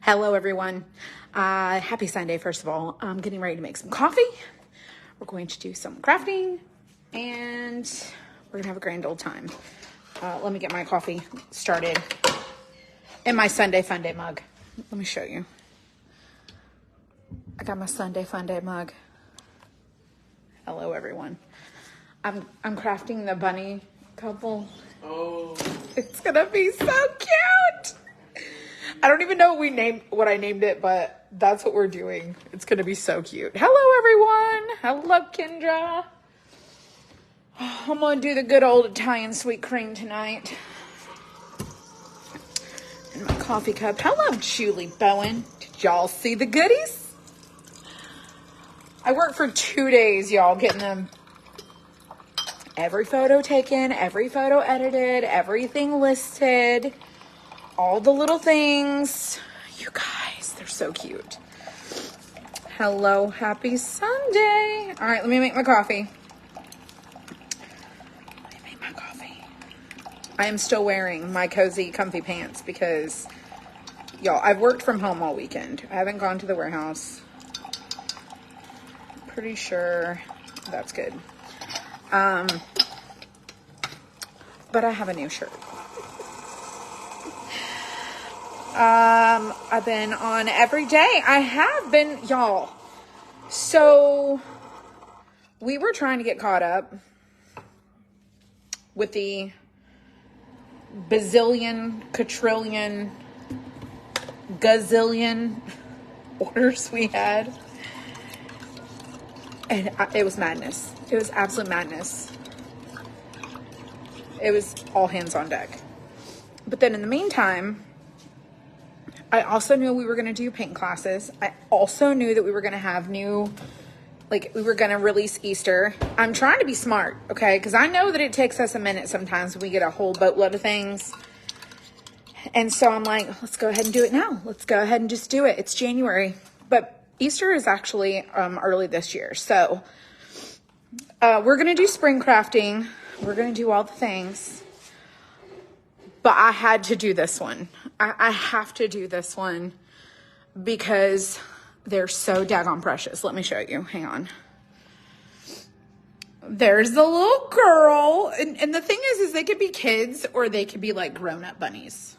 Hello, everyone. Happy Sunday, first of all. I'm getting ready to make some coffee. We're going to do some crafting, and we're going to have a grand old time. Let me get my coffee started in my Sunday Fun Day mug. Let me show you. I got my Sunday Fun Day mug. Hello, everyone. I'm crafting the bunny couple. Oh. It's going to be so cute. I don't even know what I named it, but that's what we're doing. It's going to be so cute. Hello, everyone. Hello, Kendra. I'm going to do the good old Italian sweet cream tonight. In my coffee cup. Hello, Julie Bowen. Did y'all see the goodies? I worked for 2 days, y'all, getting them. Every photo taken, every photo edited, everything listed. All the little things. You guys, they're so cute. Hello, happy Sunday. All right, let me make my coffee. I am still wearing my cozy, comfy pants because, y'all, I've worked from home all weekend. I haven't gone to the warehouse. Pretty sure that's good. But I have a new shirt. I've been on every day. I have been, y'all. So we were trying to get caught up with the bazillion, quadrillion, gazillion orders we had. And it was madness. It was absolute madness. It was all hands on deck. But then in the meantime, I also knew we were going to do paint classes. I also knew that we were going to have we were going to release Easter. I'm trying to be smart, okay? Because I know that it takes us a minute sometimes when we get a whole boatload of things. And so I'm like, let's go ahead and do it now. Let's go ahead and just do it. It's January. But Easter is actually early this year. So we're going to do spring crafting. We're going to do all the things. But I had to do this one. I have to do this one because they're so daggone precious. Let me show you. Hang on. There's the little girl. And the thing is they could be kids or they could be like grown-up bunnies.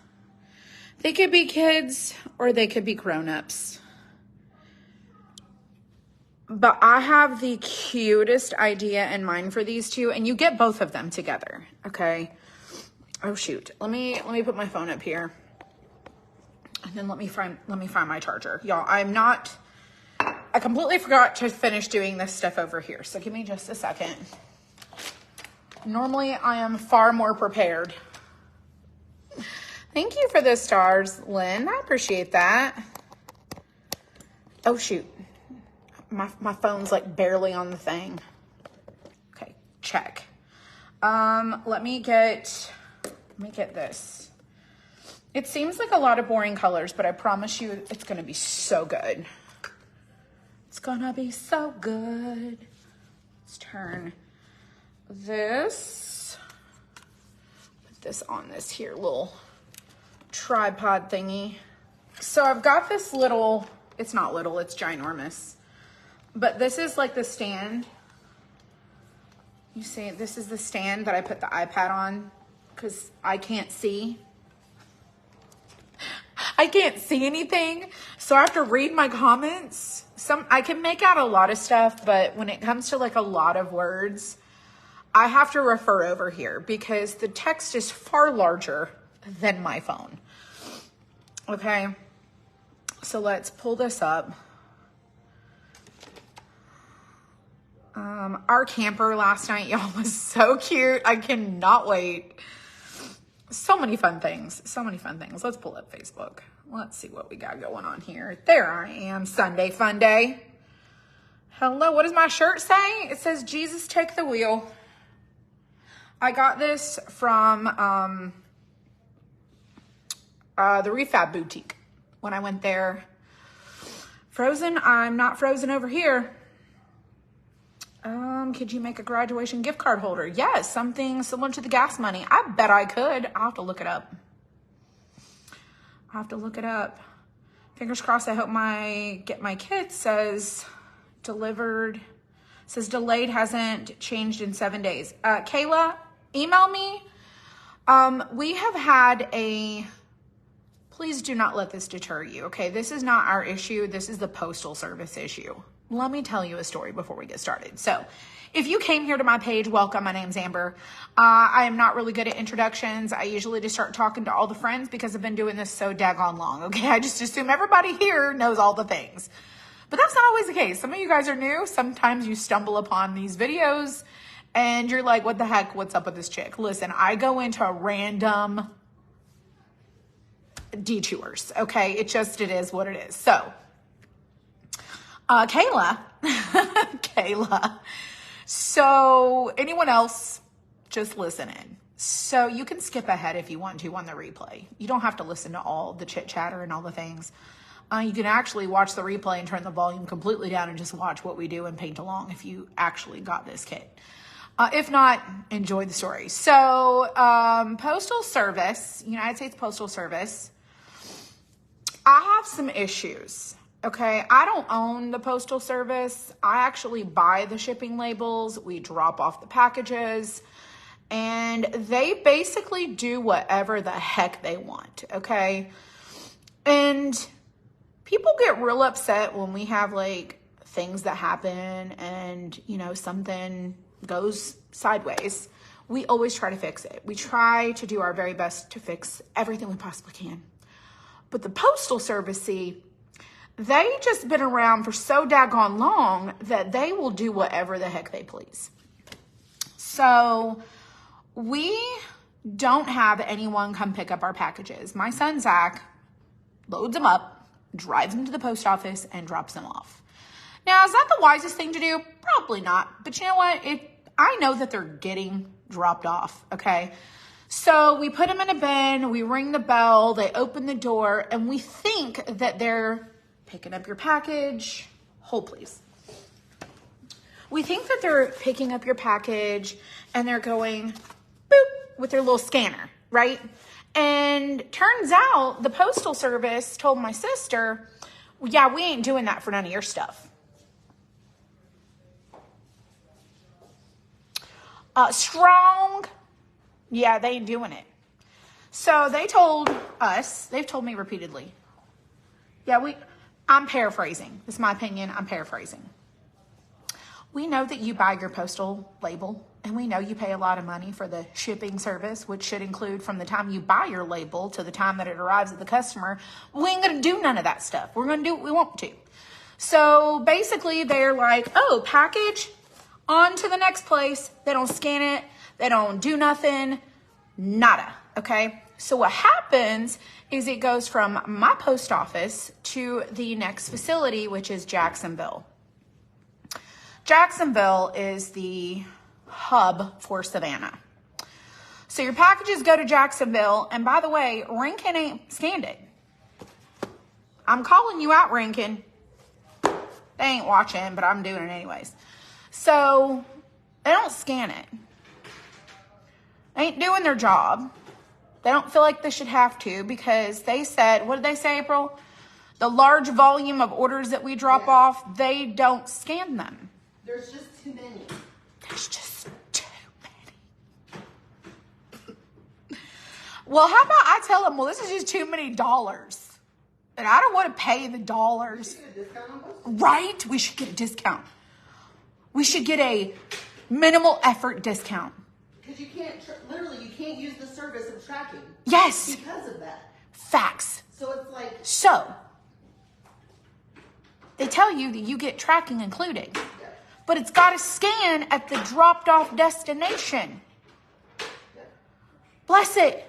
They could be kids or they could be grown-ups. But I have the cutest idea in mind for these two. And you get both of them together. Okay. Oh shoot. Let me put my phone up here. And then let me find my charger. Y'all, I completely forgot to finish doing this stuff over here. So give me just a second. Normally I am far more prepared. Thank you for the stars, Lynn. I appreciate that. Oh shoot. My phone's like barely on the thing. Okay, check. Let me get this. It seems like a lot of boring colors, but I promise you it's going to be so good. It's going to be so good. Let's turn this. Put this on this here little tripod thingy. So I've got this little, it's not little, it's ginormous. But this is like the stand. You see, this is the stand that I put the iPad on because I can't see. I can't see anything, so I have to read my comments. I can make out a lot of stuff, but when it comes to like a lot of words, I have to refer over here because the text is far larger than my phone. Okay, so let's pull this up. Our camper last night, y'all, was so cute. I cannot wait. So many fun things. So many fun things. Let's pull up Facebook. Let's see what we got going on here. There I am. Sunday Fun Day. Hello. What does my shirt say? It says, Jesus, take the wheel. I got this from the Refab Boutique when I went there. Frozen? I'm not frozen over here. Could you make a graduation gift card holder? Yes, something similar to the gas money. I bet I could. I'll have to look it up. Fingers crossed. I hope get my kit says delivered. Says delayed, hasn't changed in 7 days. Kayla, email me. We have had please do not let this deter you, okay? This is not our issue. This is the Postal Service issue. Let me tell you a story before we get started. So if you came here to my page, welcome. My name's Amber. I am not really good at introductions. I usually just start talking to all the friends because I've been doing this so daggone long, okay? I just assume everybody here knows all the things. But that's not always the case. Some of you guys are new. Sometimes you stumble upon these videos and you're like, what the heck? What's up with this chick? Listen, I go into random detours, okay? It is what it is. So, Kayla, Kayla. So anyone else, just listen in. So you can skip ahead if you want to on the replay. You don't have to listen to all the chit chatter and all the things. You can actually watch the replay and turn the volume completely down and just watch what we do and paint along if you actually got this kit. If not, enjoy the story. So, Postal Service, United States Postal Service, I have some issues, okay? I don't own the Postal Service. I actually buy the shipping labels. We drop off the packages, and they basically do whatever the heck they want, okay? And people get real upset when we have like things that happen and, something goes sideways. We always try to fix it. We try to do our very best to fix everything we possibly can. But the Postal Service, see, they just been around for so daggone long that they will do whatever the heck they please. So we don't have anyone come pick up our packages. My son, Zach, loads them up, drives them to the post office, and drops them off. Now, is that the wisest thing to do? Probably not. But you know what? I know that they're getting dropped off, okay? So we put them in a bin, we ring the bell, they open the door, and we think that they're picking up your package. Hold, please. We think that they're picking up your package, and they're going, boop, with their little scanner, right? And turns out the Postal Service told my sister, well, yeah, we ain't doing that for none of your stuff. Strong, yeah, they ain't doing it. So they've told me repeatedly, yeah, I'm paraphrasing. This is my opinion. I'm paraphrasing. We know that you buy your postal label, and we know you pay a lot of money for the shipping service, which should include from the time you buy your label to the time that it arrives at the customer. We ain't going to do none of that stuff. We're going to do what we want to. So basically they're like, oh, package on to the next place. They don't scan it. They don't do nothing. Nada. Okay. So what happens is it goes from my post office to the next facility, which is Jacksonville. Jacksonville is the hub for Savannah. So your packages go to Jacksonville, and by the way, Rankin ain't scanned it. I'm calling you out, Rankin. They ain't watching, but I'm doing it anyways. So they don't scan it. They ain't doing their job. They don't feel like they should have to because they said, what did they say, April? The large volume of orders that we drop off, they don't scan them. There's just too many. There's just too many. Well, how about I tell them, well, this is just too many dollars. And I don't want to pay the dollars. We should get a discount on those? Right? We should get a discount. We should get a minimal effort discount. Because you can't, literally, you can't use the service of tracking. Yes. Because of that. Facts. So it's like. So, they tell you that you get tracking included. Yeah. But it's got to scan at the dropped off destination. Yeah. Bless it.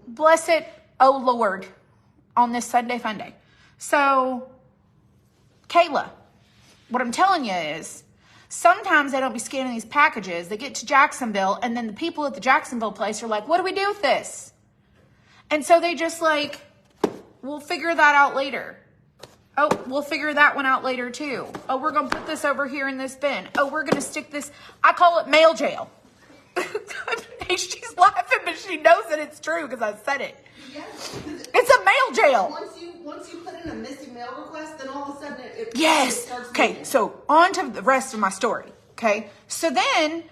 Bless it, oh Lord, on this Sunday fun day. So, Kayla, what I'm telling you is, sometimes they don't be scanning these packages. They get to Jacksonville, and then the people at the Jacksonville place are like, what do we do with this? And so they just like, we'll figure that out later. Oh, we'll figure that one out later too. Oh, we're going to put this over here in this bin. Oh, we're going to stick this. I call it mail jail. She's laughing, but she knows that it's true because I said it. Yes. It's a mail jail. Once you put in a mail request, then all of a sudden it Yes. starts Okay, moving. so on to the rest of my story. Okay, so then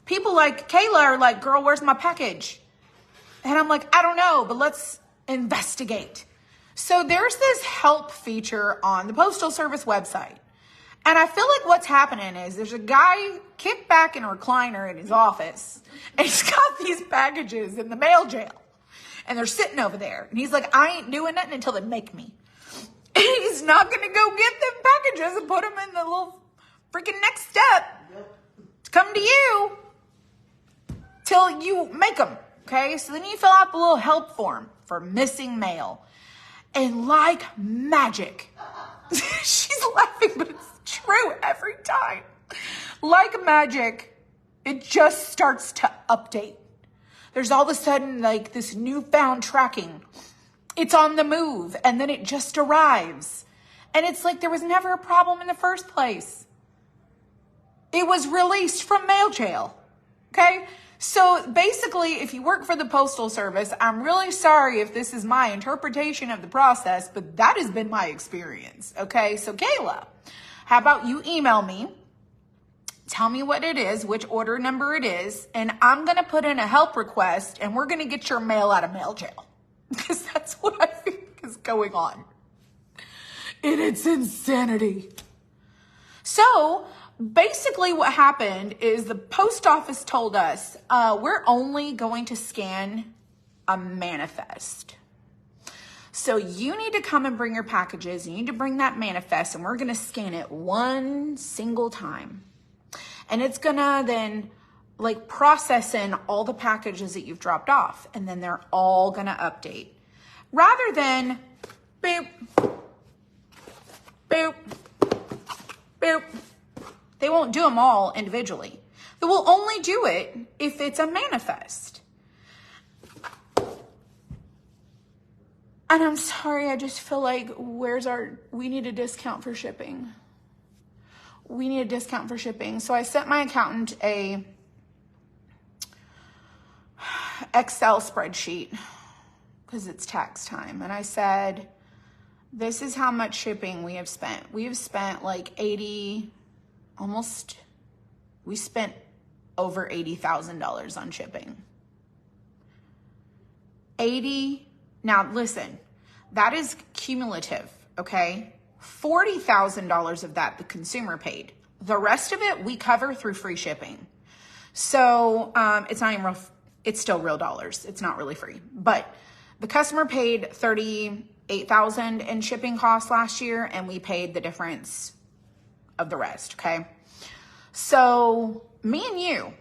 people like Kayla are like, girl, where's my package? And I'm like, I don't know, but let's investigate. So there's this help feature on the Postal Service website. And I feel like what's happening is there's a guy kicked back in a recliner in his office, and he's got these packages in the mail jail. And they're sitting over there. And he's like, I ain't doing nothing until they make me. And he's not going to go get them packages and put them in the little freaking next step to come to you till you make them. Okay, so then you fill out the little help form for missing mail. And like magic, she's laughing, but it's true every time. Like magic, it just starts to update. There's all of a sudden like this newfound tracking. It's on the move, and then it just arrives. And it's like there was never a problem in the first place. It was released from mail jail. Okay? So basically, if you work for the Postal Service, I'm really sorry if this is my interpretation of the process, but that has been my experience. Okay? So Kayla, how about you email me? Tell me what it is, which order number it is, and I'm going to put in a help request, and we're going to get your mail out of mail jail. Because that's what I think is going on. And it's insanity. So basically what happened is the post office told us, we're only going to scan a manifest. So you need to come and bring your packages. You need to bring that manifest, and we're going to scan it one single time. And it's going to then like process in all the packages that you've dropped off. And then they're all going to update. Rather than boop, boop, boop. They won't do them all individually. They will only do it if it's a manifest. And I'm sorry, I just feel like we need a discount for shipping. We need a discount for shipping. So I sent my accountant a Excel spreadsheet because it's tax time. And I said, this is how much shipping we have spent. We have spent like we spent over $80,000 on shipping. Now listen, that is cumulative, okay? $40,000 of that the consumer paid. The rest of it we cover through free shipping. So it's not even real, it's still real dollars. It's not really free. But the customer paid $38,000 in shipping costs last year, and we paid the difference of the rest, okay? So me and you,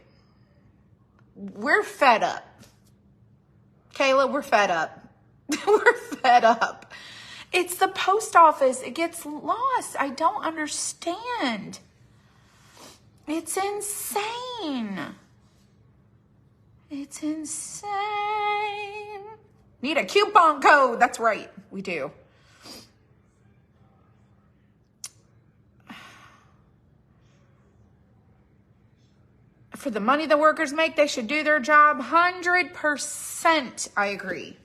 we're fed up. Kayla, we're fed up. We're fed up. It's the post office. It gets lost. I don't understand. It's insane. It's insane. Need a coupon code. That's right. We do. For the money the workers make, they should do their job. 100%. I agree.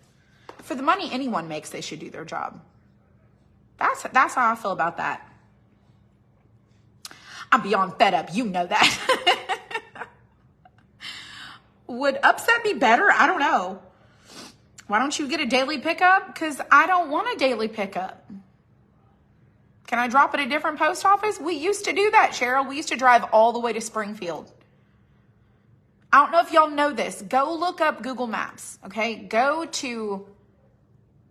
For the money anyone makes, they should do their job. That's how I feel about that. I'm beyond fed up. You know that. Would upset be better? I don't know. Why don't you get a daily pickup? Because I don't want a daily pickup. Can I drop at a different post office? We used to do that, Cheryl. We used to drive all the way to Springfield. I don't know if y'all know this. Go look up Google Maps, okay? Go to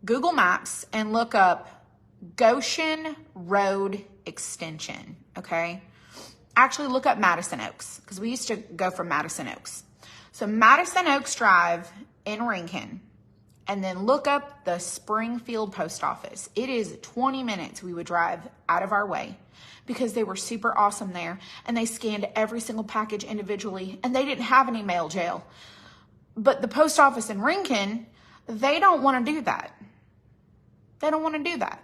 Google Maps and look up Goshen Road Extension, okay? Actually, look up Madison Oaks, because we used to go from Madison Oaks. So Madison Oaks Drive in Rankin, and then look up the Springfield Post Office. It is 20 minutes we would drive out of our way because they were super awesome there, and they scanned every single package individually, and they didn't have any mail jail. But the post office in Rankin, they don't want to do that. They don't want to do that.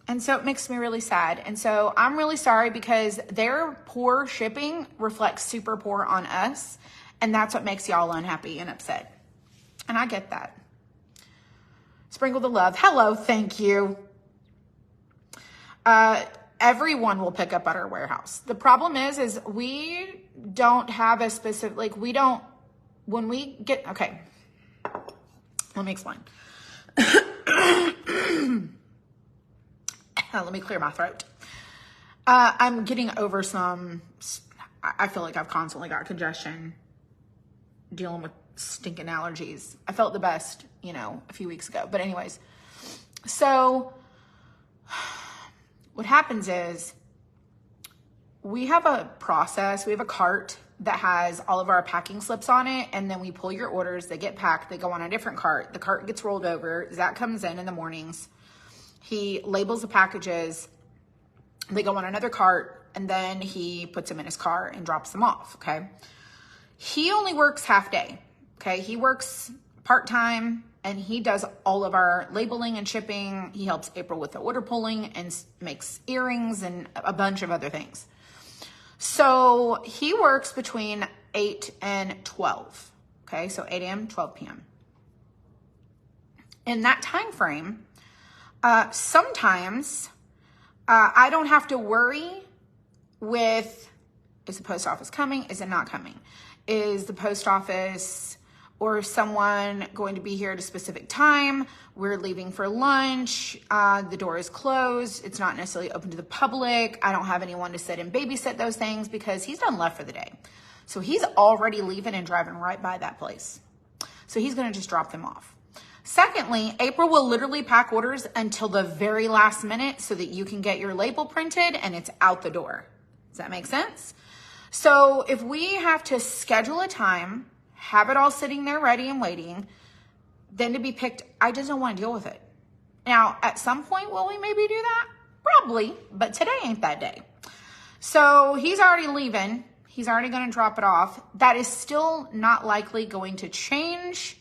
And so it makes me really sad. And so I'm really sorry because their poor shipping reflects super poor on us. And that's what makes y'all unhappy and upset. And I get that. Sprinkle the love. Hello, thank you. Everyone will pick up at our warehouse. The problem is we don't have a specific, like we don't, when we get, okay, let me explain. Let me clear my throat. I'm getting over I feel like I've constantly got congestion, dealing with stinking allergies. I felt the best, a few weeks ago. But anyways, so what happens is we have a process. We have a cart that has all of our packing slips on it. And then we pull your orders. They get packed. They go on a different cart. The cart gets rolled over. Zach comes in the mornings. He labels the packages. They go on another cart. And then he puts them in his car and drops them off. Okay. He only works half day. Okay. He works part-time and he does all of our labeling and shipping. He helps April with the order pulling and makes earrings and a bunch of other things. So he works between 8 and 12. Okay. So 8 a.m., 12 p.m. In that time frame, sometimes I don't have to worry with, is the post office coming? Is it not coming? Is the post office or someone going to be here at a specific time? We're leaving for lunch. The door is closed. It's not necessarily open to the public. I don't have anyone to sit and babysit those things because he's done left for the day. So he's already leaving and driving right by that place. So he's going to just drop them off. Secondly, April will literally pack orders until the very last minute so that you can get your label printed and it's out the door. Does that make sense? So if we have to schedule a time, have it all sitting there ready and waiting, then to be picked, I just don't want to deal with it. Now, at some point, will we maybe do that? Probably, but today ain't that day. So he's already leaving. He's already going to drop it off. That is still not likely going to change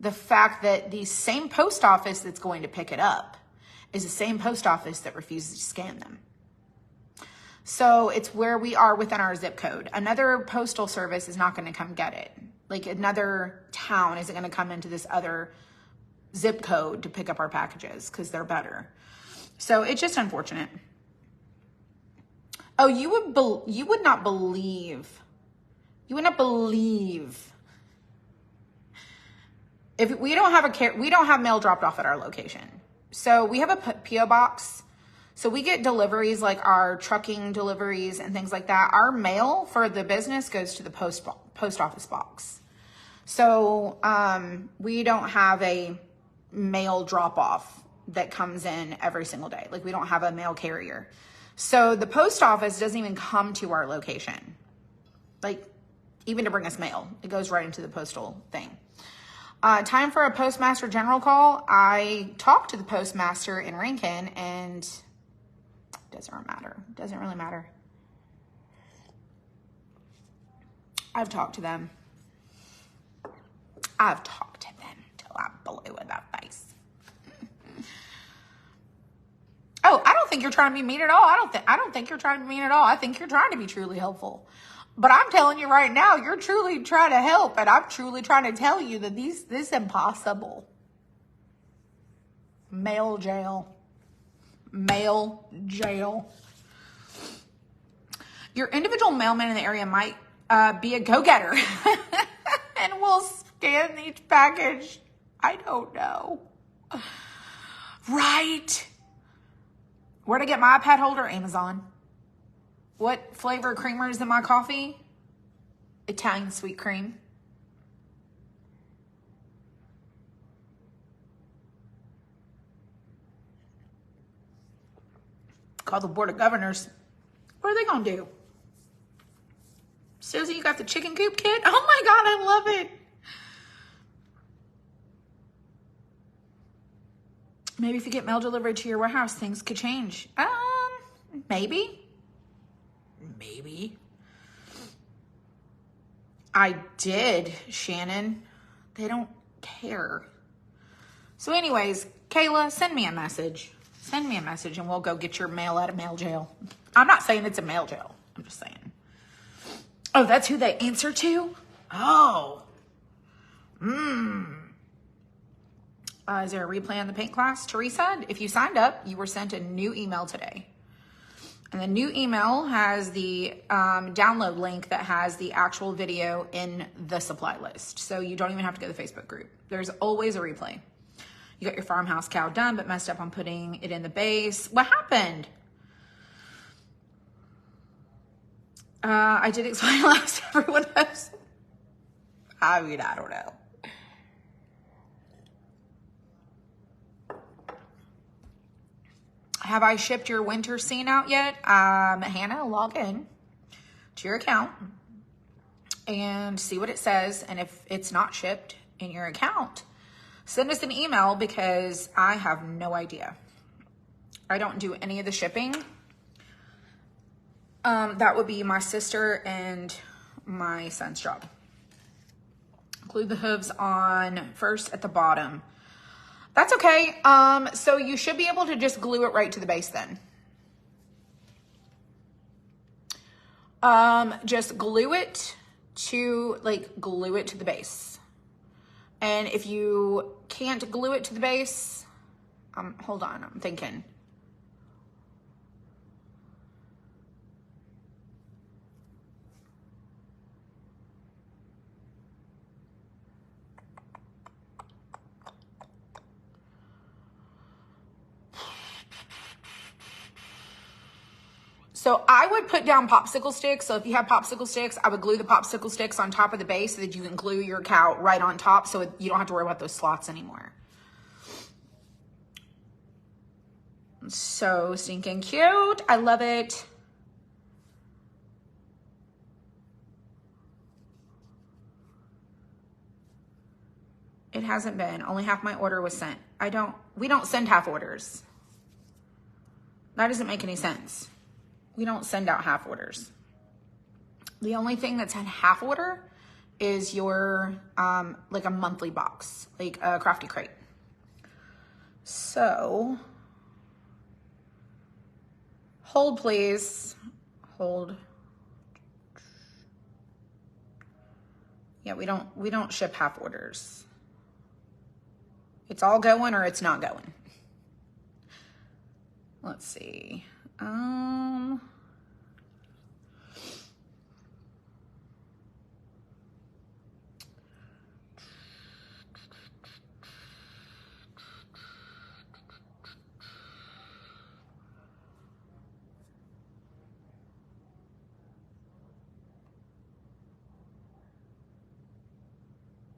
the fact that the same post office that's going to pick it up is the same post office that refuses to scan them. So it's where we are within our zip code. Another postal service is not going to come get it. Like another town isn't going to come into this other zip code to pick up our packages because they're better. So it's just unfortunate. Oh, you would not believe if we don't have mail dropped off at our location. So we have a P.O. box. So we get deliveries like our trucking deliveries and things like that. Our mail for the business goes to the post office box. So we don't have a mail drop off that comes in every single day. Like we don't have a mail carrier. So the post office doesn't even come to our location. Like even to bring us mail, it goes right into the postal thing. Time for a postmaster general call. I talked to the postmaster in Rankin and it doesn't matter. It doesn't really matter. I've talked to them. I've talked to them till I'm blue in the face. Oh, I don't think you're trying to be mean at all. I don't think you're trying to be mean at all. I think you're trying to be truly helpful. But I'm telling you right now, you're truly trying to help, and I'm truly trying to tell you that this is impossible. Mail jail. Mail jail. Your individual mailman in the area might be a go-getter and will scan each package. I don't know. Right. Where'd I get my iPad holder? Amazon. What flavor creamer is in my coffee? Italian sweet cream. Call the board of governors. What are they gonna do? Susie, you got the chicken coop kit? Oh my God, I love it. Maybe if you get mail delivered to your warehouse, things could change. Maybe. I did, Shannon. They don't care. So anyways, Kayla, send me a message. Send me a message and we'll go get your mail out of mail jail. I'm not saying it's a mail jail. I'm just saying. Oh, that's who they answer to? Oh. Is there a replay on the paint class? Teresa, if you signed up, you were sent a new email today. And the new email has the download link that has the actual video in the supply list. So you don't even have to go to the Facebook group. There's always a replay. You got your farmhouse cow done, but messed up on putting it in the base. What happened? I did explain last, everyone knows. I mean, I don't know. Have I shipped your winter scene out yet? Hannah, log in to your account and see what it says. And if it's not shipped in your account, send us an email because I have no idea. I don't do any of the shipping. That would be my sister and my son's job. Include the hooves on first at the bottom. That's okay. So you should be able to just glue it right to the base then. Just glue it to the base. And if you can't glue it to the base, hold on, I'm thinking. So I would put down popsicle sticks. So if you have popsicle sticks, I would glue the popsicle sticks on top of the base so that you can glue your cow right on top so you don't have to worry about those slots anymore. So stinking cute. I love it. It hasn't been. Only half my order was sent. We don't send half orders. That doesn't make any sense. We don't send out half orders. The only thing that's in half order is your, like a monthly box, like a crafty crate. So, hold please, hold. Yeah, we don't ship half orders. It's all going or it's not going. Let's see.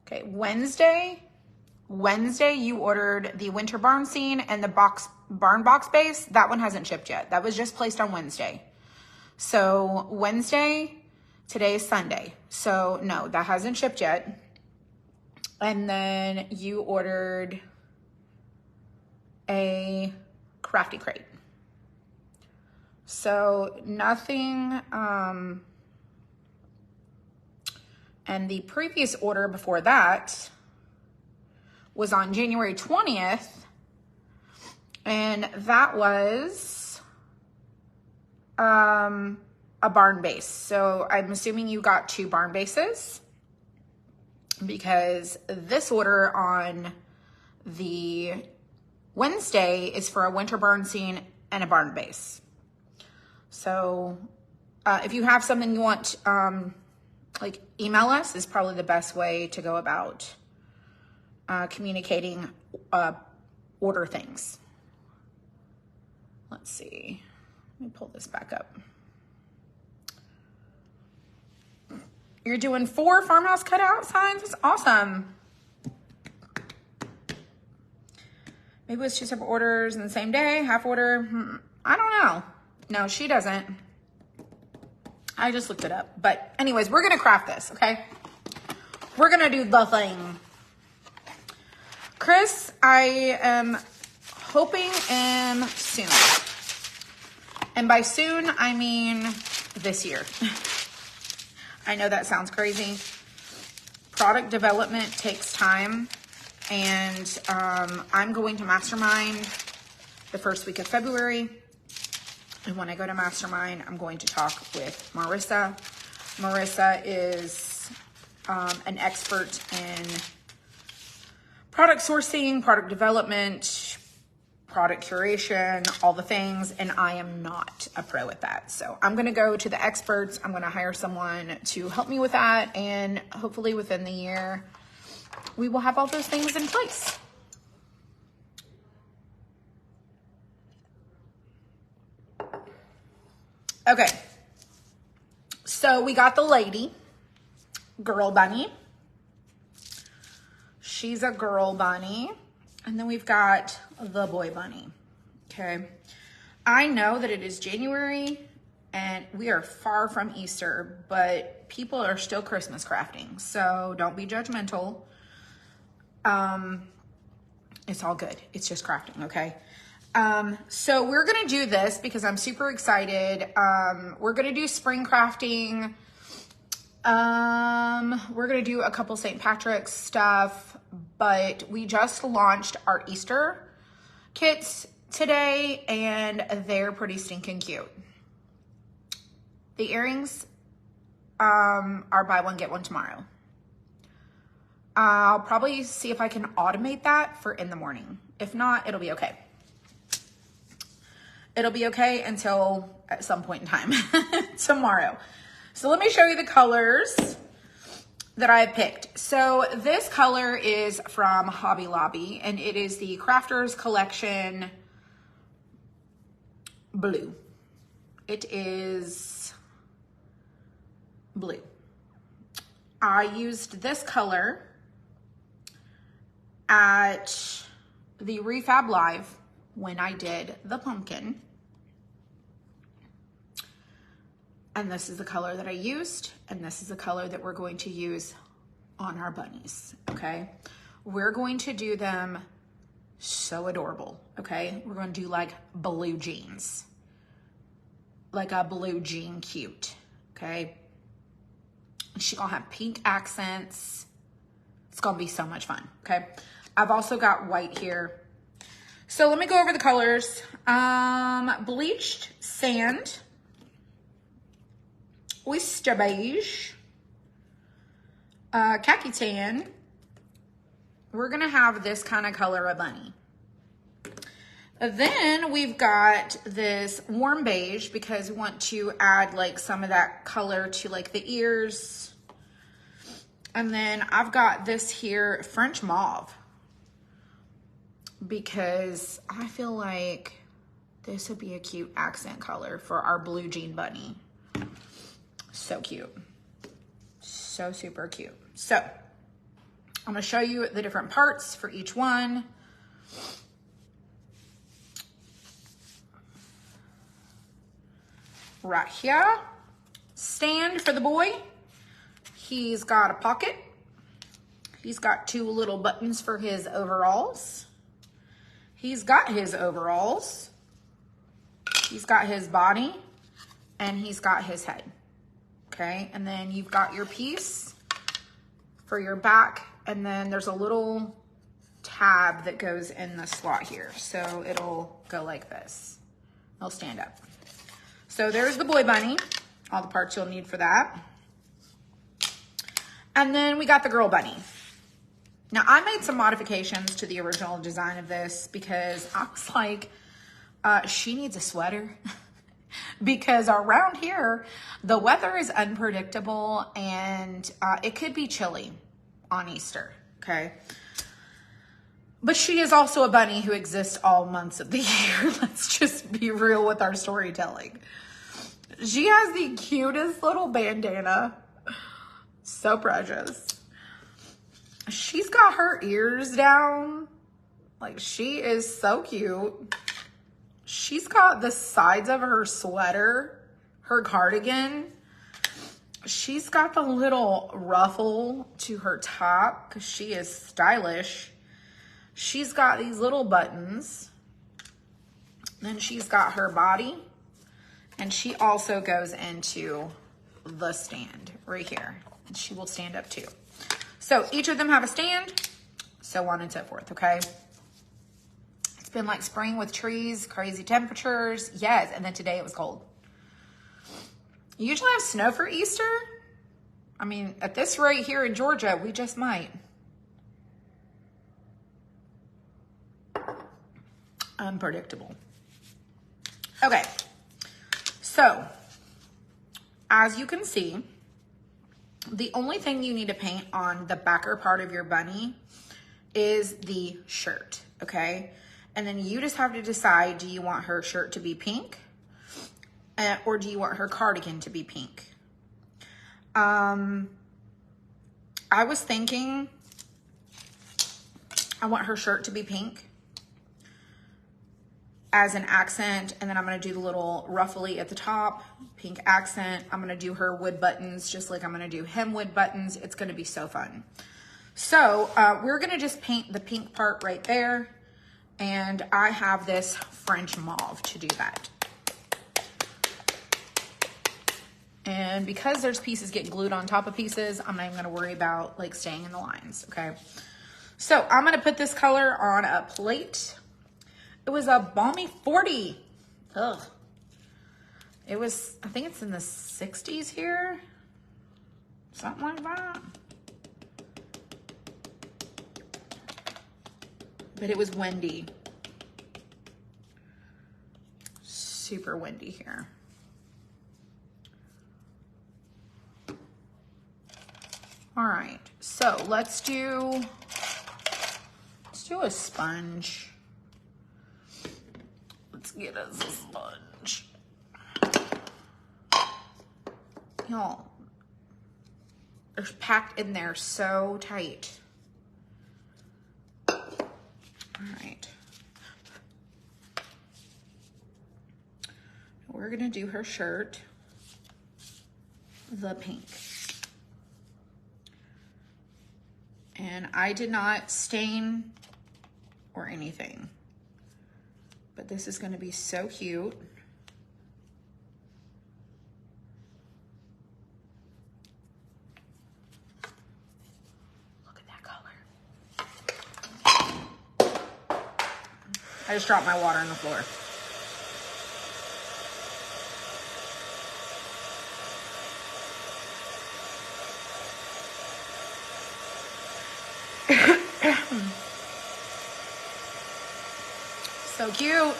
Okay, Wednesday you ordered the winter barn scene and the barn box base. That one hasn't shipped yet. That was just placed on Wednesday. So Wednesday, today is Sunday. So no, that hasn't shipped yet. And then you ordered a crafty crate. So nothing, and the previous order before that was on January 20th, and that was a barn base. So I'm assuming you got 2 barn bases because this order on the Wednesday is for a winter barn scene and a barn base. So if you have something you want, like email us is probably the best way to go about communicating order things. Let's see. Let me pull this back up. You're doing 4 farmhouse cutout signs? That's awesome. Maybe it's 2 separate orders in the same day, half order. I don't know. No, she doesn't. I just looked it up. But anyways, we're going to craft this, okay? We're going to do the thing. Chris, I am hoping soon. And by soon, I mean this year. I know that sounds crazy. Product development takes time. And I'm going to Mastermind the first week of February. And when I go to Mastermind, I'm going to talk with Marissa. Marissa is an expert in product sourcing, product development, product curation, all the things, and I am not a pro at that. So I'm gonna go to the experts. I'm gonna hire someone to help me with that, and hopefully within the year, we will have all those things in place. Okay, so we got the lady, girl bunny. She's a girl bunny. And then we've got the boy bunny, okay? I know that it is January and we are far from Easter, but people are still Christmas crafting, so don't be judgmental. It's all good. It's just crafting, okay? So we're gonna do this because I'm super excited. We're gonna do spring crafting. We're gonna do a couple St. Patrick's stuff, but we just launched our Easter kits today and they're pretty stinking cute. The earrings are buy one, get one tomorrow. I'll probably see if I can automate that for in the morning. If not, it'll be okay. It'll be okay until at some point in time tomorrow. So let me show you the colors that I picked. So this color is from Hobby Lobby and it is the Crafters Collection Blue. It is blue. I used this color at the Refab Live when I did the pumpkin. And this is the color that I used, and this is the color that we're going to use on our bunnies, okay? We're going to do them so adorable, okay? We're going to do like blue jeans, like a blue jean cute, okay? She's gonna have pink accents. It's gonna be so much fun, okay? I've also got white here. So let me go over the colors. Bleached sand, oyster beige, khaki tan. We're gonna have this kind of color of bunny. Then we've got this warm beige because we want to add like some of that color to like the ears. And then I've got this here, French mauve, because I feel like this would be a cute accent color for our blue jean bunny. So cute. So super cute. So I'm gonna show you the different parts for each one. Right here, stand for the boy. He's got a pocket. He's got two little buttons for his overalls. He's got his overalls. He's got his body, and he's got his head. Okay, and then you've got your piece for your back, and then there's a little tab that goes in the slot here. So it'll go like this. It'll stand up. So there's the boy bunny, all the parts you'll need for that. And then we got the girl bunny. Now I made some modifications to the original design of this because I was like, she needs a sweater. Because around here, the weather is unpredictable and it could be chilly on Easter, okay? But she is also a bunny who exists all months of the year. Let's just be real with our storytelling. She has the cutest little bandana. So precious. She's got her ears down. Like, she is so cute. She's got the sides of her sweater, her cardigan. She's got the little ruffle to her top because she is stylish. She's got these little buttons. Then she's got her body. And she also goes into the stand right here. And she will stand up too. So each of them have a stand, so on and so forth, okay? It's been like spring with trees, crazy temperatures. Yes, and then today it was cold. You usually have snow for Easter. I mean, at this rate here in Georgia, we just might. unpredictable. Okay, so as you can see, the only thing you need to paint on the backer part of your bunny is the shirt, okay? And then you just have to decide, do you want her shirt to be pink or do you want her cardigan to be pink? I was thinking I want her shirt to be pink as an accent, and then I'm gonna do the little ruffly at the top, pink accent. I'm gonna do her wood buttons just like I'm gonna do him wood buttons. It's gonna be so fun. So we're gonna just paint the pink part right there, and I have this French mauve to do that. And because there's pieces getting glued on top of pieces, I'm not even gonna worry about like staying in the lines, okay? So I'm gonna put this color on a plate. It was a balmy 40. Ugh. It was, I think it's in the 60s here. Something like that. But it was windy. Super windy here. All right, so let's do a sponge. Let's get us a sponge. Y'all, they're packed in there so tight. All right. We're gonna do her shirt, the pink. And I did not stain or anything, but this is gonna be so cute. Look at that color. I just dropped my water on the floor. So cute.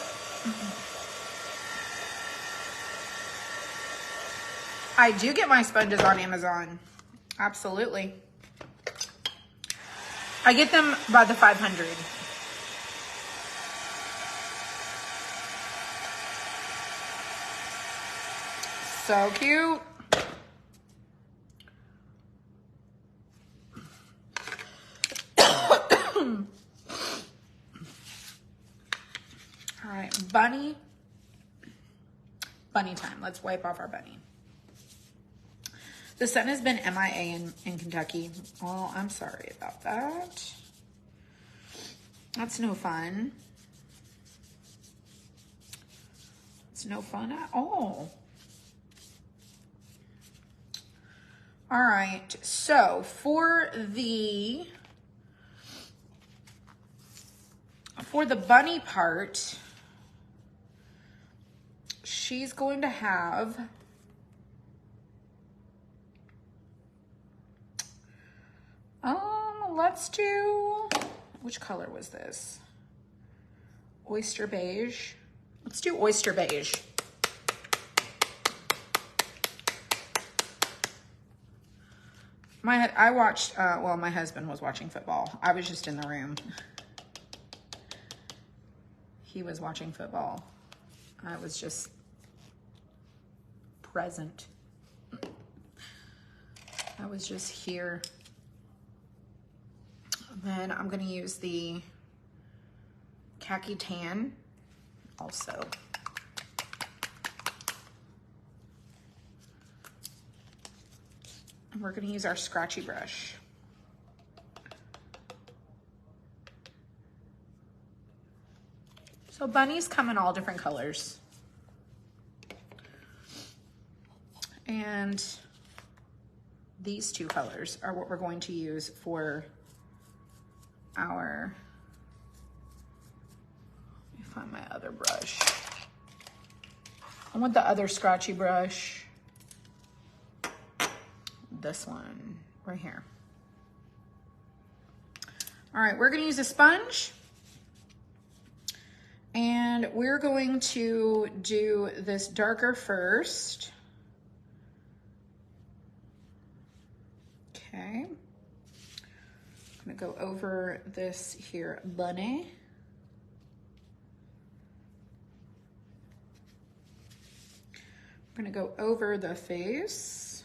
I do get my sponges on Amazon. Absolutely. I get them by the 500. So cute. All right, bunny time. Let's wipe off our bunny. The sun has been MIA in Kentucky. Oh, I'm sorry about that. That's no fun. It's no fun at all. All right, so for the bunny part, she's going to have let's do, which color was this? Oyster beige. Let's do oyster beige. I watched, well, my husband was watching football. I was just in the room. He was watching football. I was just present. I was just here. Then I'm gonna use the khaki tan also. And we're gonna use our scratchy brush. So bunnies come in all different colors. And these two colors are what we're going to use for our, let me find my other brush. I want the other scratchy brush. This one right here. All right, we're gonna use a sponge. And we're going to do this darker first. Okay. I'm gonna go over this here bunny. I'm gonna go over the face.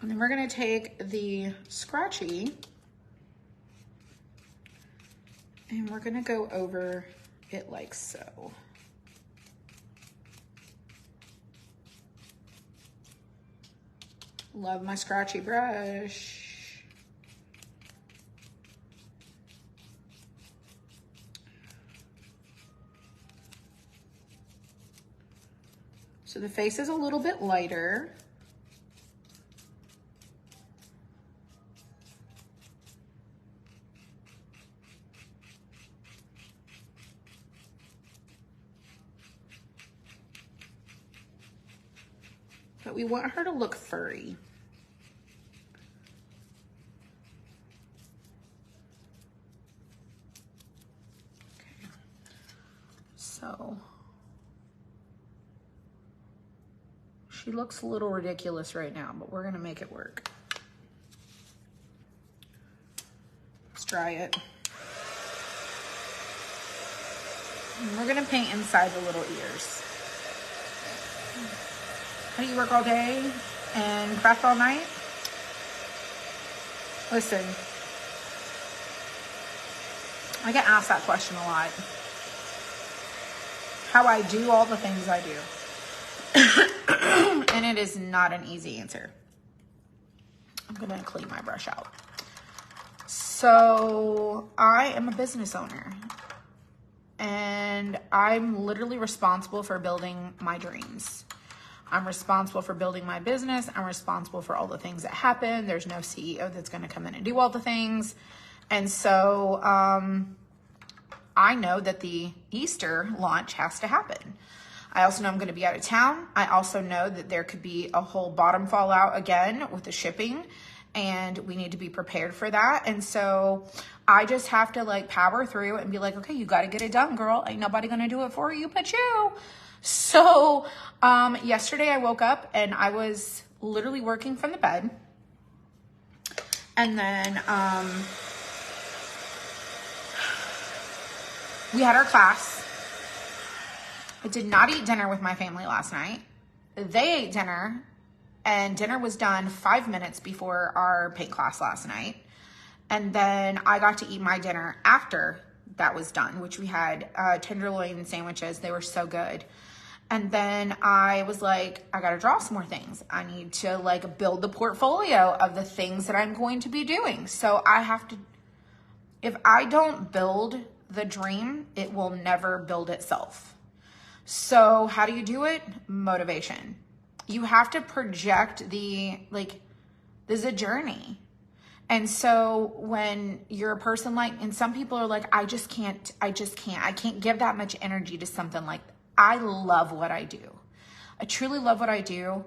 And then we're gonna take the scratchy and we're gonna go over it like so. Love my scratchy brush. So the face is a little bit lighter. But we want her to look furry. Okay. So she looks a little ridiculous right now, but we're gonna make it work. Let's dry it. And we're gonna paint inside the little ears. How do you work all day and craft all night? Listen, I get asked that question a lot. How I do all the things I do. And it is not an easy answer. I'm gonna clean my brush out. So I am a business owner and I'm literally responsible for building my dreams. I'm responsible for building my business. I'm responsible for all the things that happen. There's no CEO that's going to come in and do all the things. And so I know that the Easter launch has to happen. I also know I'm going to be out of town. I also know that there could be a whole bottom fallout again with the shipping, and we need to be prepared for that. And so I just have to like power through and be like, okay, you got to get it done, girl. Ain't nobody going to do it for you but you. So yesterday I woke up and I was literally working from the bed. And then we had our class. I did not eat dinner with my family last night. They ate dinner and dinner was done 5 minutes before our paint class last night. And then I got to eat my dinner after that was done, which we had tenderloin sandwiches. They were so good. And then I was like, I got to draw some more things. I need to like build the portfolio of the things that I'm going to be doing. So I have to, if I don't build the dream, it will never build itself. So how do you do it? Motivation. You have to project the, like, this is a journey. And so when you're a person like, and some people are like, I can't give that much energy to something like that. I love what I do. I truly love what I do.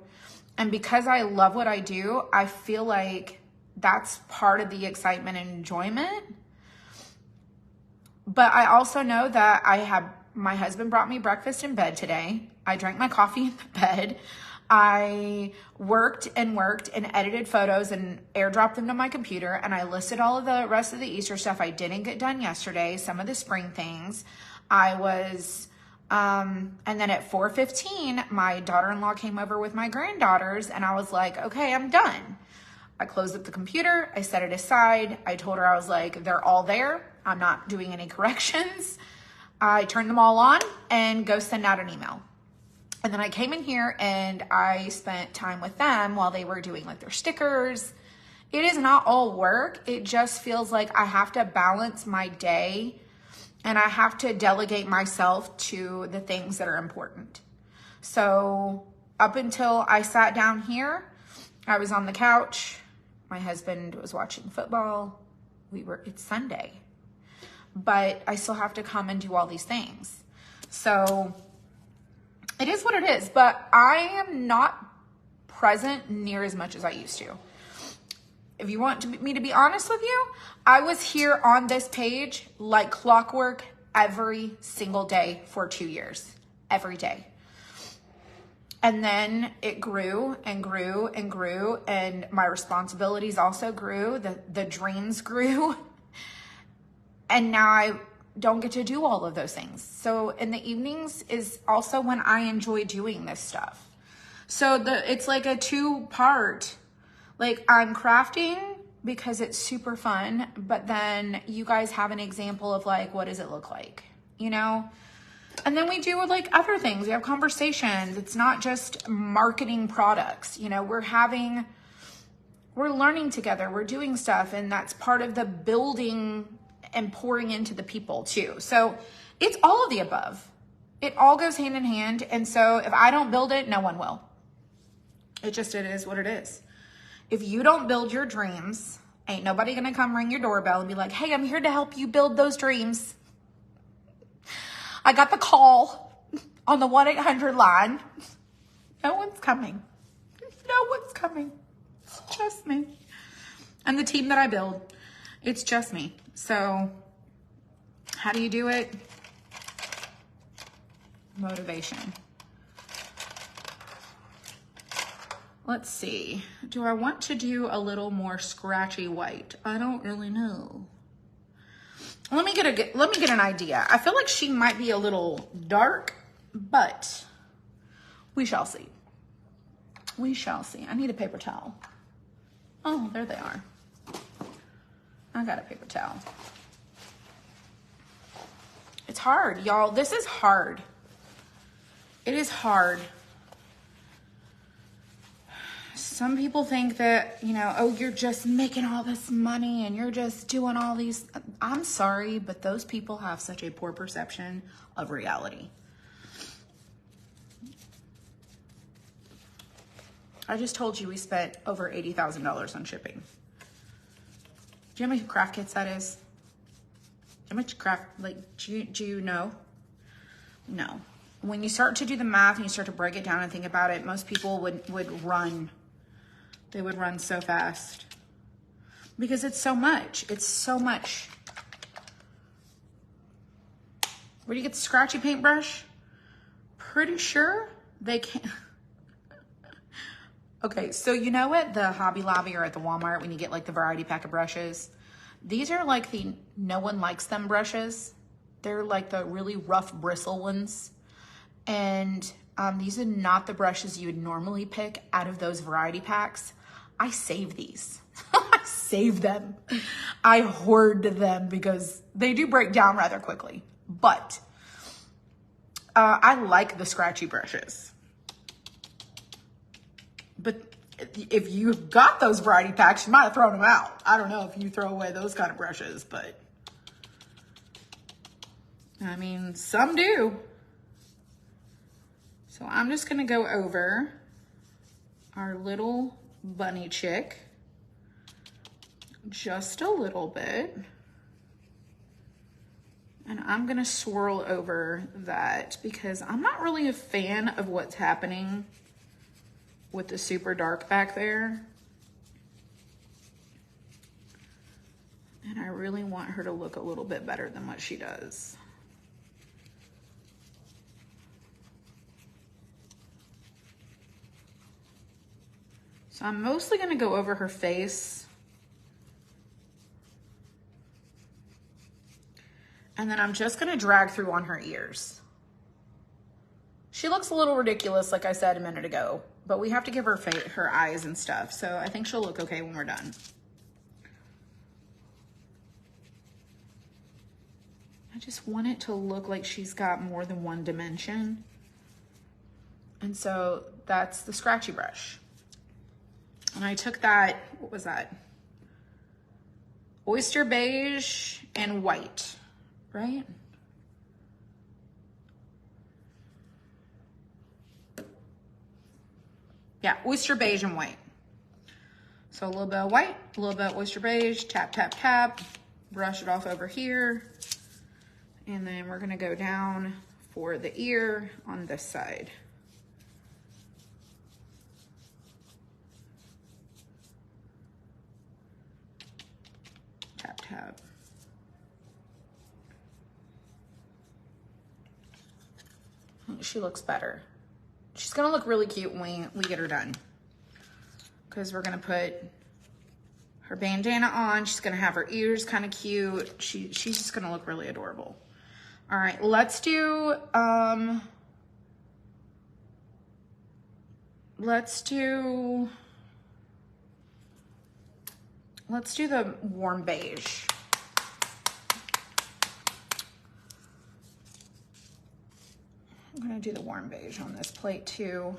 And because I love what I do, I feel like that's part of the excitement and enjoyment. But I also know that my husband brought me breakfast in bed today. I drank my coffee in the bed. I worked and edited photos and airdropped them to my computer. And I listed all of the rest of the Easter stuff I didn't get done yesterday. Some of the spring things. And then at 4:15, my daughter-in-law came over with my granddaughters and I was like, okay, I'm done. I closed up the computer. I set it aside. I told her, I was like, they're all there. I'm not doing any corrections. I turned them all on and go send out an email. And then I came in here and I spent time with them while they were doing like their stickers. It is not all work. It just feels like I have to balance my day and I have to delegate myself to the things that are important. So up until I sat down here, I was on the couch. My husband was watching football. It's Sunday, but I still have to come and do all these things. So it is what it is, but I am not present near as much as I used to. If you want me to be honest with you, I was here on this page like clockwork every single day for 2 years, every day. And then it grew and grew and grew, and my responsibilities also grew, the dreams grew. And now I don't get to do all of those things. So in the evenings is also when I enjoy doing this stuff. So it's like a 2-part. Like, I'm crafting because it's super fun, but then you guys have an example of like, what does it look like, you know? And then we do like other things. We have conversations. It's not just marketing products, you know, we're learning together, we're doing stuff, and that's part of the building and pouring into the people too. So it's all of the above. It all goes hand in hand. And so if I don't build it, no one will. It is what it is. If you don't build your dreams, ain't nobody gonna come ring your doorbell and be like, hey, I'm here to help you build those dreams. I got the call on the 1-800 line. No one's coming. No one's coming. It's just me. And the team that I build, it's just me. So how do you do it? Motivation. Let's see. Do I want to do a little more scratchy white? I don't really know. Let me get an idea. I feel like she might be a little dark, but we shall see. We shall see. I need a paper towel. Oh, there they are. I got a paper towel. It's hard, y'all. This is hard. It is hard. Some people think that, you know, oh, you're just making all this money and you're just doing all these. I'm sorry, but those people have such a poor perception of reality. I just told you we spent over $80,000 on shipping. Do you know how many craft kits that is? How much craft, like, do you know? No. When you start to do the math and you start to break it down and think about it, most people would run. They would run so fast because it's so much. It's so much. Where do you get the scratchy paintbrush? Pretty sure they can't. Okay, so you know at the Hobby Lobby or at the Walmart when you get like the variety pack of brushes, these are like the no one likes them brushes. They're like the really rough bristle ones. And these are not the brushes you would normally pick out of those variety packs. I save these. I save them. I hoard them because they do break down rather quickly. But I like the scratchy brushes. But if you've got those variety packs, you might have thrown them out. I don't know if you throw away those kind of brushes, but I mean, some do. So I'm just gonna go over our little bunny chick just a little bit. And I'm gonna swirl over that because I'm not really a fan of what's happening with the super dark back there. And I really want her to look a little bit better than what she does. So I'm mostly gonna go over her face. And then I'm just gonna drag through on her ears. She looks a little ridiculous, like I said a minute ago, but we have to give her her eyes and stuff. So I think she'll look okay when we're done. I just want it to look like she's got more than one dimension. And so that's the scratchy brush. And I took that, what was that? Oyster beige and white, right? Yeah, oyster beige and white. So a little bit of white, a little bit of oyster beige, tap, tap, tap, brush it off over here. And then we're gonna go down for the ear on this side. tab. She looks better. She's gonna look really cute when we get her done. Because we're gonna put her bandana on. She's gonna have her ears kind of cute. She's just gonna look really adorable. All right, let's do the warm beige. I'm gonna do the warm beige on this plate too.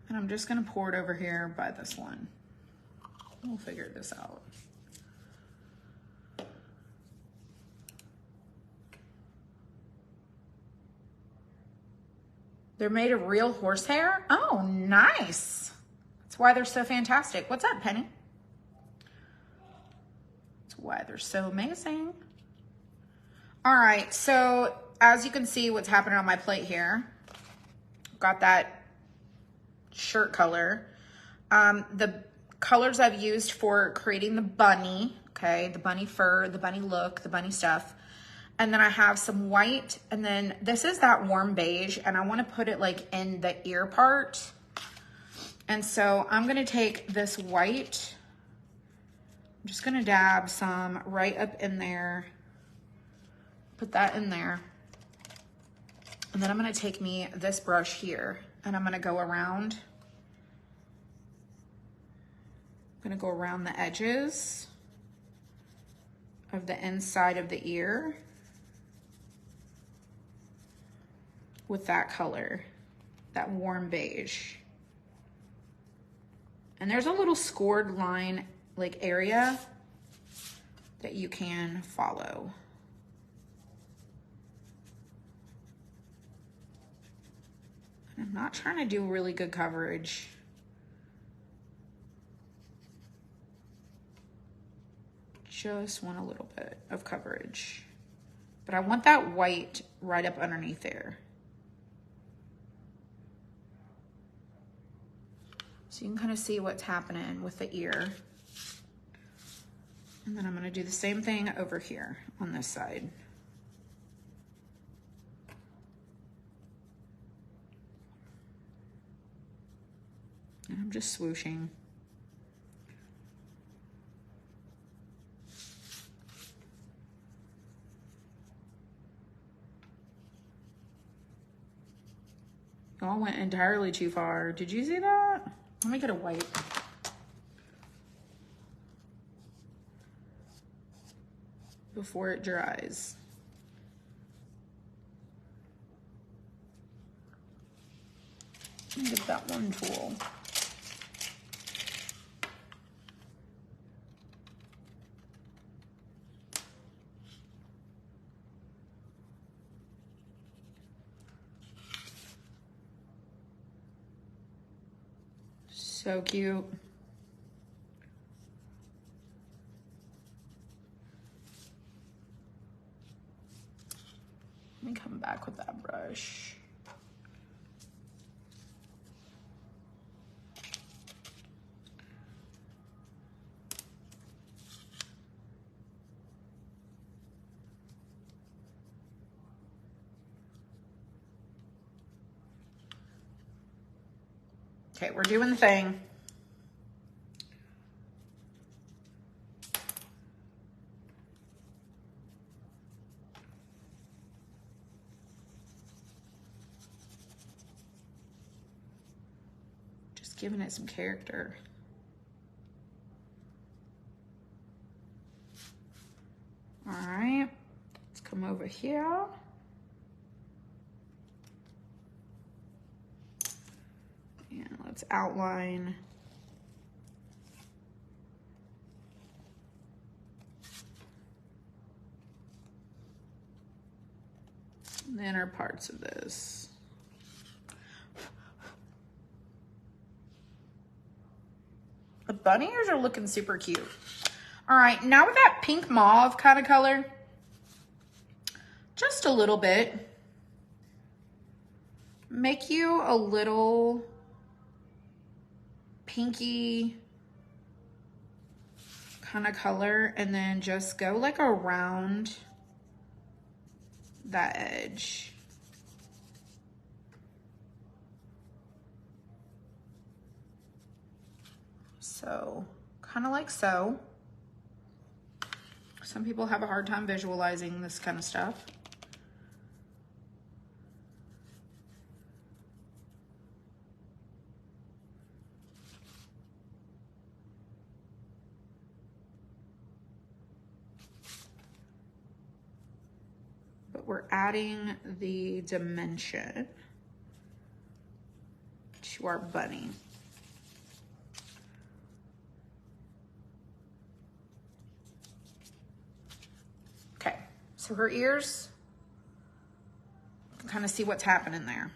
And I'm just gonna pour it over here by this one. We'll figure this out. They're made of real horsehair? Oh, nice. That's why they're so fantastic. What's up, Penny? That's why they're so amazing. All right, so as you can see what's happening on my plate here, got that shirt color. The colors I've used for creating the bunny, okay, the bunny fur, the bunny look, the bunny stuff. And then I have some white, and then this is that warm beige, and I want to put it like in the ear part. And so I'm going to take this white, I'm just going to dab some right up in there, put that in there. And then I'm going to take me this brush here, and I'm going to go around. I'm going to go around the edges of the inside of the ear with that color, that warm beige. And there's a little scored line like area that you can follow. And I'm not trying to do really good coverage. Just want a little bit of coverage. But I want that white right up underneath there. So you can kind of see what's happening with the ear. And then I'm going to do the same thing over here on this side. And I'm just swooshing. Y'all went entirely too far. Did you see that? Let me get a white. Before it dries. Let me get that one tool. So cute. Let me come back with that brush. Okay, we're doing the thing. Just giving it some character. All right, let's come over here. And let's outline. The inner parts of this. The bunny ears are looking super cute. All right, now with that pink mauve kind of color, just a little bit, make you a little pinky ton of color and then just go like around that edge. So kind of like so. Some people have a hard time visualizing this kind of stuff. But we're adding the dimension to our bunny. Okay, so her ears, you can kind of see what's happening there.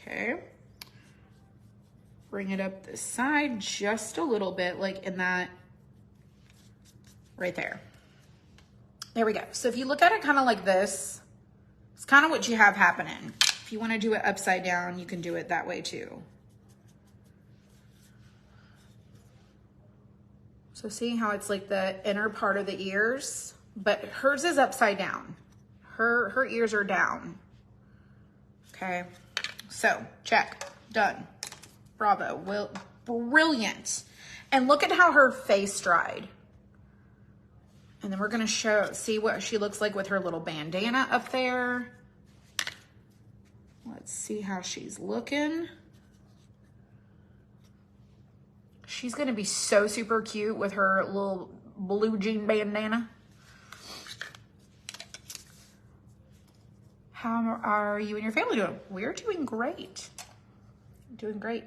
Okay, bring it up this side just a little bit, like in that, right there. There we go. So if you look at it kind of like this, it's kind of what you have happening. If you want to do it upside down, you can do it that way too. So see how it's like the inner part of the ears, but hers is upside down. Her ears are down. Okay, so check, done. Bravo, well, brilliant. And look at how her face dried. And then we're gonna see what she looks like with her little bandana up there. Let's see how she's looking. She's gonna be so super cute with her little blue jean bandana. How are you and your family doing? We're doing great. Doing great.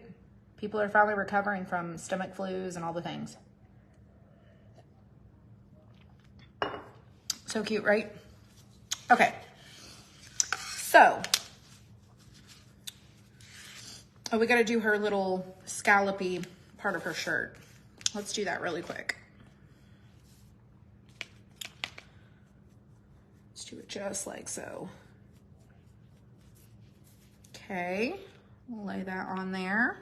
People are finally recovering from stomach flus and all the things. So cute, right? Okay. So, oh, we got to do her little scallopy part of her shirt. Let's do that really quick. Let's do it just like so. Okay, we'll lay that on there.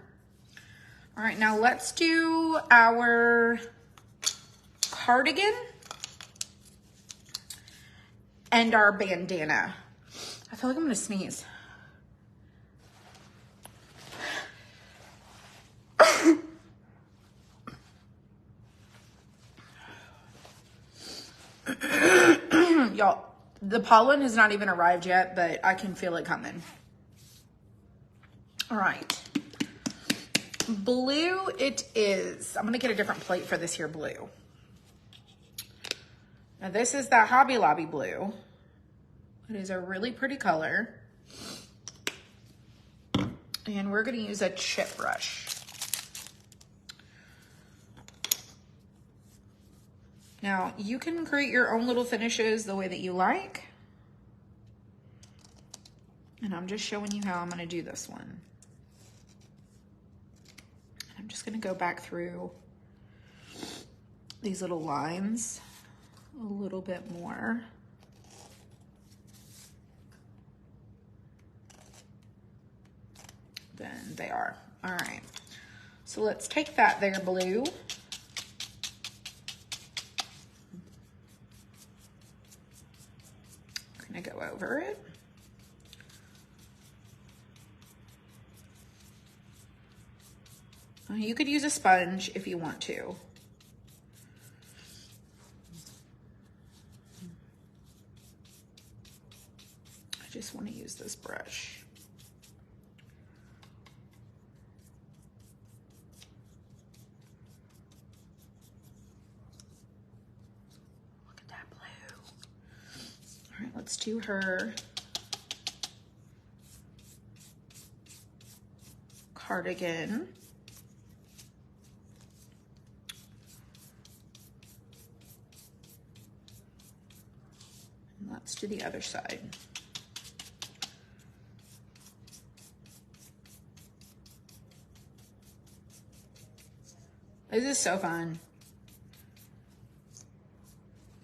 All right, now let's do our cardigan and our bandana. I feel like I'm gonna sneeze. Y'all, the pollen has not even arrived yet, but I can feel it coming. All right, blue it is. I'm gonna get a different plate for this here blue. Now this is the Hobby Lobby blue. It is a really pretty color. And we're gonna use a chip brush. Now you can create your own little finishes the way that you like. And I'm just showing you how I'm gonna do this one. I'm just gonna go back through these little lines a little bit more. Than they are. All right, so let's take that there blue. I'm gonna go over it. You could use a sponge if you want to. I just want to use this brush. Look at that blue. All right, let's do her cardigan. Let's do the other side. This is so fun.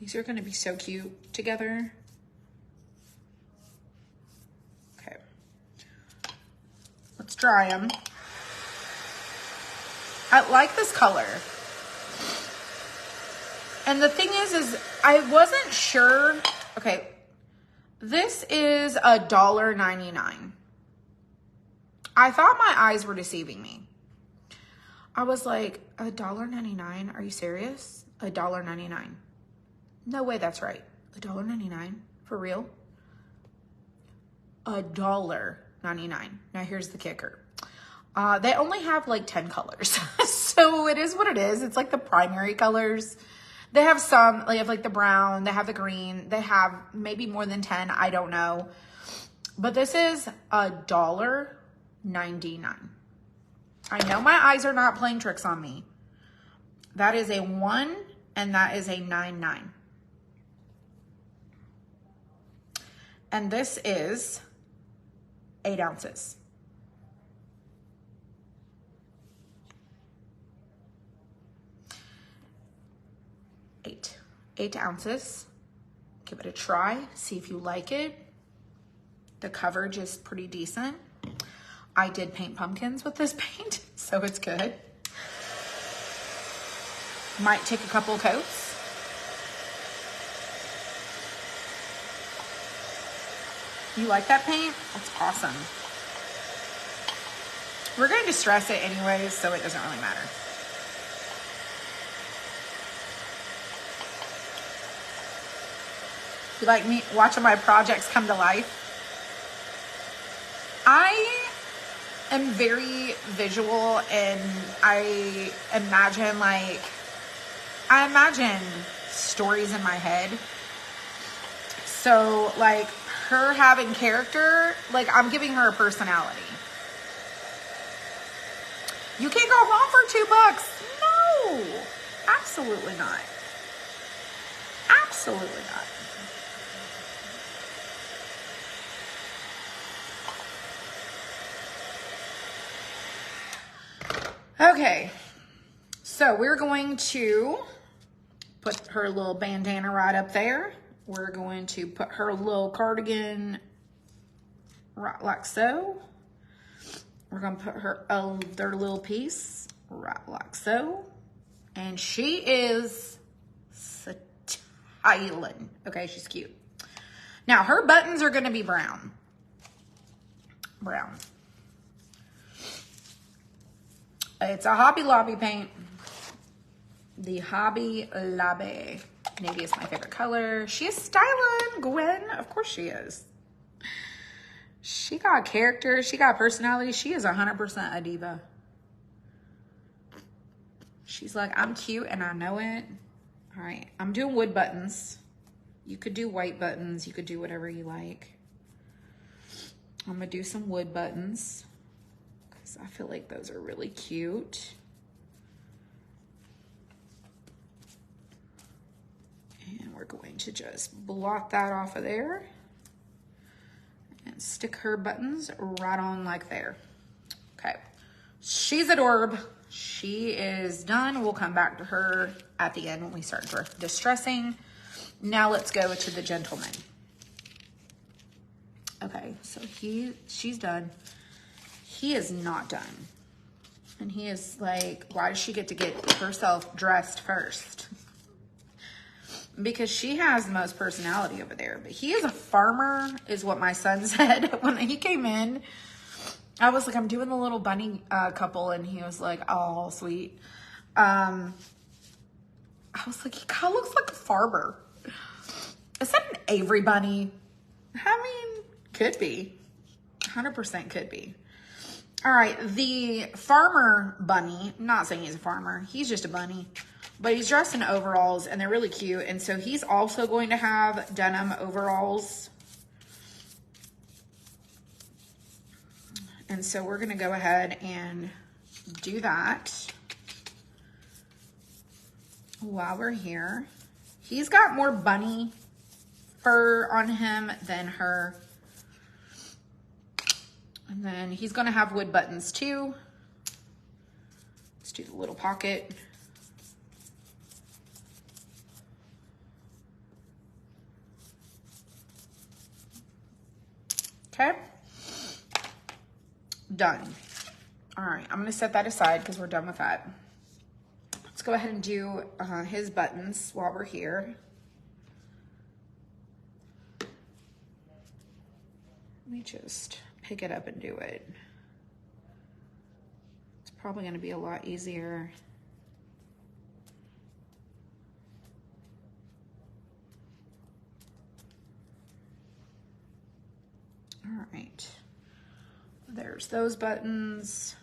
These are gonna be so cute together. Okay. Let's dry them. I like this color. And the thing is I wasn't sure. Okay, this is $1.99. I thought my eyes were deceiving me. I was like, $1.99? Are you serious? $1.99. No way that's right. $1.99? For real? $1.99. Now here's the kicker. They only have like 10 colors. So it is what it is. It's like the primary colors. They have some, they have like the brown, they have the green, they have maybe more than 10, I don't know. But this is $1.99. I know my eyes are not playing tricks on me. That is a 1 and that is a 9.9. And this is 8 ounces. 8 ounces. Give it a try, see if you like it. The coverage is pretty decent. I did paint pumpkins with this paint, so it's good. Might take a couple coats. You like that paint? That's awesome. We're going to distress it anyways, so it doesn't really matter. You like me watching my projects come to life? I am very visual, and I imagine stories in my head. So like her having character, like I'm giving her a personality. You can't go wrong for $2. No, absolutely not. Absolutely not. Okay, so we're going to put her little bandana right up there. We're going to put her little cardigan right like so. We're going to put her other little piece right like so. And she is styling. Okay, she's cute. Now, her buttons are going to be brown. Brown. It's a Hobby Lobby paint. The Hobby Lobby. Navy is my favorite color. She is styling, Gwen. Of course she is. She got character. She got personality. She is 100% a diva. She's like, I'm cute and I know it. All right, I'm doing wood buttons. You could do white buttons. You could do whatever you like. I'm gonna do some wood buttons. I feel like those are really cute. And we're going to just blot that off of there and stick her buttons right on like there. Okay, she's adorable. She is done. We'll come back to her at the end when we start distressing. Now let's go to the gentleman. Okay, so she's done. He is not done. And he is like, why does she get to get herself dressed first? Because she has the most personality over there. But he is a farmer, is what my son said. When he came in, I was like, I'm doing the little bunny couple. And he was like, oh, sweet. I was like, he kind of looks like a farmer. Is that an Avery bunny? I mean, could be. 100% could be. All right, the farmer bunny, I'm not saying he's a farmer, he's just a bunny, but he's dressed in overalls and they're really cute. And so he's also going to have denim overalls. And so we're gonna go ahead and do that while we're here. He's got more bunny fur on him than her. And then he's gonna have wood buttons too. Let's do the little pocket. Okay, done. All right, I'm gonna set that aside because we're done with that. Let's go ahead and do his buttons while we're here. Let me just pick it up and do it. It's probably gonna be a lot easier. All right, there's those buttons.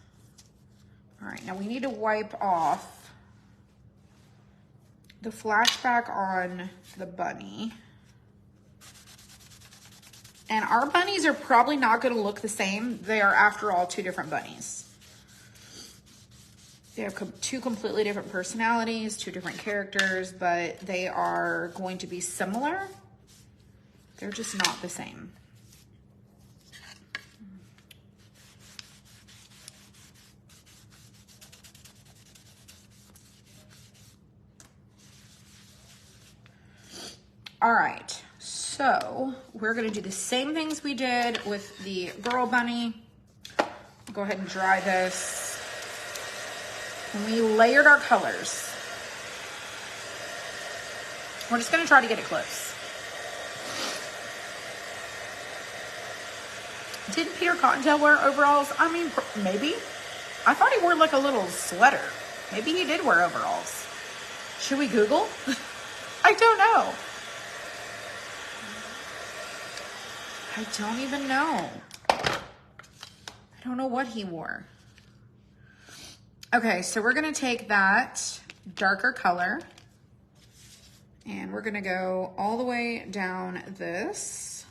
All right, now we need to wipe off the flashback on the bunny. And our bunnies are probably not gonna look the same. They are, after all, two different bunnies. They have two completely different personalities, two different characters, but they are going to be similar. They're just not the same. All right, so we're gonna do the same things we did with the girl bunny. Go ahead and dry this. And we layered our colors. We're just gonna try to get it close. Didn't Peter Cottontail wear overalls? I mean, maybe. I thought he wore like a little sweater. Maybe he did wear overalls. Should we Google? I don't know. I don't even know. I don't know what he wore. Okay, so we're gonna take that darker color and we're gonna go all the way down this,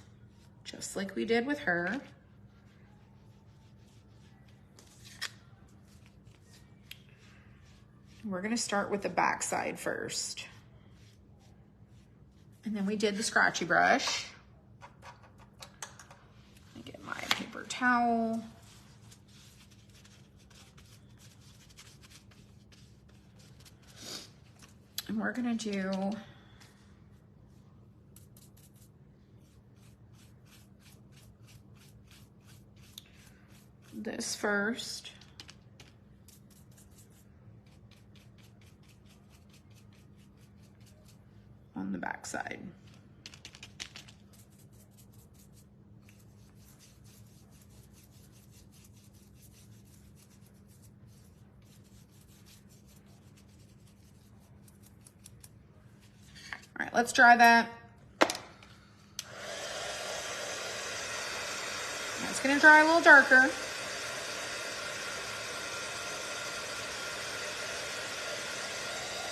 just like we did with her. We're gonna start with the back side first. And then we did the scratchy brush. Get my paper towel. And we're gonna do this first. On the back side. All right, let's dry that. It's gonna dry a little darker.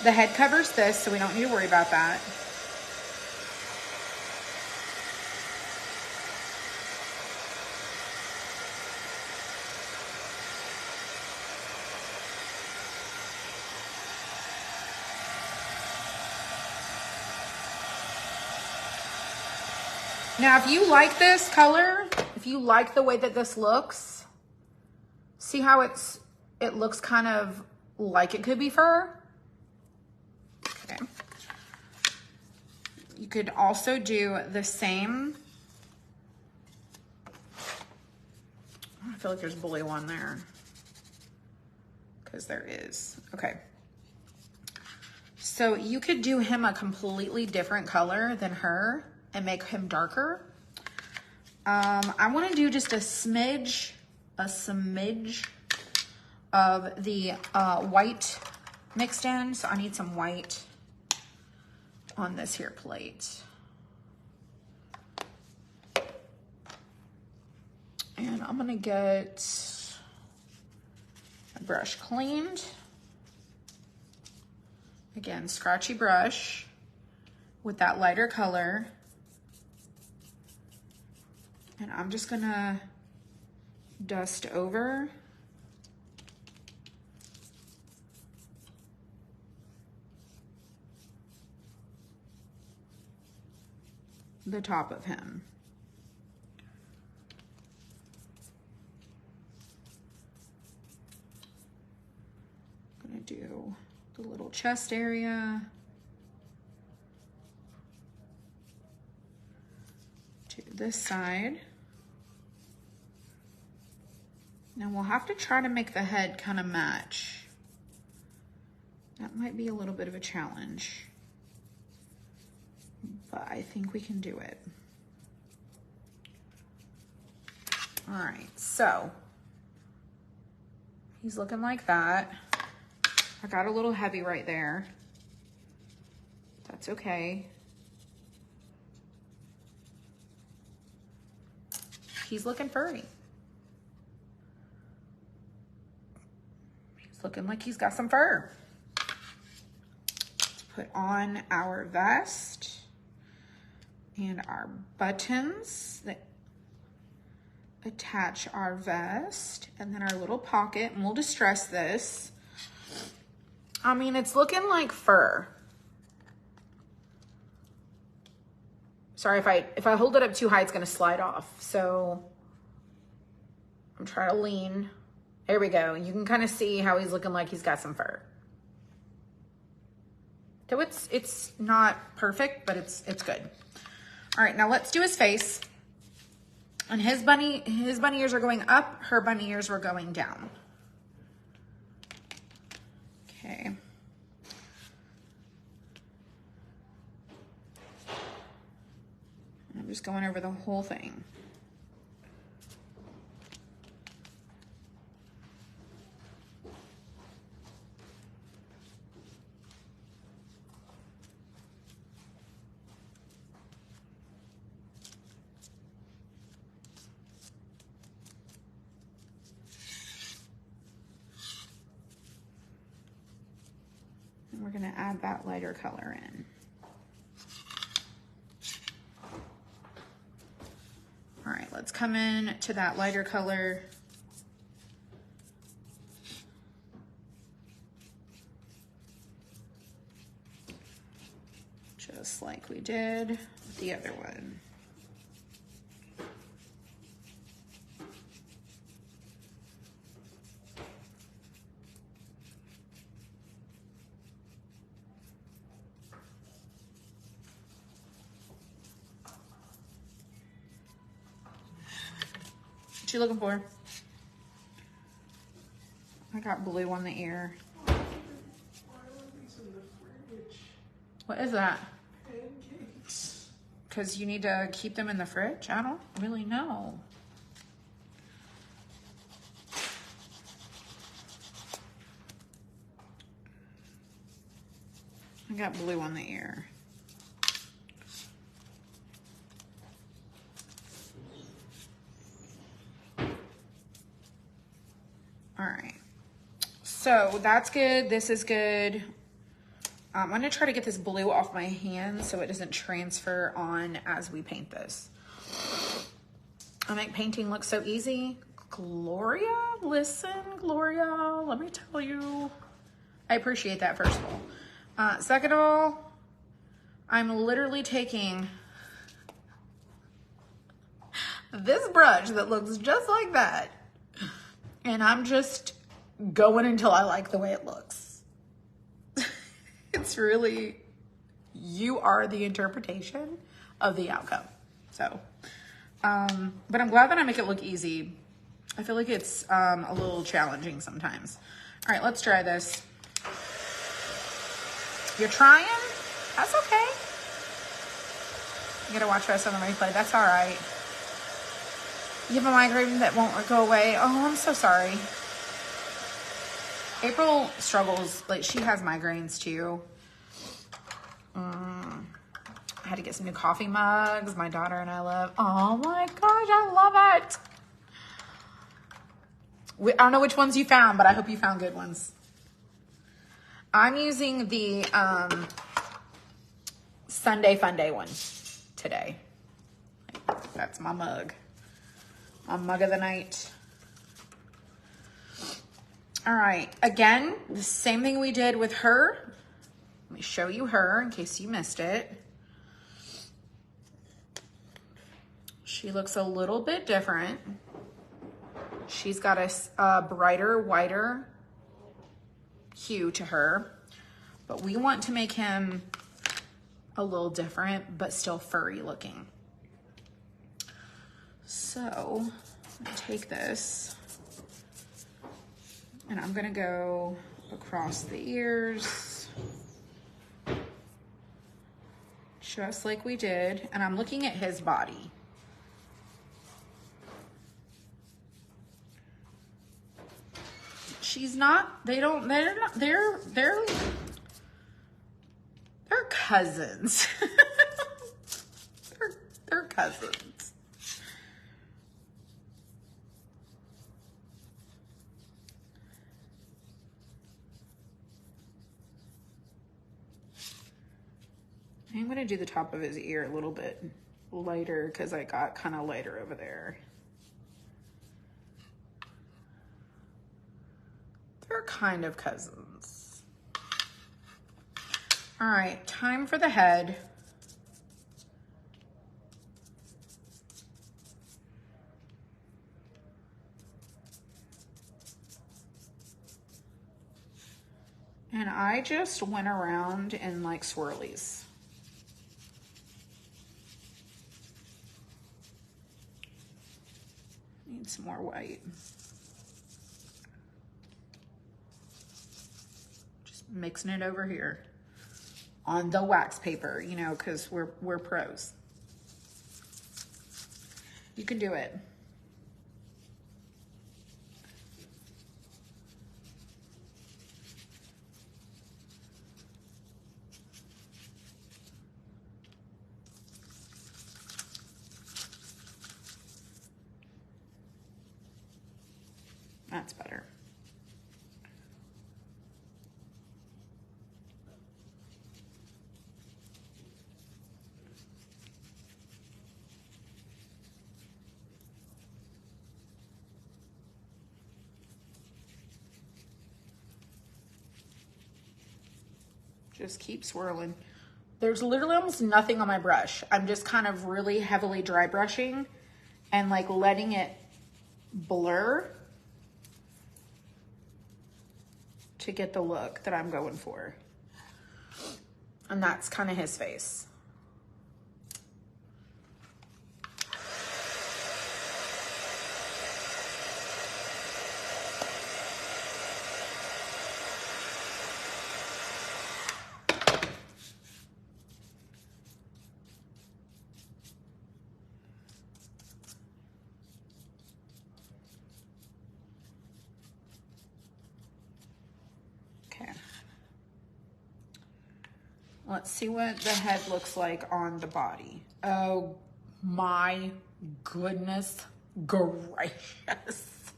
The head covers this, so we don't need to worry about that. Now, if you like this color, if you like the way that this looks, see how it looks kind of like it could be fur? Okay. You could also do the same. I feel like there's bully one there. Because there is. Okay. So you could do him a completely different color than her and make him darker. I want to do just a smidge of the white mixed in. So I need some white on this here plate. And I'm gonna get my brush cleaned. Again, scratchy brush with that lighter color. And I'm just gonna dust over the top of him. I'm gonna do the little chest area. To this side. Now we'll have to try to make the head kind of match. That might be a little bit of a challenge, but I think we can do it. All right, so he's looking like that. I got a little heavy right there. That's okay. He's looking furry. He's looking like he's got some fur. Let's put on our vest and our buttons that attach our vest, and then our little pocket, and we'll distress this. I mean, it's looking like fur. Sorry, if I hold it up too high, it's gonna slide off. So I'm trying to lean. There we go. You can kind of see how he's looking like he's got some fur. So it's not perfect, but it's good. All right, now let's do his face. And his bunny ears are going up, her bunny ears were going down. Okay. I'm just going over the whole thing. And we're gonna add that lighter color in. All right, let's come in to that lighter color. Just like we did with the other one. What you looking for? I got blue on the ear. What is that? Pancakes. Because you need to keep them in the fridge? I don't really know. I got blue on the ear. All right, so that's good. This is good. I'm gonna try to get this blue off my hand so it doesn't transfer on as we paint this. I make painting look so easy. Gloria, listen, Gloria, let me tell you, I appreciate that, first of all. Second of all, I'm literally taking this brush that looks just like that, and I'm just going until I like the way it looks. It's really, you are the interpretation of the outcome. So, but I'm glad that I make it look easy. I feel like it's a little challenging sometimes. All right, let's try this. You're trying? That's okay. You gotta watch the rest of the replay. That's all right. You have a migraine that won't go away. Oh, I'm so sorry. April struggles, like she has migraines too. I had to get some new coffee mugs. My daughter and I love. Oh my gosh, I love it. I don't know which ones you found, but I hope you found good ones. I'm using the Sunday Fun Day one today. That's my mug. My mug of the night. All right, again, the same thing we did with her. Let me show you her in case you missed it. She looks a little bit different. She's got a brighter, whiter hue to her, but we want to make him a little different, but still furry looking. So I'm gonna take this And I'm gonna go across the ears, just like we did. And I'm looking at his body. She's not, they're cousins. they're cousins. I'm gonna do the top of his ear a little bit lighter because I got kind of lighter over there. They're kind of cousins. All right, time for the head. And I just went around in like swirlies. Need some more white. Just mixing it over here on the wax paper, you know, because we're pros. You can do it. That's better. Just keep swirling. There's literally almost nothing on my brush. I'm just kind of really heavily dry brushing and like letting it blur to get the look that I'm going for. And that's kind of his face. Okay. Let's see what the head looks like on the body. Oh my goodness gracious.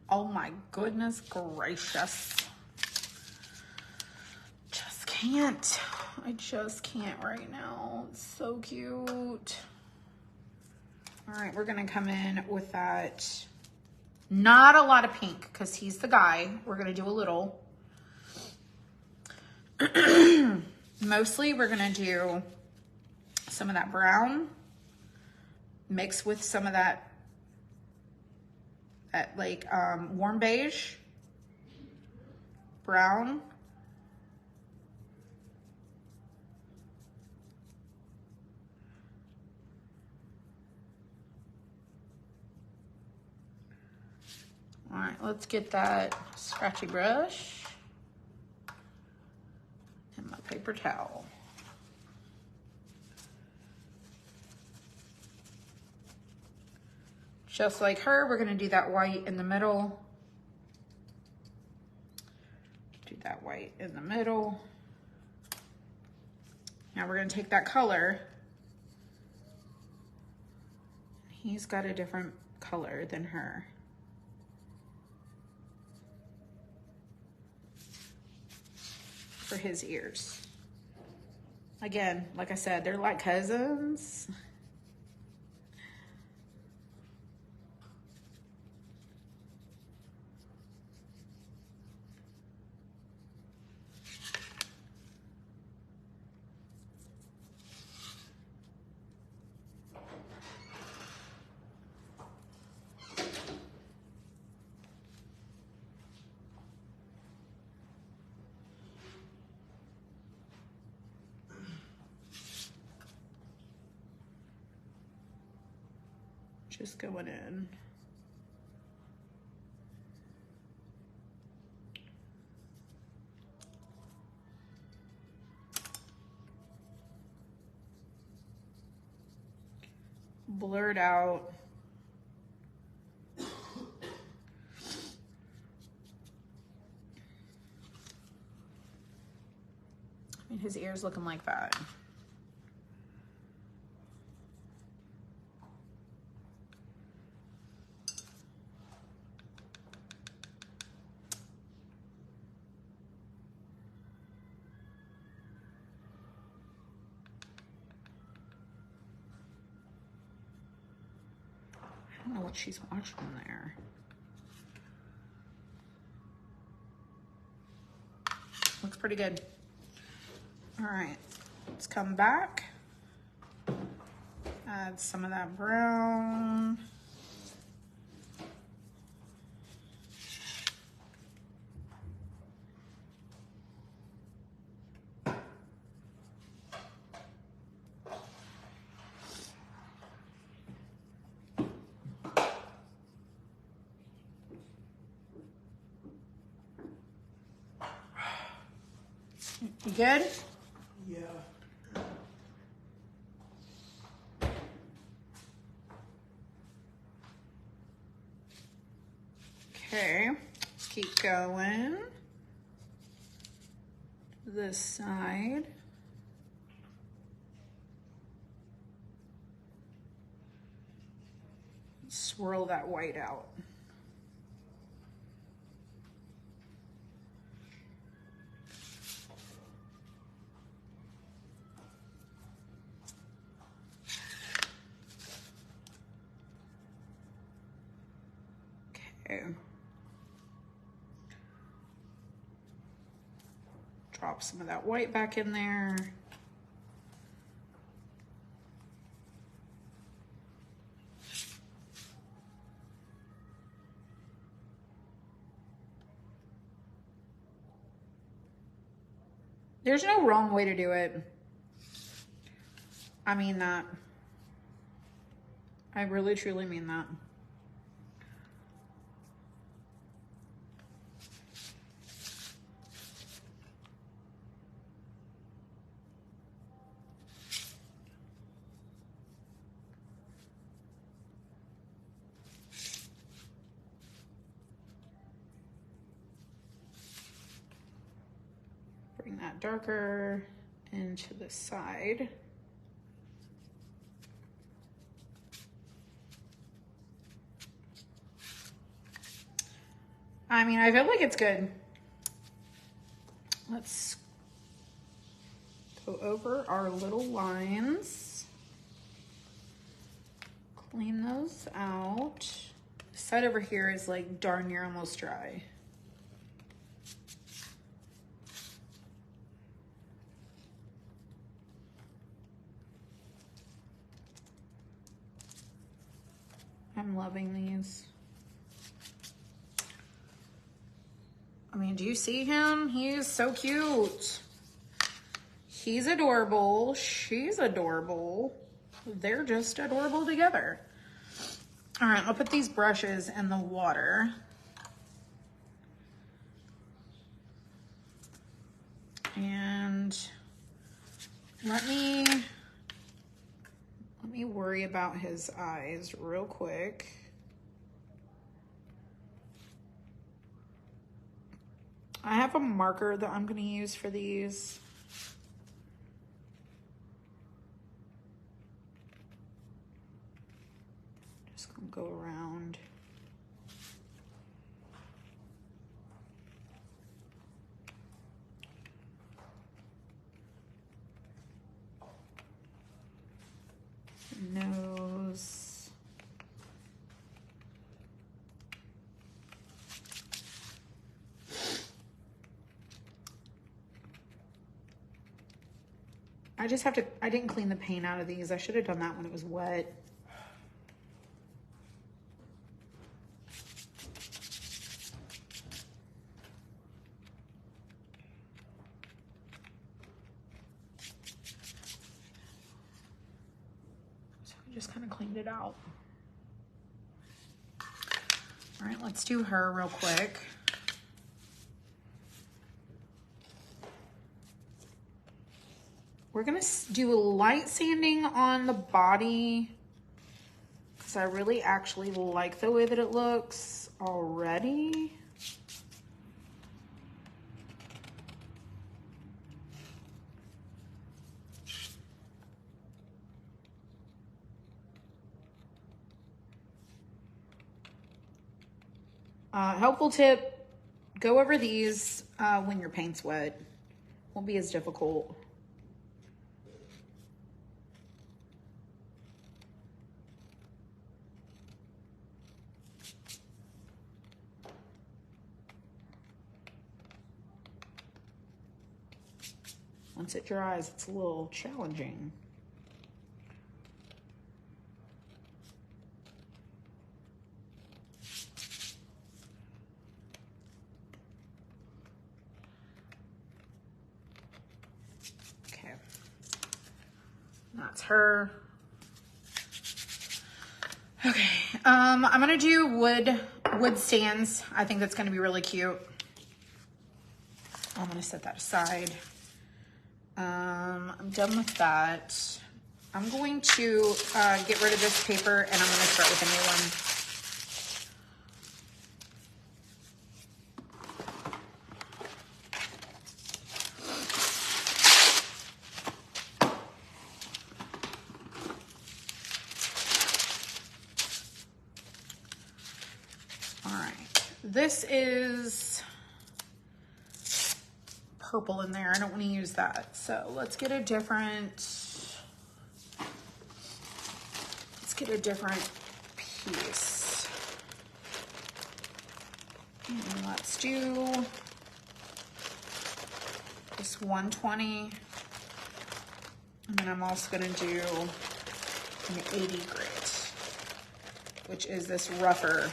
Oh my goodness gracious. Just can't. I just can't right now. It's so cute. All right, we're gonna come in with that. Not a lot of pink because he's the guy. We're gonna do a little. Mostly we're gonna do some of that brown mixed with some of that like warm beige, brown, all right, let's get that scratchy brush and my paper towel. Just like her, we're gonna do that white in the middle. Do that white in the middle. Now we're gonna take that color. He's got a different color than her. For his ears. Again, like I said, they're like cousins. Just going in. blurred out. I mean, his ear's looking like that. I don't know what she's watching there. Looks pretty good. All right, let's come back. Add some of that brown. You good? Yeah. Okay, let's keep going. This side. Swirl that white out. Okay. Drop some of that white back in there. There's no wrong way to do it. I mean that. I really truly mean that. Bring that darker into the side. I mean, I feel like it's good. Let's go over our little lines. Clean those out. This side over here is like darn near almost dry. I'm loving these. I mean, do you see him? He's so cute. He's adorable. She's adorable. They're just adorable together. All right, I'll put these brushes in the water. And let me worry about his eyes real quick. I have a marker that I'm gonna use for these. Just gonna go around. Nose. I just have to, I didn't clean the paint out of these. I should have done that when it was wet. So I just kind of cleaned it out. All right, let's do her real quick. We're gonna do a light sanding on the body because I really actually like the way that it looks already. Helpful tip, go over these when your paint's wet. Won't be as difficult. Once it dries, it's a little challenging. Okay, that's her. Okay, I'm gonna do wood stands. I think that's gonna be really cute. I'm gonna set that aside. I'm done with that. I'm going to get rid of this paper and I'm gonna start with a new one. All right, this is purple in there. I don't want to use that. So let's get a different piece. And let's do this 120. And then I'm also going to do an 80 grit, which is this rougher.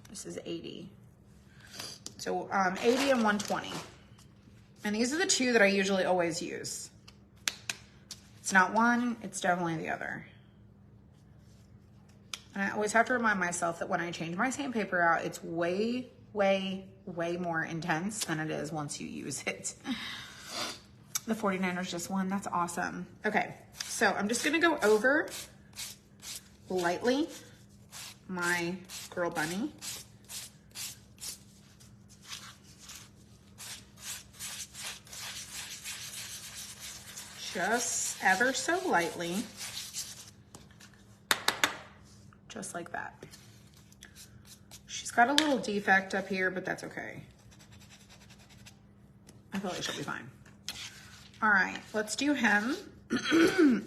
This is 80. So 80 and 120. And these are the two that I usually always use. It's not one, it's definitely the other. And I always have to remind myself that when I change my sandpaper out, it's way, way, way more intense than it is once you use it. The 49ers just won, that's awesome. Okay, so I'm just gonna go over lightly my girl bunny. Just ever so lightly, just like that. She's got a little defect up here, but that's okay. I feel like she'll be fine. All right, let's do him.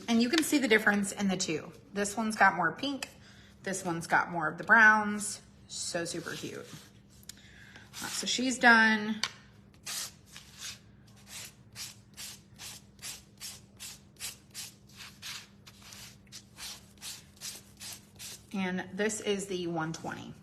And you can see the difference in the two. This one's got more pink. This one's got more of the browns. So super cute. All right, so she's done. And this is the 120.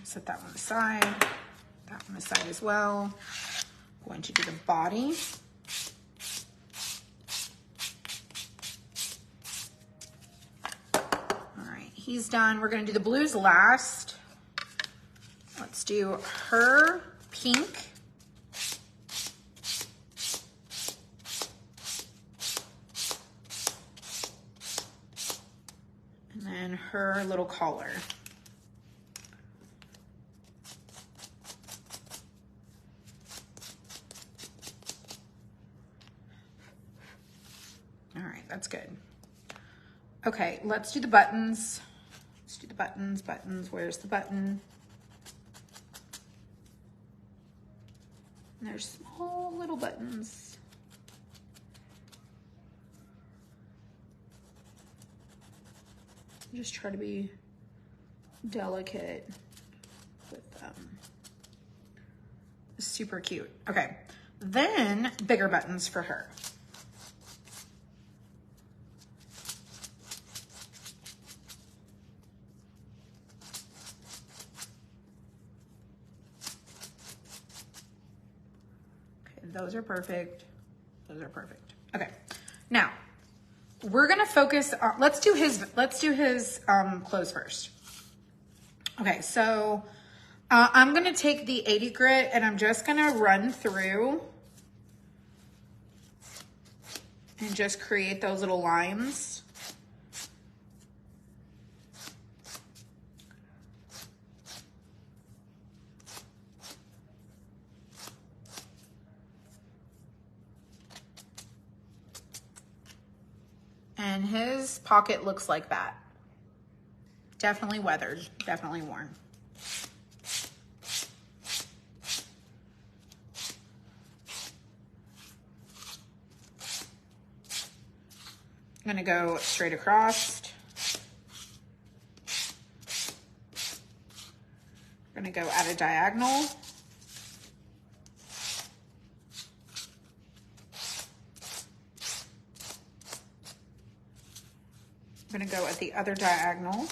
Set that one aside, that one aside as well. Going to do the body. He's done. We're going to do the blues last. Let's do her pink. And then her little collar. All right, that's good. Okay, let's do the buttons. Let's do the buttons, where's the button? And there's small little buttons. Just try to be delicate with them. Super cute. Okay, then bigger buttons for her. Those are perfect. Those are perfect. Okay, now we're gonna focus on, let's do his clothes first. Okay, so I'm gonna take the 80 grit and I'm just gonna run through and just create those little lines. And his pocket looks like that. Definitely weathered, definitely worn. I'm gonna go straight across. I'm gonna go at a diagonal. I'm gonna go at the other diagonal.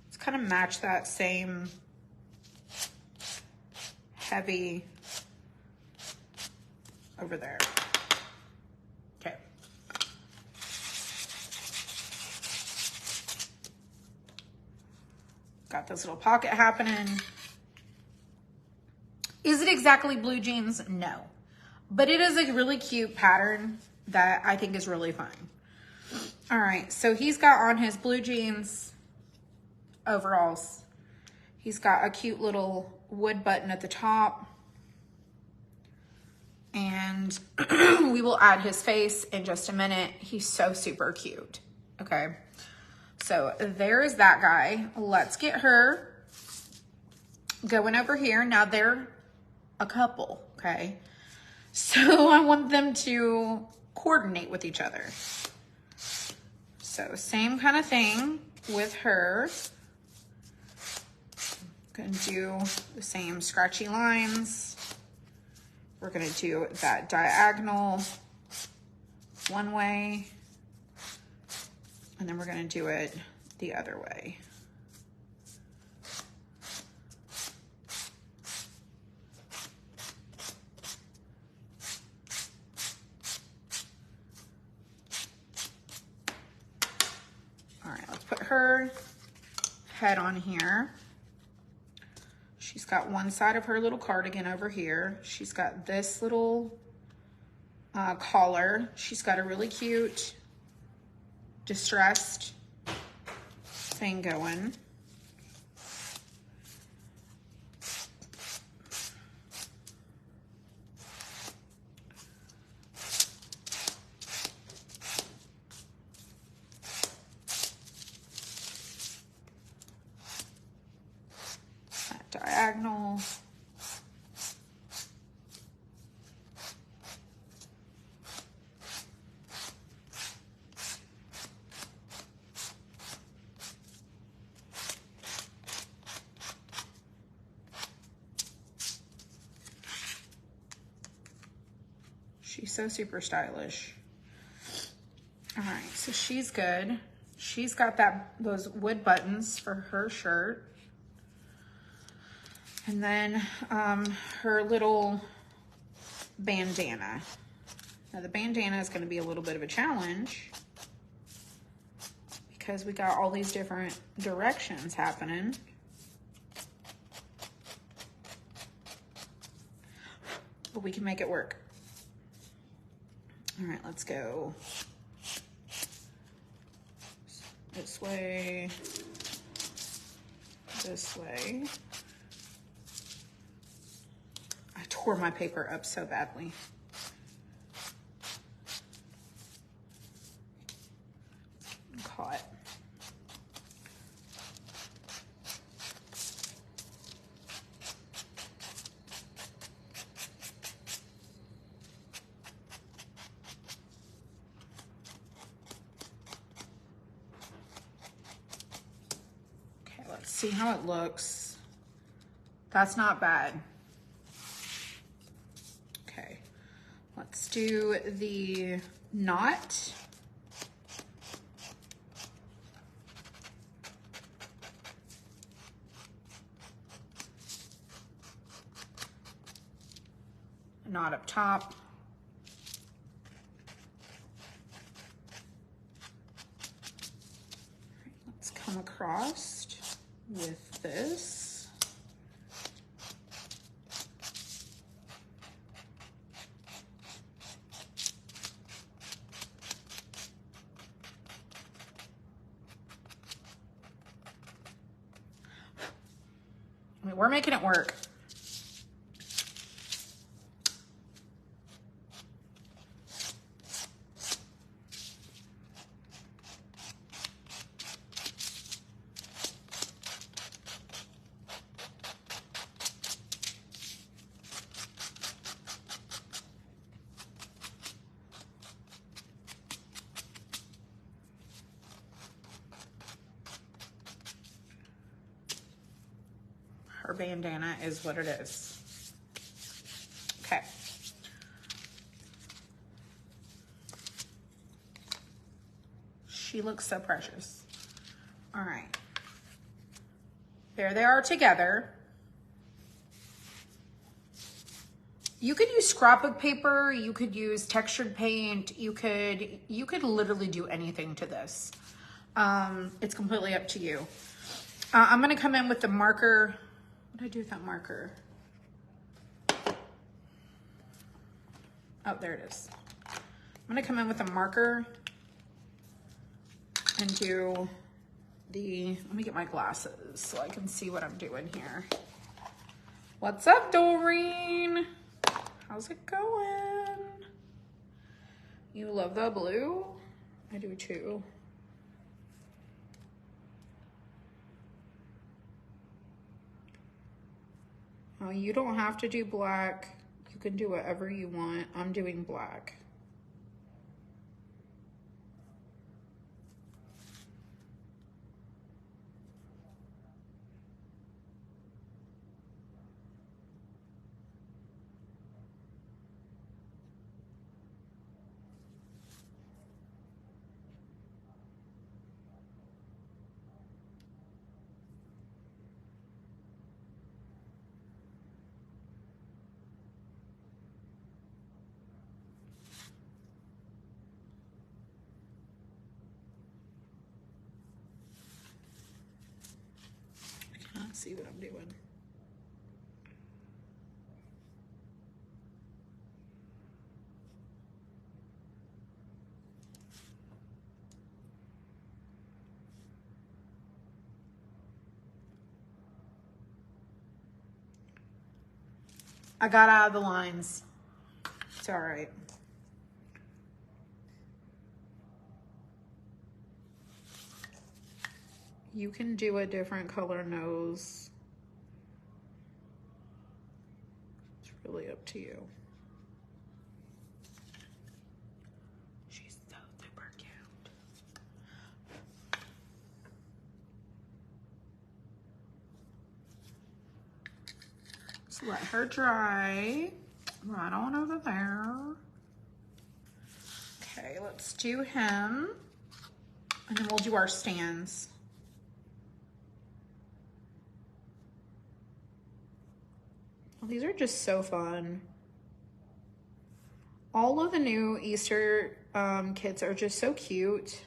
Let's kind of match that same heavy over there. Okay. Got this little pocket happening. Is it exactly blue jeans? No. But it is a really cute pattern that I think is really fun. All right, so he's got on his blue jeans overalls. He's got a cute little wood button at the top. And we will add his face in just a minute. He's so super cute, okay? So there's that guy. Let's get her going over here. Now they're a couple, okay? So I want them to coordinate with each other. So same kind of thing with her. Gonna do the same scratchy lines. We're gonna do that diagonal one way, and then we're gonna do it the other way. All right, let's put her head on here. She's got one side of her little cardigan over here. She's got this little collar. She's got a really cute distressed thing going. Diagonal. She's so super stylish. All right, so she's good. She's got those wood buttons for her shirt. And then her little bandana. Now the bandana is going to be a little bit of a challenge because we got all these different directions happening. But we can make it work. All right, let's go this way, this way. I tore my paper up so badly. Caught. Okay, let's see how it looks. That's not bad. do the knot. Knot up top. Let's come across with this. I mean, we're making it work. Her bandana is what it is. Okay. She looks so precious. All right. There they are together. You could use scrapbook paper, you could use textured paint, you could literally do anything to this. It's completely up to you. I'm gonna come in with the marker. What did I do with that marker? Oh, there it is. I'm gonna come in with a marker and do the, let me get my glasses so I can see what I'm doing here. What's up, Doreen? How's it going? You love the blue? I do too. Oh, you don't have to do black. You can do whatever you want. I'm doing black. See what I'm doing. I got out of the lines. It's all right. You can do a different color nose. It's really up to you. She's so super cute. Just let her dry. Right on over there. Okay, let's do him. And then we'll do our stands. Well, these are just so fun. All of the new Easter kits are just so cute.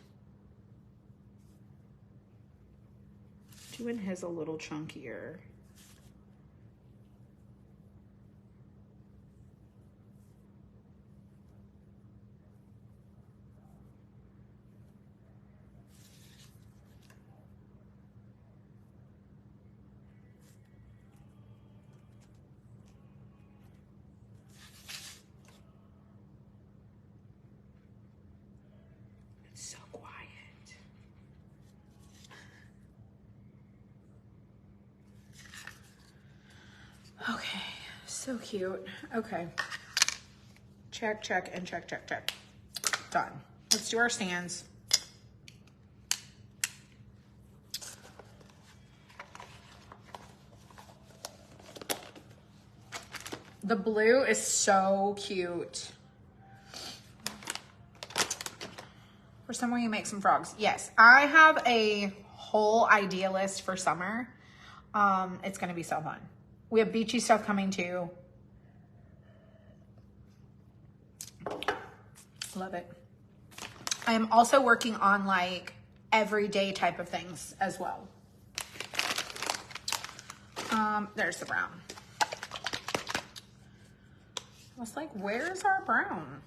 Doing his a little chunkier. So quiet. Okay, so cute. Okay. Check, check, and check, check, check. Done. Let's do our stands. The blue is so cute. summer you make some frogs. Yes, I have a whole idea list for summer. It's gonna be so fun. We have beachy stuff coming too. Love it. I am also working on like everyday type of things as well. There's the brown. I was like, where's our brown?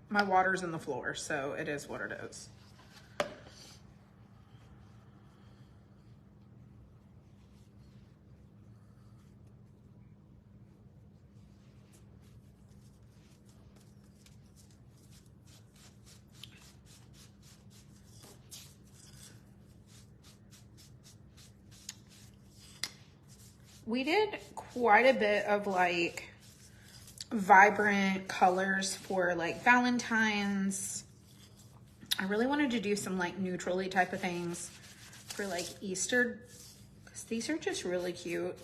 My water's in the floor, so it is what it is. We did quite a bit of like vibrant colors for like Valentine's. I really wanted to do some like neutrally type of things for like Easter, because these are just really cute.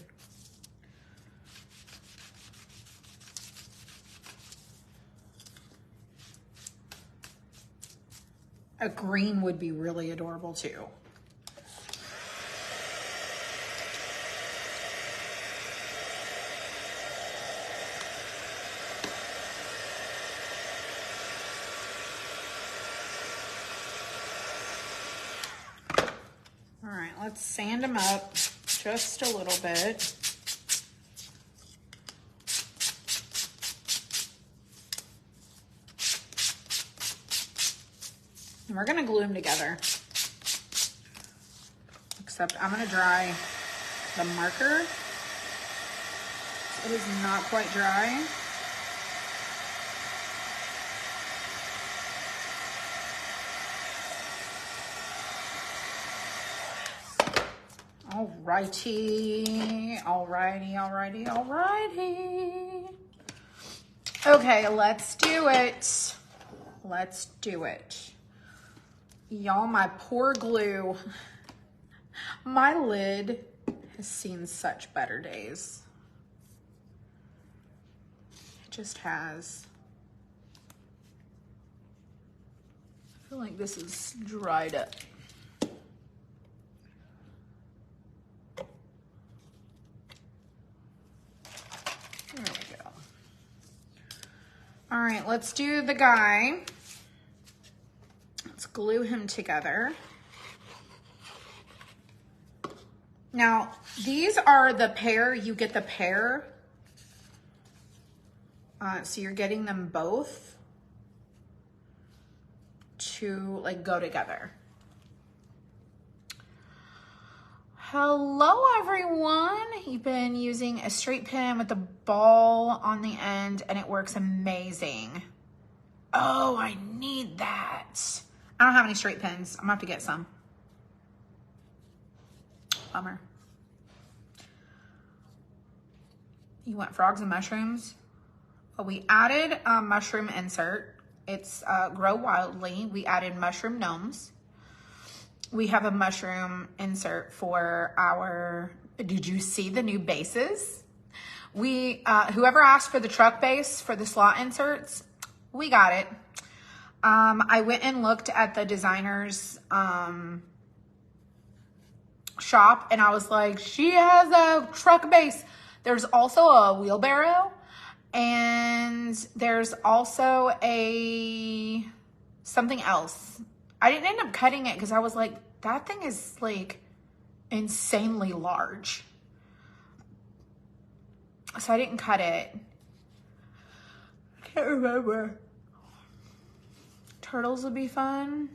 A green would be really adorable too. All right, let's sand them up just a little bit. And we're gonna glue them together. Except I'm gonna dry the marker. It is not quite dry. Alrighty, alrighty. Okay, let's do it. Let's do it. Y'all, my poor glue. My lid has seen such better days. It just has. I feel like this is dried up. There we go. All right, let's do the guy. Let's glue him together. Now, these are the pair. You get the pair. So you're getting them both to like go together. Hello everyone. You've been using a straight pin with the ball on the end and it works amazing. Oh, I need that. I don't have any straight pins. I'm gonna have to get some. Bummer. You want frogs and mushrooms? Well, we added a mushroom insert. It's Grow Wildly. We added mushroom gnomes. We have a mushroom insert for our, did you see the new bases? We, whoever asked for the truck base for the slot inserts, we got it. I went and looked at the designer's shop and I was like, she has a truck base. There's also a wheelbarrow and there's also a something else. I didn't end up cutting it because I was like, that thing is like insanely large. So I didn't cut it. I can't remember. Turtles would be fun.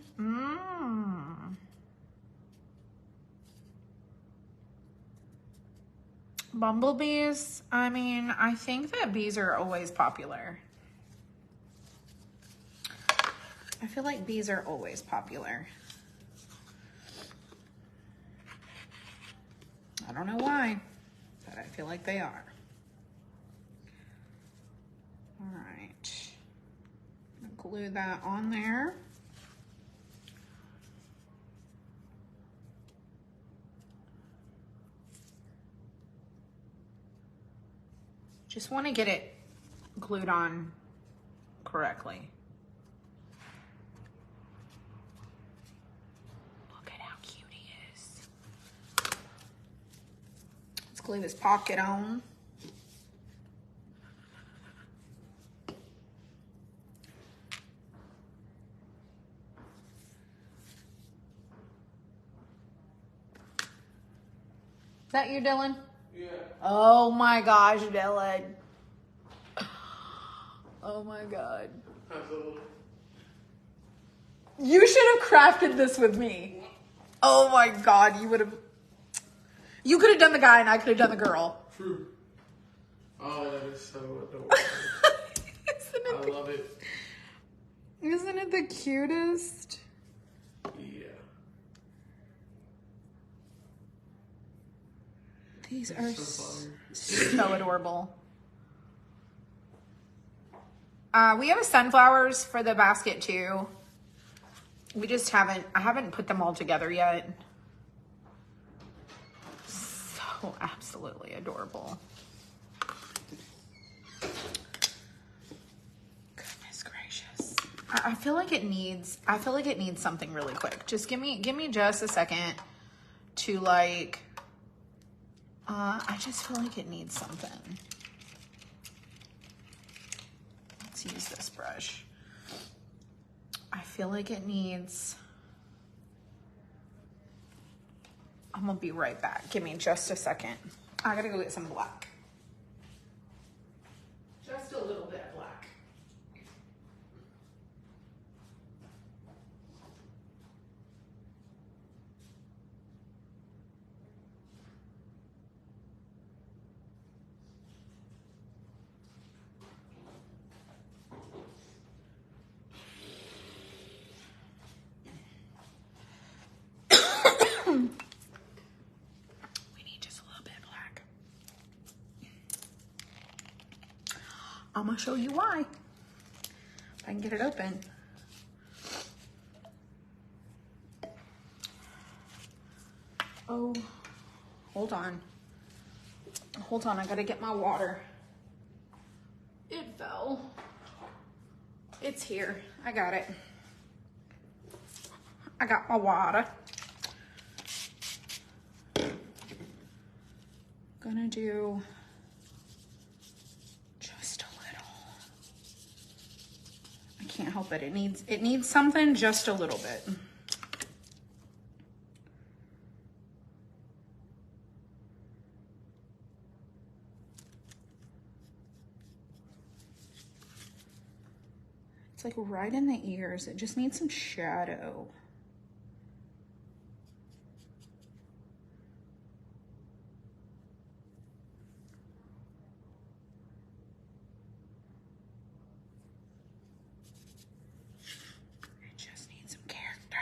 Bumblebees. I mean, I think that bees are always popular. I feel like bees are always popular. I don't know why, but I feel like they are. All right. I'm gonna glue that on there. Just want to get it glued on correctly. Glue this pocket on. Is that you, Dylan? Yeah. Oh my gosh, Dylan. Oh my God. Absolutely. You should have crafted this with me. Oh my God, you would have. You could have done the guy and I could have done the girl. True. Oh, that is so adorable. I love it. Isn't it the cutest? Yeah. These It's are so fun. so adorable. We have sunflowers for the basket too. We just I haven't put them all together yet. So absolutely adorable. Goodness gracious. I feel like it needs something really quick. Just give me just a second to like, I just feel like it needs something. Let's use this brush. I feel like it needs, I'm gonna be right back. Give me just a second. I gotta go get some black. Just a little bit of black. We need just a little bit of black. I'm gonna show you why. If I can get it open. Oh, hold on. Hold on, I gotta get my water. It fell. It's here. I got it. I got my water. Gonna do just a little. I can't help it. It needs something just a little bit. It's like right in the ears. It just needs some shadow. It just needs some character.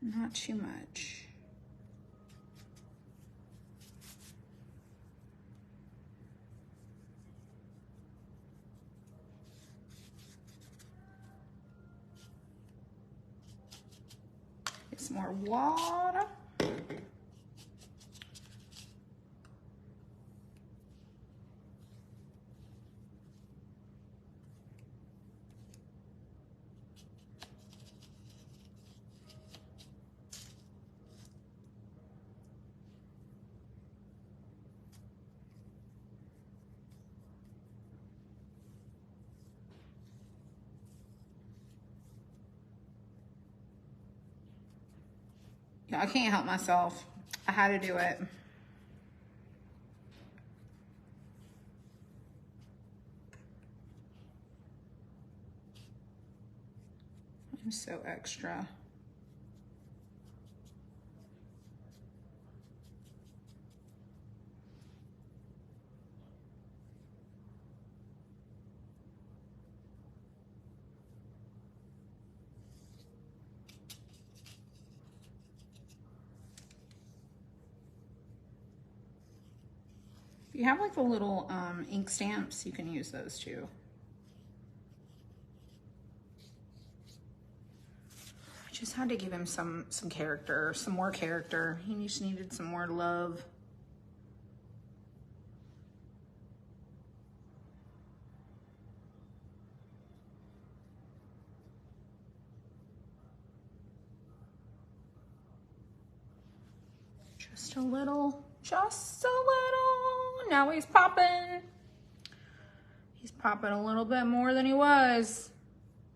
Not too much. Get some more water. Yeah, I can't help myself. I had to do it. I'm so extra. If you have like the little ink stamps, you can use those too. I just had to give him some character, some more character. He just needed some more love. Just a little, just a little. Now he's popping. He's popping a little bit more than he was.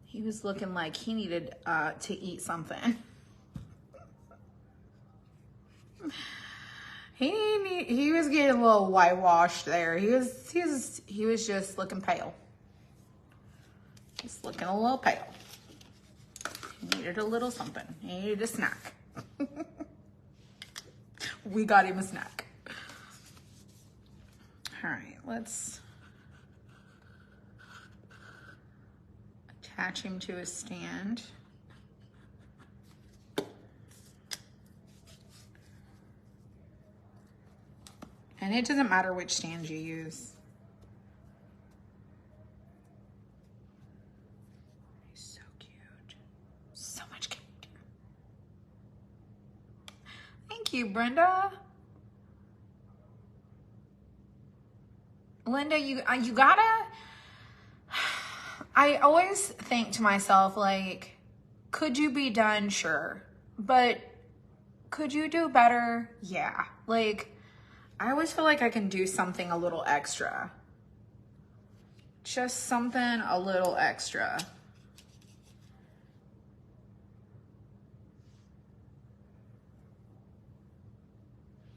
He was looking like he needed to eat something. He was getting a little whitewashed there. He was just looking pale. Just looking a little pale. He needed a little something. He needed a snack. We got him a snack. All right, let's attach him to a stand. And it doesn't matter which stand you use. He's so cute. So much character. Thank you, Brenda. Linda, you gotta, I always think to myself, like, could you be done? Sure. But could you do better? Yeah. Like, I always feel like I can do something a little extra. Just something a little extra.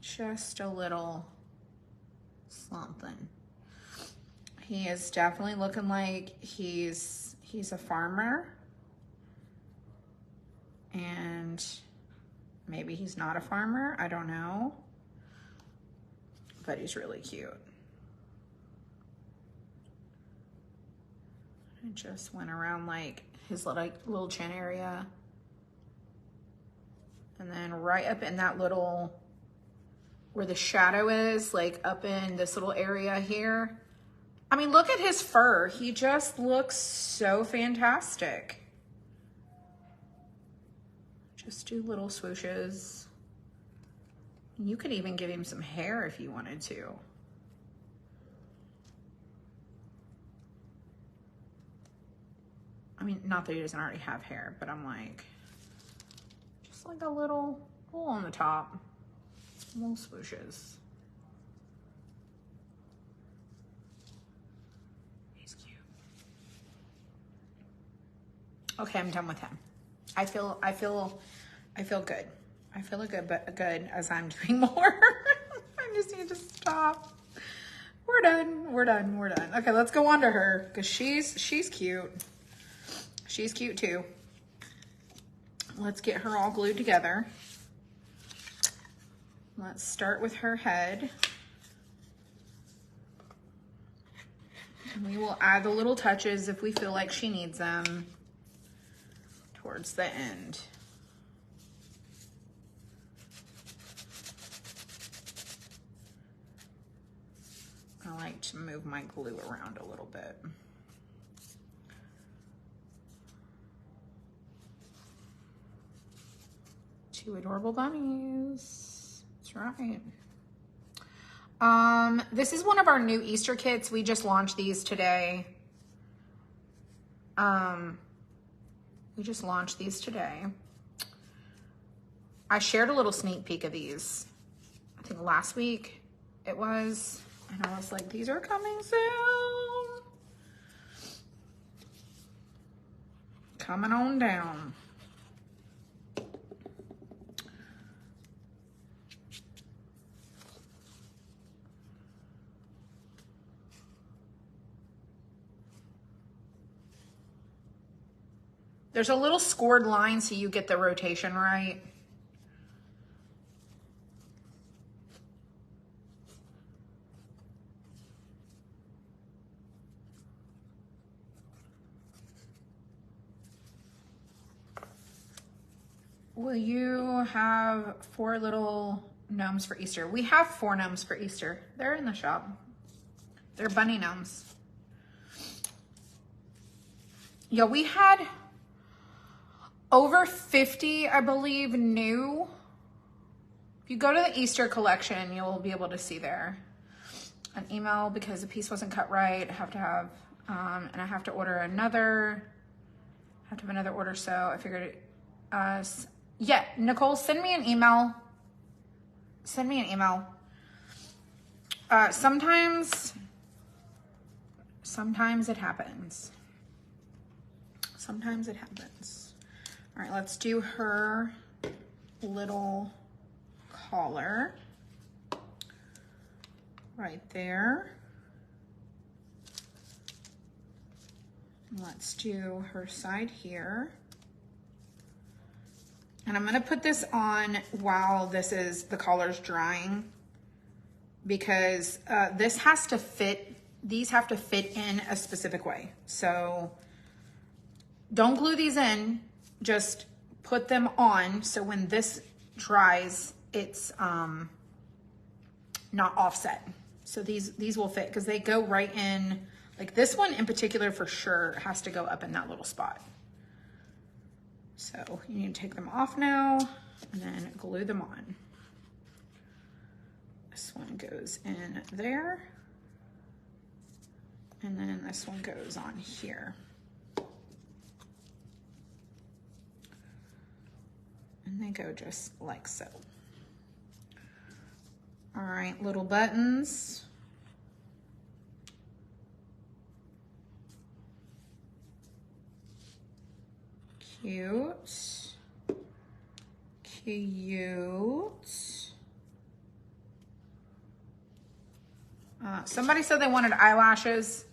Just a little something. He is definitely looking like he's a farmer. And maybe he's not a farmer, I don't know. But he's really cute. I just went around like his little chin area. And then right up in that little, where the shadow is, like up in this little area here. I mean, look at his fur. He just looks so fantastic. Just do little swooshes. You could even give him some hair if you wanted to. I mean, not that he doesn't already have hair, but I'm like, just like a little on the top. Little swooshes. He's cute. Okay, I'm done with him. I feel good. I feel good as I'm doing more. I just need to stop. We're done. Okay, let's go on to her because she's cute. She's cute too. Let's get her all glued together. Let's start with her head. And we will add the little touches if we feel like she needs them towards the end. I like to move my glue around a little bit. Two adorable bunnies. That's right. This is one of our new Easter kits. We just launched these today. We just launched these today. I shared a little sneak peek of these. I think last week it was. And I was like, these are coming soon. Coming on down. There's a little scored line so you get the rotation right. Will you have 4 little gnomes for Easter? We have 4 gnomes for Easter. They're in the shop. They're bunny gnomes. Yeah, we had over 50, I believe, new. If you go to the Easter collection, you'll be able to see there. An email because the piece wasn't cut right. I have to have, and I have to order another. I have to have another order, so I figured yeah, Nicole, send me an email. Send me an email. Sometimes it happens. Sometimes it happens. All right, let's do her little collar right there. Let's do her side here. And I'm gonna put this on while the collar's drying, because this has to fit, these have to fit in a specific way. So don't glue these in, just put them on so when this dries, it's not offset. So these will fit because they go right in, like this one in particular for sure has to go up in that little spot. So you need to take them off now and then glue them on. This one goes in there. And then this one goes on here. And they go just like so. All right, little buttons. Cute. Cute. Somebody said they wanted eyelashes.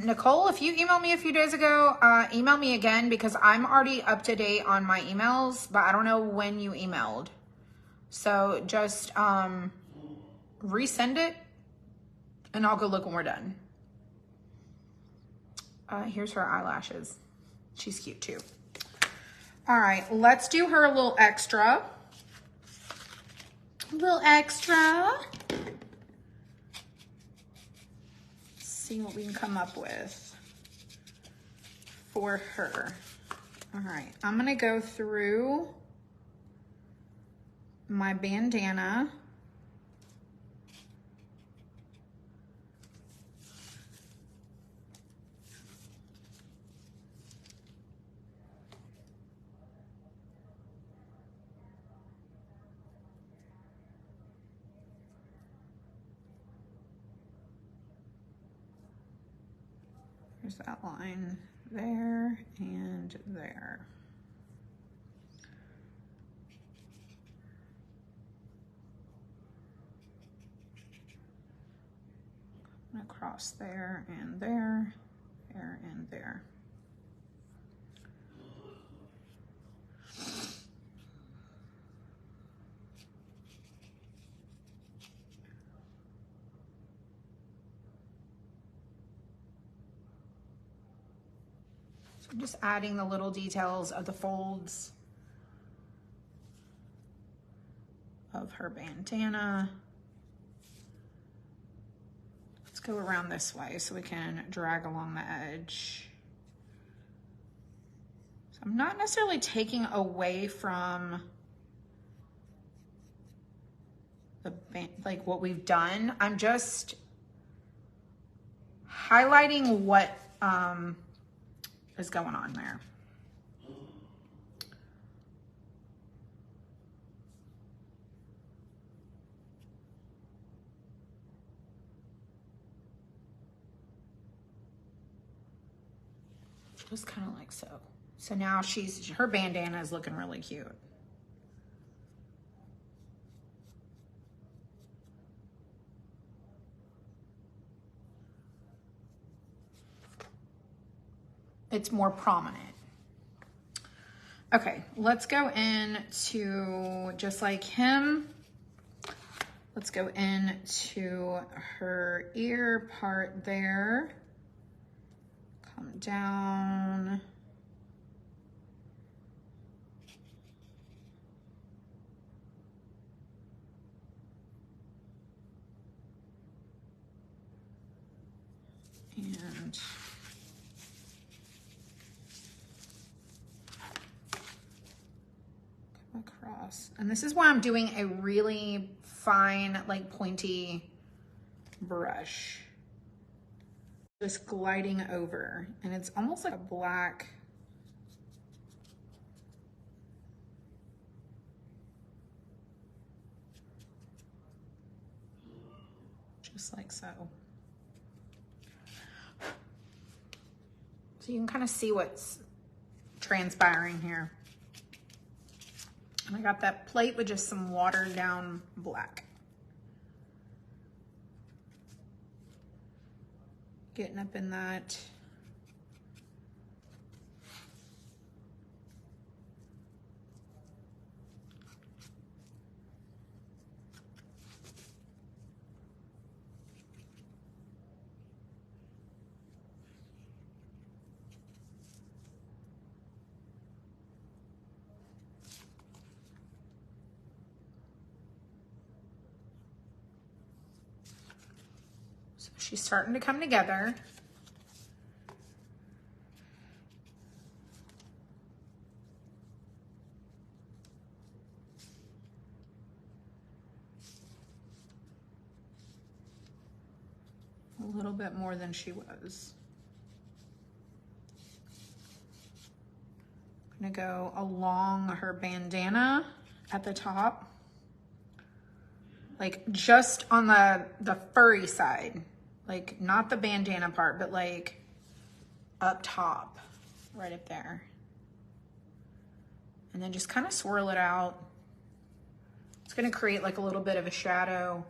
Nicole, if you emailed me a few days ago, email me again because I'm already up to date on my emails, but I don't know when you emailed. So just resend it and I'll go look when we're done. Here's her eyelashes. She's cute too. All right, let's do her a little extra. A little extra. See what we can come up with for her. All right, I'm gonna go through my bandana. There's that line there and there. I'm gonna cross there and there, there and there. So I'm just adding the little details of the folds of her bandana. Let's go around this way so we can drag along the edge. So I'm not necessarily taking away from the like what we've done. I'm just highlighting what is going on there. Just kind of like so. So now her bandana is looking really cute. It's more prominent. Okay, let's go into, just like him, let's go into her ear part there. Come down. And come across. And this is why I'm doing a really fine, like pointy brush. Just gliding over. And it's almost like a black. Just like so. So you can kind of see what's transpiring here. And I got that plate with just some watered down black. Getting up in that. So she's starting to come together. A little bit more than she was. I'm gonna go along her bandana at the top. Like just on the furry side. Like not the bandana part, but like up top, right up there. And then just kind of swirl it out. It's gonna create like a little bit of a shadow.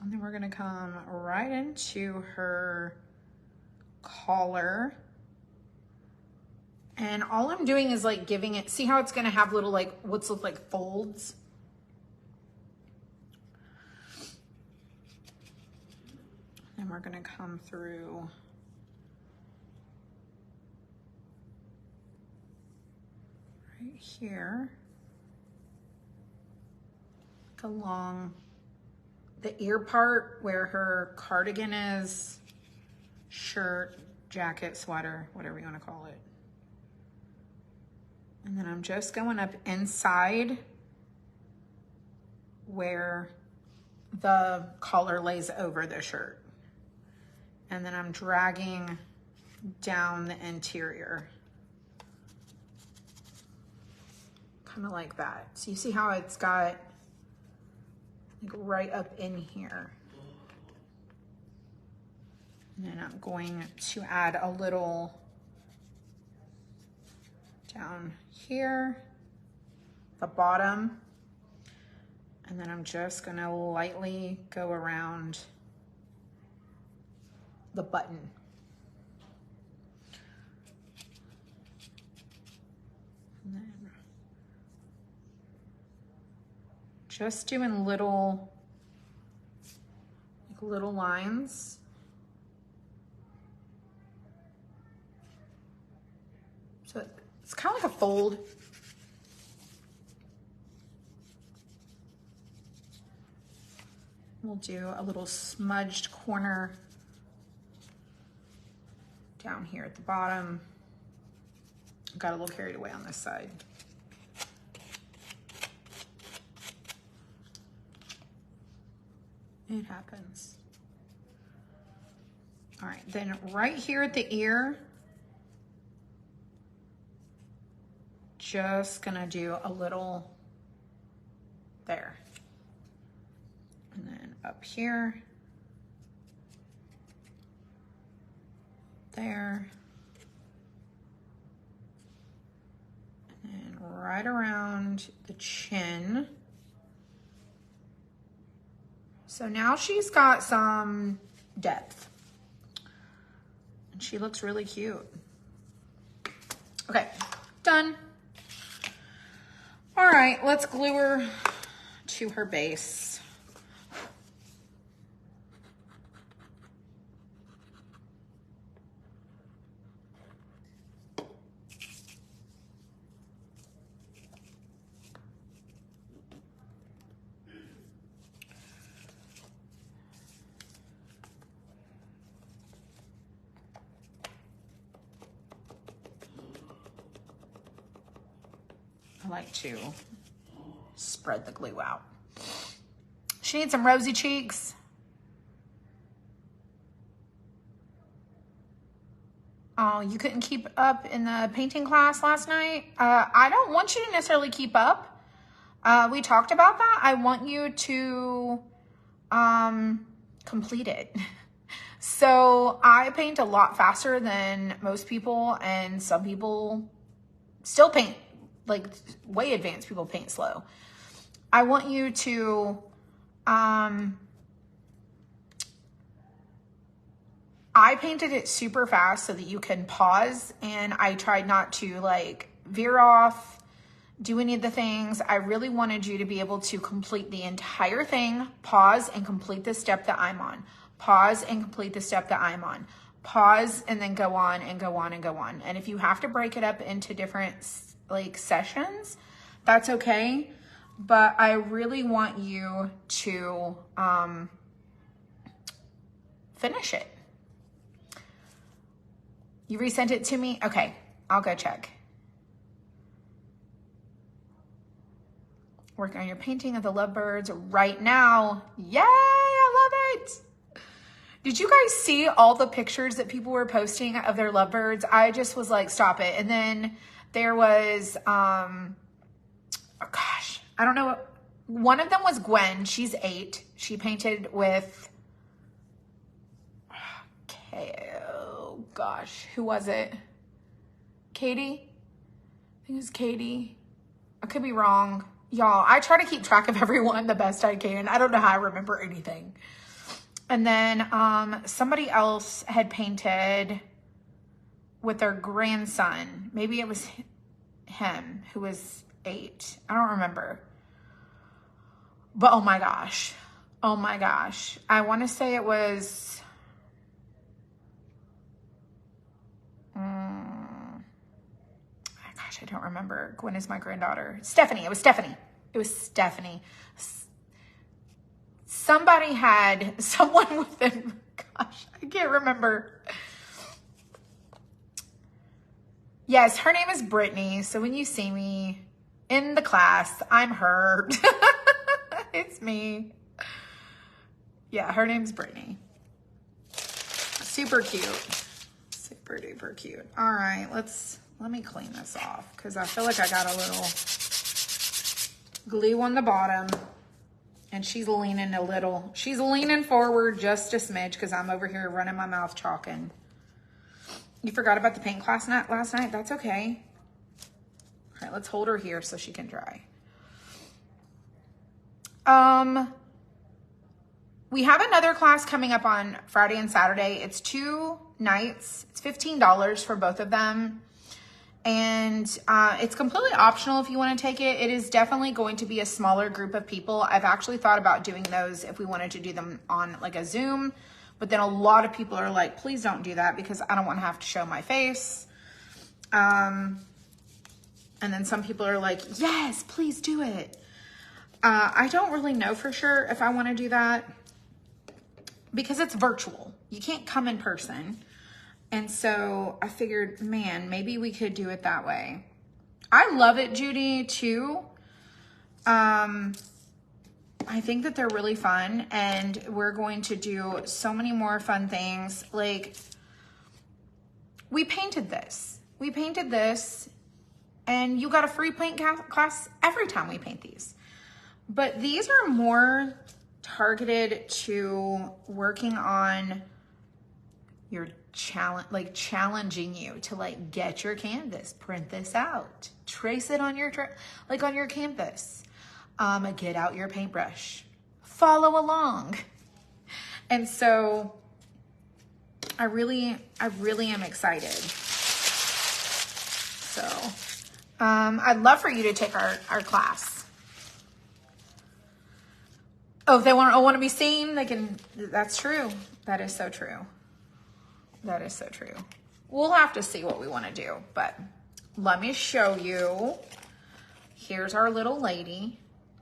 And then we're gonna come right into her collar. And all I'm doing is like giving it, see how it's gonna have little like, what's look like folds? And we're gonna come through right here, along the ear part where her cardigan is, shirt, jacket, sweater, whatever you want to call it. And then I'm just going up inside where the collar lays over the shirt. And then I'm dragging down the interior. Kind of like that. So you see how it's got like right up in here. And then I'm going to add a little down here, the bottom. And then I'm just gonna lightly go around the button. And then just doing little lines. So it's kind of like a fold. We'll do a little smudged corner down here at the bottom. Got a little carried away on this side. It happens. All right, then right here at the ear, just gonna do a little there. And then up here, there, and then right around the chin. So now she's got some depth. And she looks really cute. Okay, done. All right, let's glue her to her base. I like to spread the glue out. She needs some rosy cheeks. Oh, you couldn't keep up in the painting class last night? I don't want you to necessarily keep up. We talked about that. I want you to complete it. So I paint a lot faster than most people, and some people still paint, like way advanced people paint slow. I want you to, I painted it super fast so that you can pause, and I tried not to like veer off, do any of the things. I really wanted you to be able to complete the entire thing, pause and complete the step that I'm on, pause and complete the step that I'm on, pause and then go on and go on and go on. And if you have to break it up into different like sessions, that's okay. But I really want you to finish it. You resent it to me? Okay, I'll go check. Working on your painting of the lovebirds right now. Yay, I love it. Did you guys see all the pictures that people were posting of their lovebirds? I just was like, stop it. And then there was, oh gosh, I don't know. One of them was Gwen. She's 8. She painted with, okay, oh gosh, who was it? Katie? I think it was Katie. I could be wrong. Y'all, I try to keep track of everyone the best I can. I don't know how I remember anything. And then somebody else had painted with their grandson. Maybe it was him who was 8. I don't remember. But oh my gosh. Oh my gosh. I want to say it was... gosh, I don't remember. Gwen is my granddaughter. Stephanie. It was Stephanie. It was Stephanie. Somebody had someone with them. Gosh, I can't remember. Yes, her name is Brittany. So when you see me in the class, I'm her. It's me. Yeah, her name's Brittany. Super cute. Super duper cute. All right, let me clean this off because I feel like I got a little glue on the bottom, and she's leaning a little. She's leaning forward just a smidge because I'm over here running my mouth chalking. You forgot about the paint class last night? That's okay. All right, let's hold her here so she can dry. We have another class coming up on Friday and Saturday. It's 2 nights. It's $15 for both of them. And it's completely optional if you want to take it. It is definitely going to be a smaller group of people. I've actually thought about doing those if we wanted to do them on like a Zoom. But then a lot of people are like, please don't do that because I don't want to have to show my face. And then some people are like, yes, please do it. I don't really know for sure if I want to do that because it's virtual. You can't come in person. And so I figured, man, maybe we could do it that way. I love it, Judy, too. I think that they're really fun, and we're going to do so many more fun things. Like, we painted this. We painted this, and you got a free paint class every time we paint these. But these are more targeted to working on your challenge, like challenging you to like get your canvas, print this out, trace it on your on your canvas, get out your paintbrush, follow along. And so I really am excited. So I'd love for you to take our class. Oh, if they want to be seen, they can. That's true. That is so true. That is so true. We'll have to see what we want to do, but let me show you. Here's our little lady.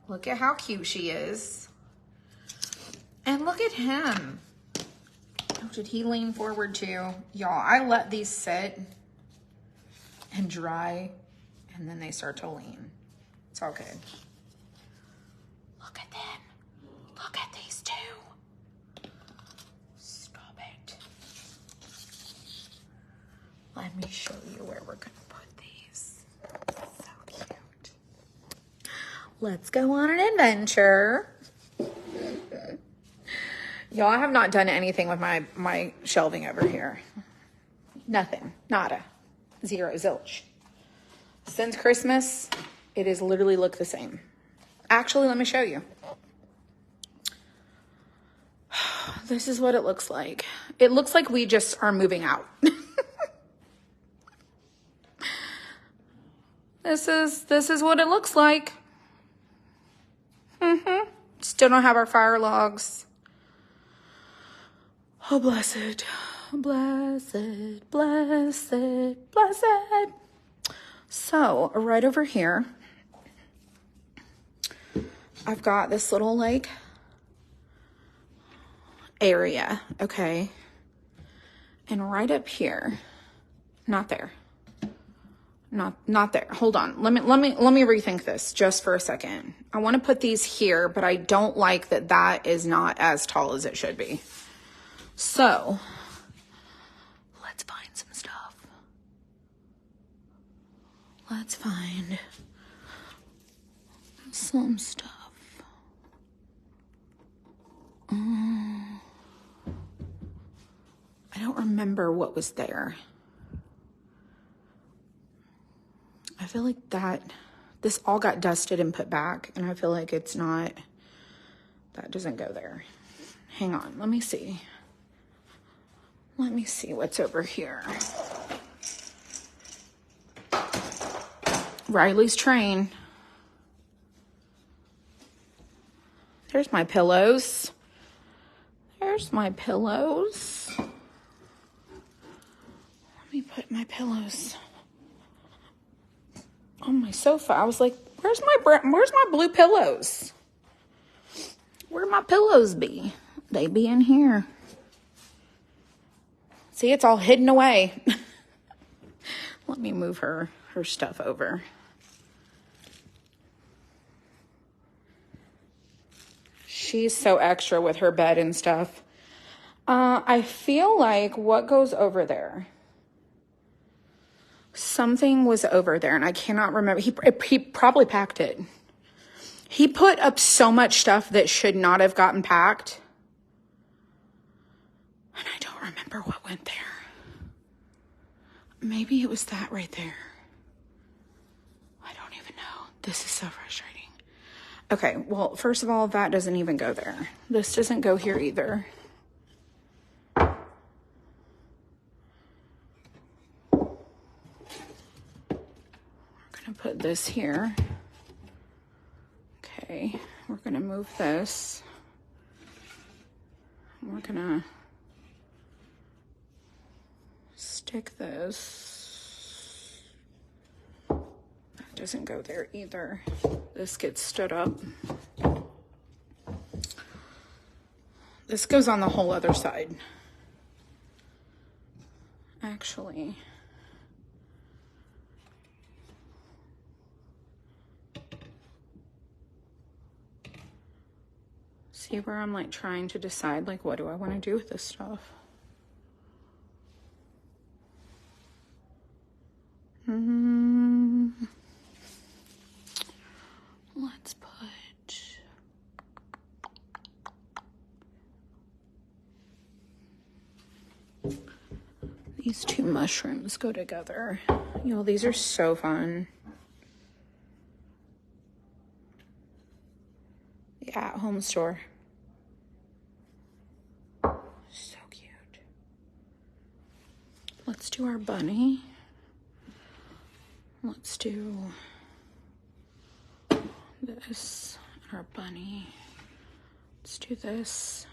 Look at how cute she is. And look at him. Oh, did he lean forward too? Y'all, I let these sit and dry, and then they start to lean. It's all good. Look at them. Look at these two. Stop it. Let me show you where we're gonna put these. So cute. Let's go on an adventure. Y'all, I have not done anything with my shelving over here. Nothing. Nada. Zero. Zilch. Since Christmas, it has literally looked the same. Actually, let me show you. This is what it looks like. It looks like we just are moving out. This is what it looks like. Still don't have our fire logs. Oh, blessed, blessed, blessed, blessed. So right over here, I've got this little like area, okay? And right up here, not there. Not there. Hold on. Let me rethink this just for a second. I want to put these here, but I don't like that is not as tall as it should be. So, let's find some stuff. Let's find some stuff. I don't remember what was there. I feel like this all got dusted and put back, and I feel like that doesn't go there. Hang on, let me see. Let me see what's over here. Riley's train. There's my pillows. There's my pillows. Let me put my pillows on my sofa. I was like, where's my blue pillows? Where my pillows be? They be in here. See, it's all hidden away. Let me move her stuff over. She's so extra with her bed and stuff. I feel like what goes over there? Something was over there, and I cannot remember. He probably packed it. He put up so much stuff that should not have gotten packed. And I don't remember what went there. Maybe it was that right there. I don't even know. This is so frustrating. Okay, well, first of all, that doesn't even go there. This doesn't go here either. We're gonna put this here. Okay, we're gonna move this. We're gonna stick this. That doesn't go there either. This gets stood up. This goes on the whole other side. Actually, see where I'm like trying to decide, like, what do I want to do with this stuff? Let's put these two mushrooms go together. You know, these are so fun. The at-home store. So cute. Let's do our bunny. Let's do this, our bunny. Let's do this.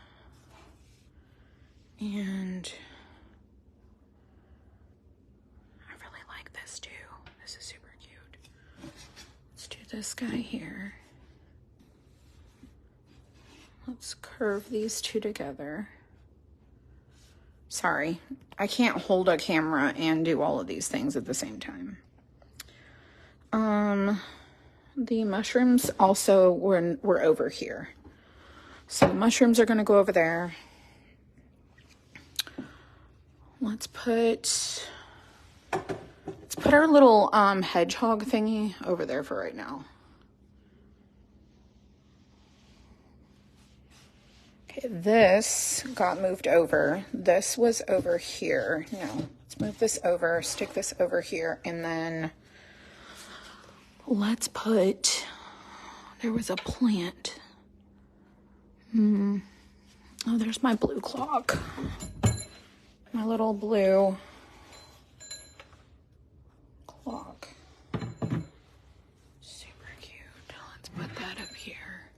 And I really like this too. This is super cute. Let's do this guy here. Let's curve these two together. Sorry, I can't hold a camera and do all of these things at the same time. The mushrooms also were over here. So the mushrooms are going to go over there. Let's put our little hedgehog thingy over there for right now. Okay, this got moved over. This was over here. No, let's move this over, stick this over here, and then let's put, there was a plant. Oh, there's my blue clock. My little blue clock. Super cute. Let's put that up here.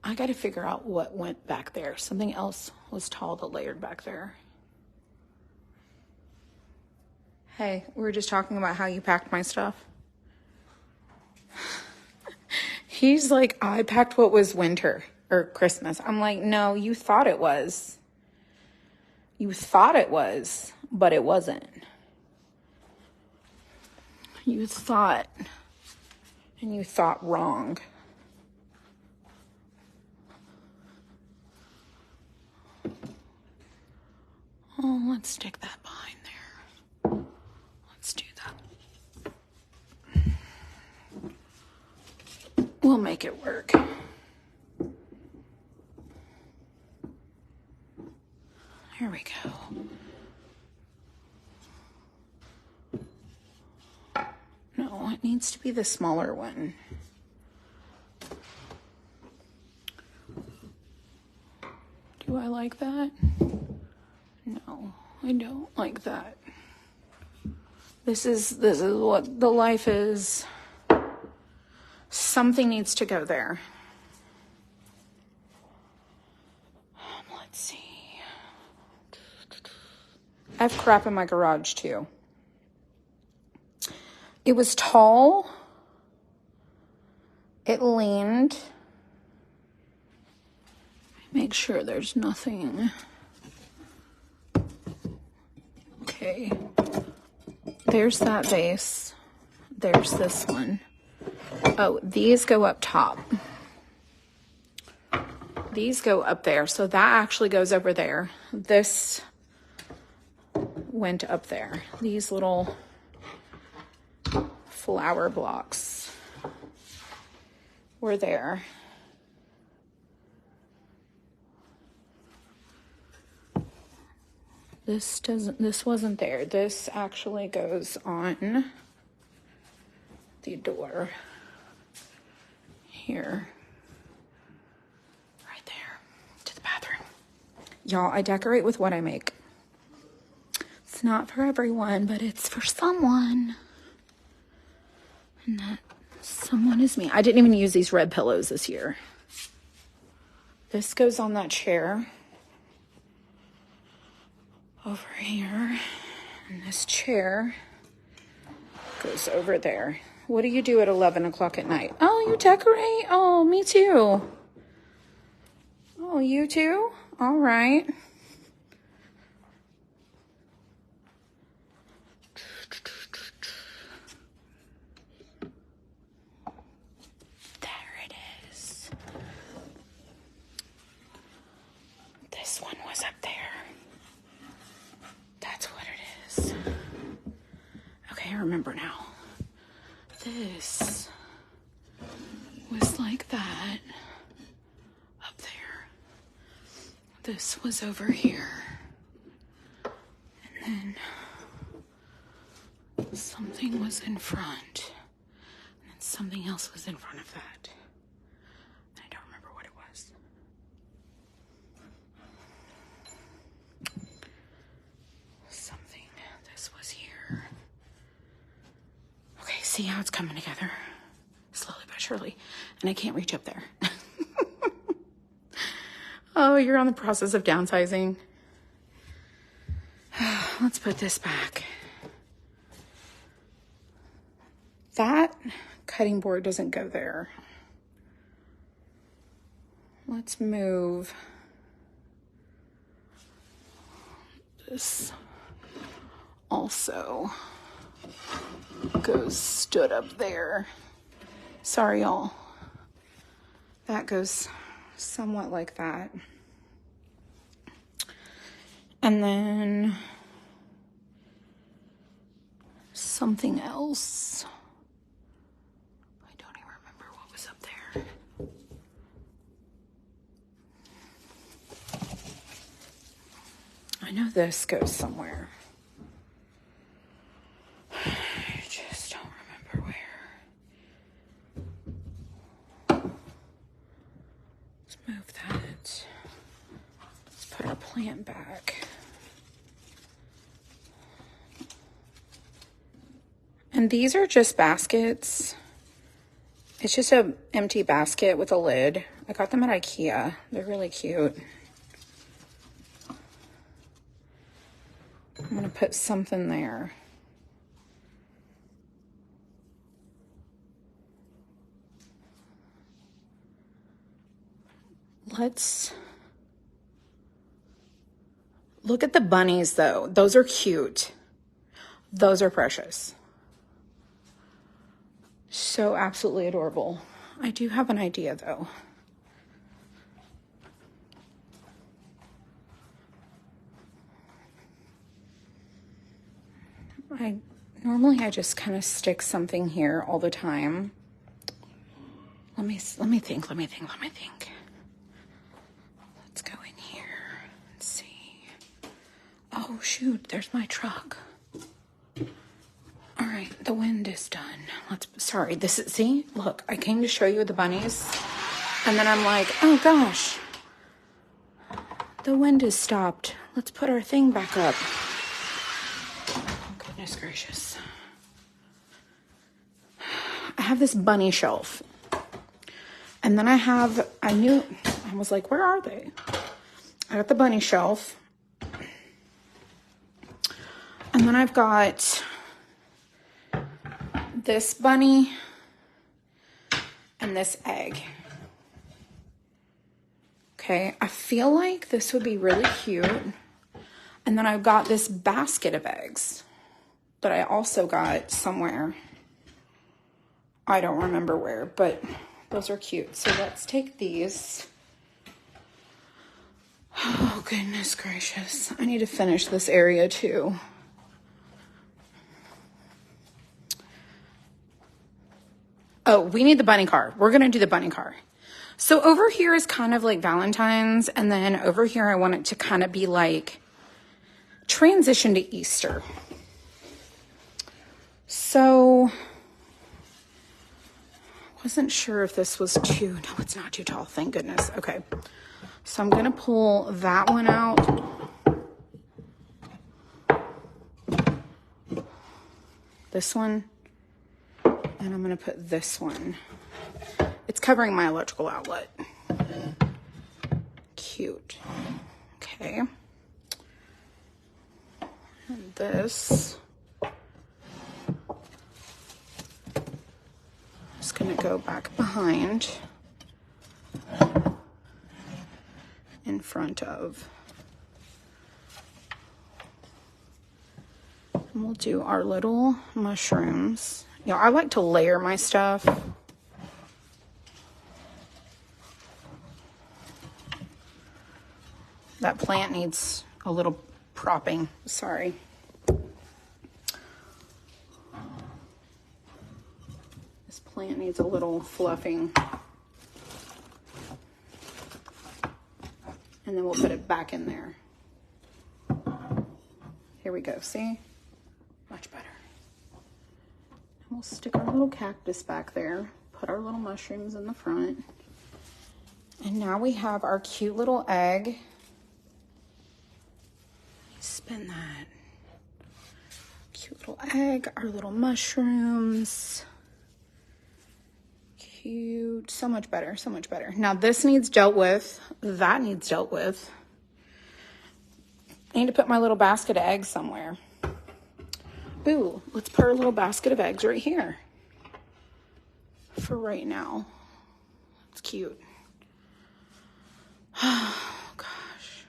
I got to figure out what went back there. Something else was tall that layered back there. Hey, we were just talking about how you packed my stuff. He's like, I packed what was winter or Christmas. I'm like, no, you thought it was. You thought it was, but it wasn't. You thought, and you thought wrong. Oh, let's stick that behind there. Let's do that. We'll make it work. There we go. No, it needs to be the smaller one. Do I like that? No, I don't like that. This is what the life is. Something needs to go there. Let's see. I have crap in my garage too. It was tall. It leaned. Make sure there's nothing. Okay. There's that vase. There's this one. Oh, these go up top. These go up there. So that actually goes over there. This went up there. These little flower blocks were there. This wasn't there. This actually goes on the door here. Right there to the bathroom. Y'all, I decorate with what I make. It's not for everyone, but it's for someone. And that someone is me. I didn't even use these red pillows this year. This goes on that chair over here. And this chair goes over there. What do you do at 11 o'clock at night? Oh, you decorate? Oh, me too. Oh, you too? All right. There it is. This one was up there. That's what it is. Okay, I remember now. This was like that up there. This was over here. And then something was in front. And then something else was in front of that. I don't remember what it was. Something. This was here. Okay, see how it's coming together? Slowly but surely. And I can't reach up there. Oh, you're on the process of downsizing. Let's put this back. That cutting board doesn't go there. Let's move this also stood up there. Sorry, y'all. That goes somewhat like that. And then something else. I don't even remember what was up there. I know this goes somewhere. I just don't remember where. Let's move that. Let's put our plant back. And these are just baskets. It's just an empty basket with a lid. I got them at IKEA. They're really cute. I'm gonna put something there. Let's look at the bunnies though. Those are cute. Those are precious. So absolutely adorable. I do have an idea though. Normally I just kind of stick something here all the time. Let me think. Let's go in here and see. Oh shoot, there's my truck. All right, the wind is done. Sorry, see, look, I came to show you the bunnies and then I'm like, oh gosh, the wind has stopped. Let's put our thing back up. Goodness gracious. I have this bunny shelf. And then I was like, where are they? I got the bunny shelf. And then I've got this bunny and this egg. Okay, I feel like this would be really cute. And then I've got this basket of eggs that I also got somewhere. I don't remember where, but those are cute. So let's take these. Oh, goodness gracious. I need to finish this area too. Oh, we need the bunny car. We're going to do the bunny car. So over here is kind of like Valentine's. And then over here, I want it to kind of be like transition to Easter. So wasn't sure if this was no, it's not too tall. Thank goodness. Okay. So I'm going to pull that one out. This one. And I'm going to put this one. It's covering my electrical outlet. Cute. Okay. And this. Just going to go back behind. In front of. And we'll do our little mushrooms. You know, I like to layer my stuff. That plant needs a little propping. Sorry. This plant needs a little fluffing. And then we'll put it back in there. Here we go. See? Much better. And we'll stick our little cactus back there. Put our little mushrooms in the front. And now we have our cute little egg. Spin that. Cute little egg, our little mushrooms. Cute. So much better, so much better. Now this needs dealt with. That needs dealt with. I need to put my little basket of eggs somewhere. Ooh, let's put our little basket of eggs right here. For right now. It's cute. Oh, gosh.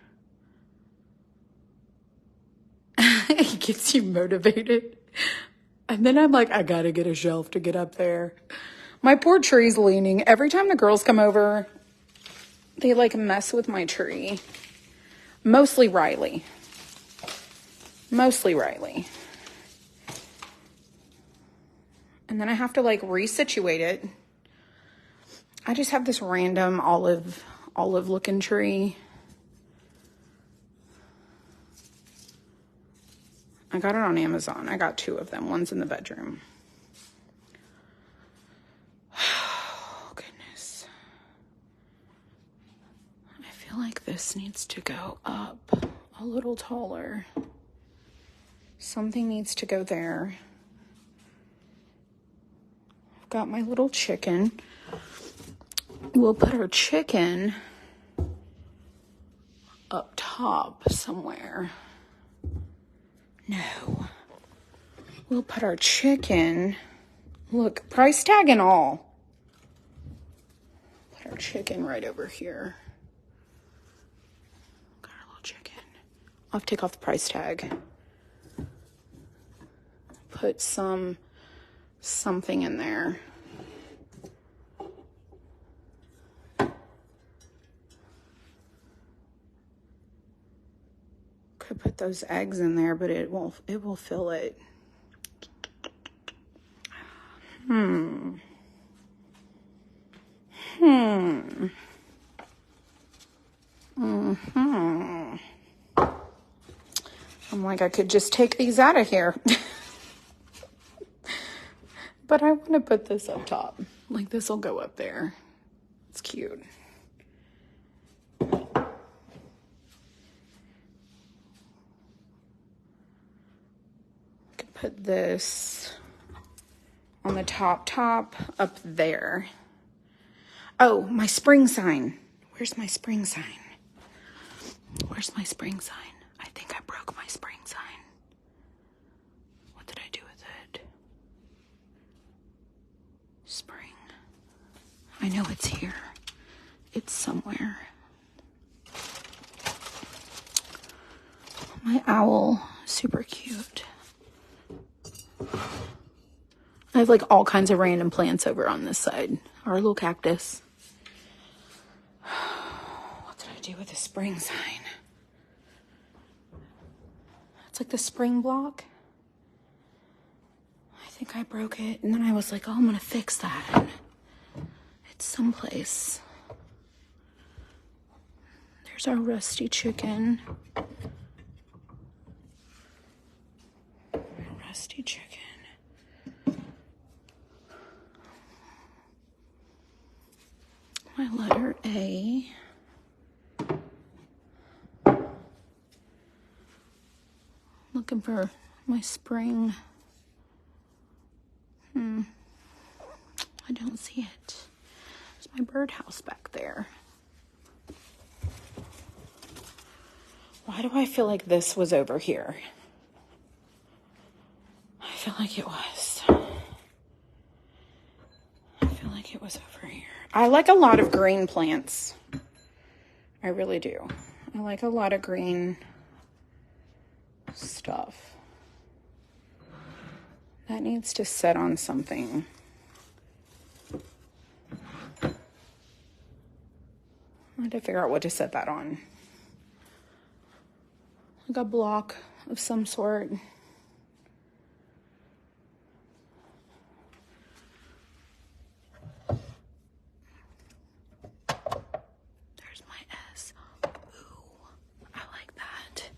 It gets you motivated. And then I'm like, I gotta get a shelf to get up there. My poor tree's leaning. Every time the girls come over, they like mess with my tree. Mostly Riley. Mostly Riley. And then I have to like resituate it. I just have this random olive looking tree. I got it on Amazon. I got 2 of them. One's in the bedroom. Oh, goodness. I feel like this needs to go up a little taller. Something needs to go there. I've got my little chicken. We'll put our chicken up top somewhere. No. We'll put our chicken, look, price tag and all. Put our chicken right over here. Got our little chicken. I'll have to take off the price tag. Put something in there. Could put those eggs in there, but it will fill it. I'm like, I could just take these out of here. But I want to put this up top. Like, this will go up there. It's cute. Put this on the top up there. Oh, my spring sign. Where's my spring sign? Where's my spring sign? I think I broke my spring sign. What did I do with it? Spring. I know it's here. It's somewhere. My owl, super cute. I have like all kinds of random plants over on this side. Our little cactus. What did I do with the spring sign? It's like the spring block. I think I broke it. And then I was like, oh, I'm going to fix that. It's someplace. There's our rusty chicken. Rusty chicken. My letter A. Looking for my spring. I don't see it. There's my birdhouse back there. Why do I feel like this was over here? I feel like it was. I feel like it was over here. I like a lot of green plants. I really do. I like a lot of green stuff. That needs to set on something. I have to figure out what to set that on. Like a block of some sort. There's my S. Ooh, I like that.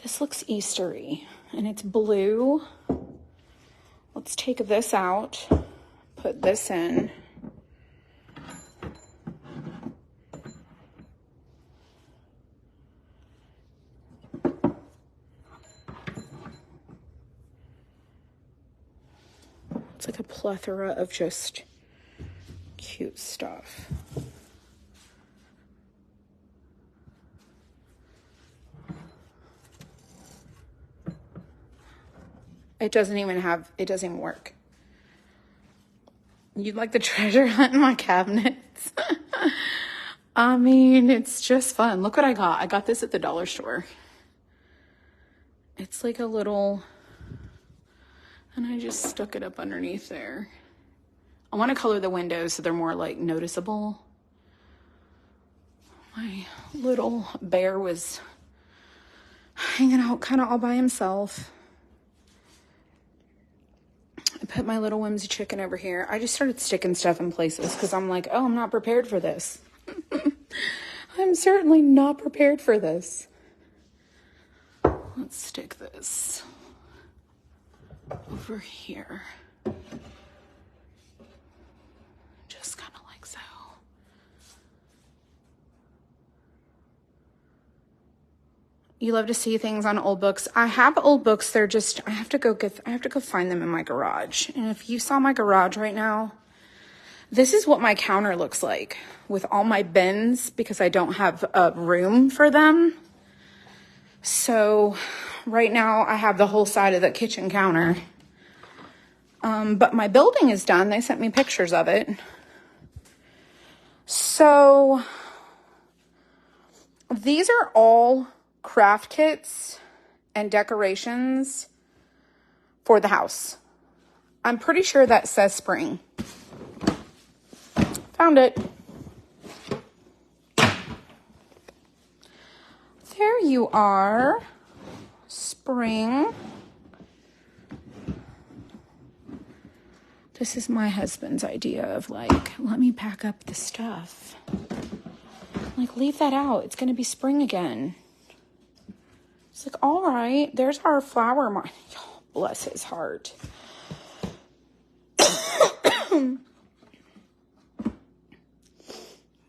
This looks Eastery, and it's blue. Let's take this out, put this in. It's like a plethora of just cute stuff. It doesn't even work. You'd like the treasure hunt in my cabinets? I mean, it's just fun. Look what I got. I got this at the dollar store. It's like a little, and I just stuck it up underneath there. I want to color the windows so they're more like noticeable. My little bear was hanging out kind of all by himself. I put my little whimsy chicken over here. I just started sticking stuff in places because I'm like, oh, I'm not prepared for this. I'm certainly not prepared for this. Let's stick this over here. Just kind of like so. You love to see things on old books. I have old books. They're just, I have to go find them in my garage. And if you saw my garage right now, this is what my counter looks like with all my bins because I don't have a room for them. So right now I have the whole side of the kitchen counter. But my building is done. They sent me pictures of it. So these are all craft kits and decorations for the house. I'm pretty sure that says spring. Found it. There you are. Spring. This is my husband's idea of like, let me pack up the stuff. Like, leave that out. It's going to be spring again. It's like, all right, there's our flower mark. Oh, bless his heart.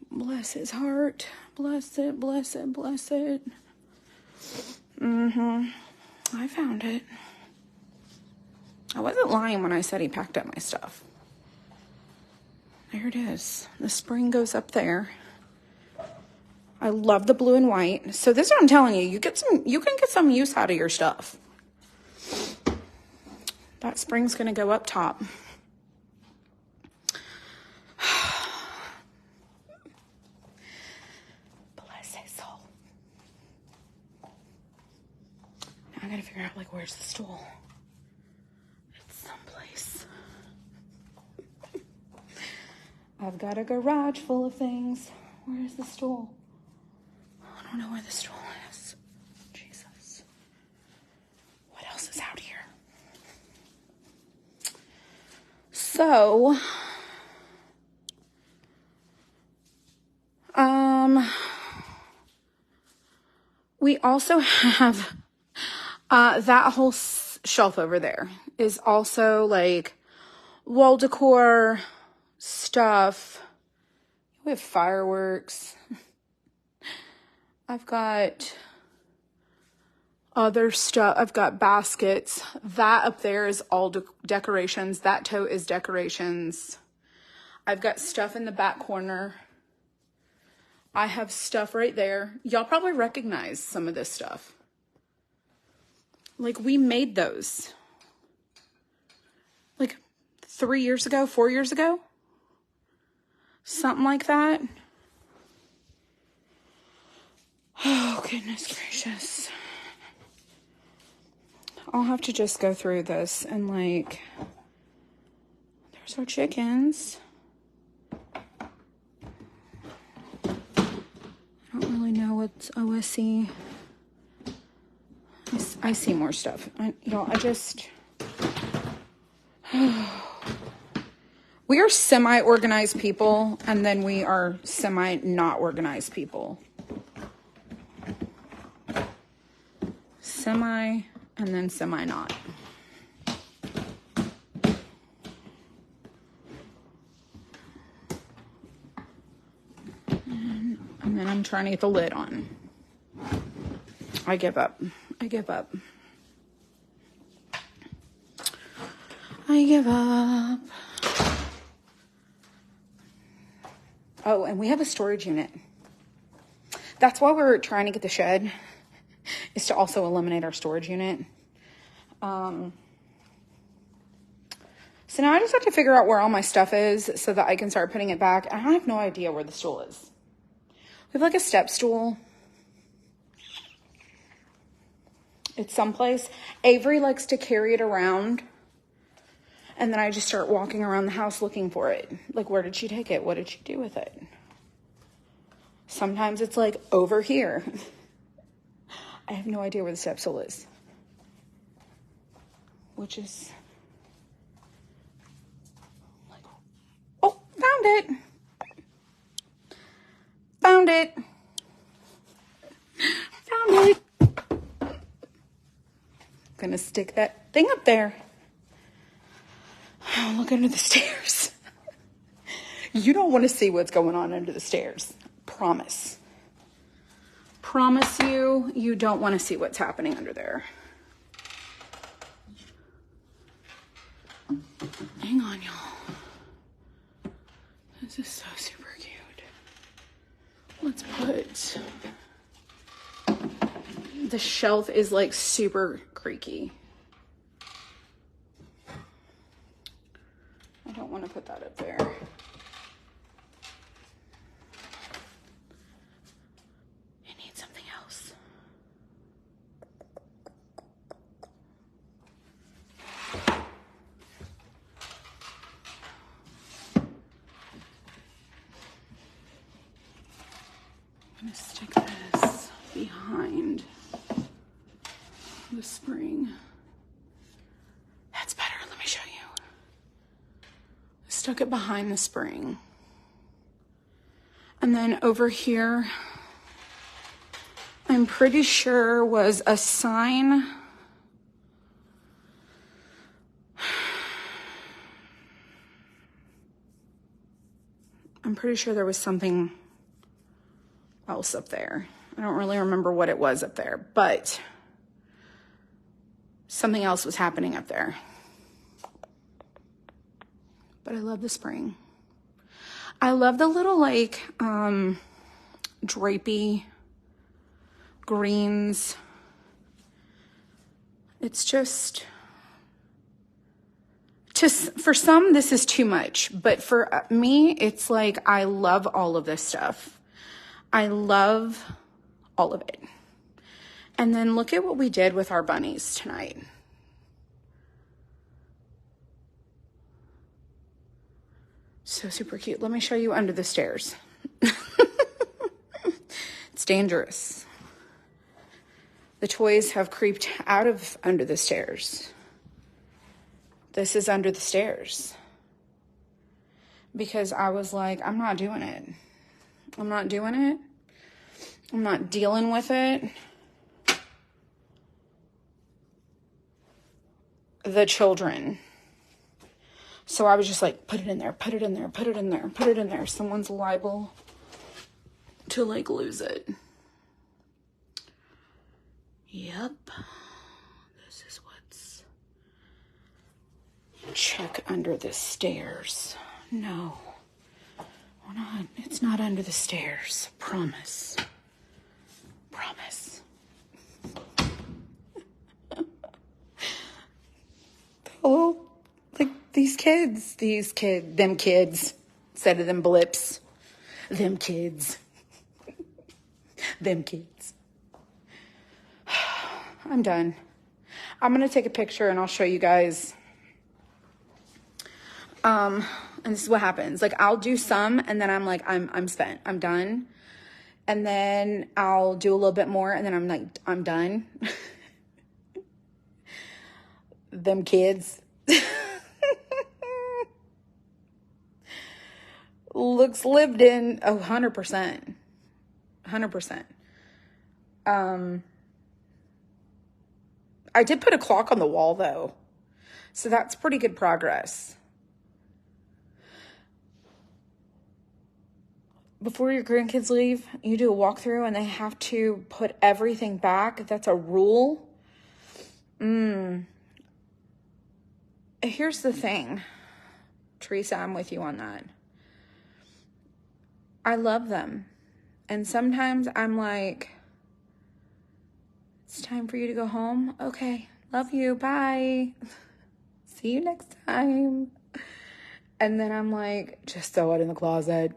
Bless his heart. Bless it, bless it, bless it. I found it. I wasn't lying when I said he packed up my stuff. There it is. The spring goes up there. I love the blue and white. So this is what I'm telling you. You can get some use out of your stuff. That spring's gonna go up top. Bless his soul. Now I gotta figure out like where's the stool. It's someplace. I've got a garage full of things. Where's the stool? I don't know where the stool is. Jesus. What else is out here? So, we also have, that whole shelf over there is also like wall decor stuff. We have fireworks. I've got other stuff. I've got baskets. That up there is all decorations. That tote is decorations. I've got stuff in the back corner. I have stuff right there. Y'all probably recognize some of this stuff. Like, we made those. Like 3 years ago, 4 years ago. Something like that. Oh, goodness gracious. I'll have to just go through this and like, there's our chickens. I don't really know what's OSC. I see more stuff. We are semi-organized people, and then we are semi-not organized people. Semi, and then semi-not. And then I'm trying to get the lid on. I give up. I give up. I give up. Oh, and we have a storage unit. That's why we're trying to get the shed, is to also eliminate our storage unit. So now I just have to figure out where all my stuff is so that I can start putting it back. And I have no idea where the stool is. We have like a step stool. It's someplace. Avery likes to carry it around. And then I just start walking around the house looking for it. Like, where did she take it? What did she do with it? Sometimes it's like over here. I have no idea where the step stool is. Which is like, oh, found it. Found it. Found it. Gonna stick that thing up there. Oh, look under the stairs. You don't want to see what's going on under the stairs. Promise. Promise you, you don't want to see what's happening under there. Hang on, y'all. This is so super cute. Let's put... The shelf is like super creaky. I don't want to put that up there. I need something else. I'm going to stick this behind the spring. That's better. Let me show you. I stuck it behind the spring. And then over here, I'm pretty sure was a sign. I'm pretty sure there was something else up there. I don't really remember what it was up there, but something else was happening up there. But I love the spring. I love the little like drapey greens. It's just for some this is too much, but for me it's like I love all of this stuff. I love all of it. And then look at what we did with our bunnies tonight. So super cute. Let me show you under the stairs. It's dangerous. The toys have creeped out of under the stairs. This is under the stairs. Because I was like, I'm not doing it. I'm not doing it. I'm not dealing with it. The children. So I was just like, put it in there, put it in there, put it in there, put it in there. Someone's liable to like lose it. Yep. This is what's... Check under the stairs. No. We're not. It's not under the stairs. Promise. Promise. Oh, like them kids, instead of them blips, them kids, them kids. I'm done. I'm going to take a picture and I'll show you guys. And this is what happens. Like I'll do some and then I'm like, I'm spent. I'm done. And then I'll do a little bit more and then I'm like, I'm done. Them kids. Looks lived in. Oh, 100%. 100%. I did put a clock on the wall though. So that's pretty good progress. Before your grandkids leave, you do a walkthrough and they have to put everything back. That's a rule. Here's the thing. Teresa, I'm with you on that. I love them. And sometimes I'm like, it's time for you to go home. Okay, love you. Bye. See you next time. And then I'm like, just throw it in the closet.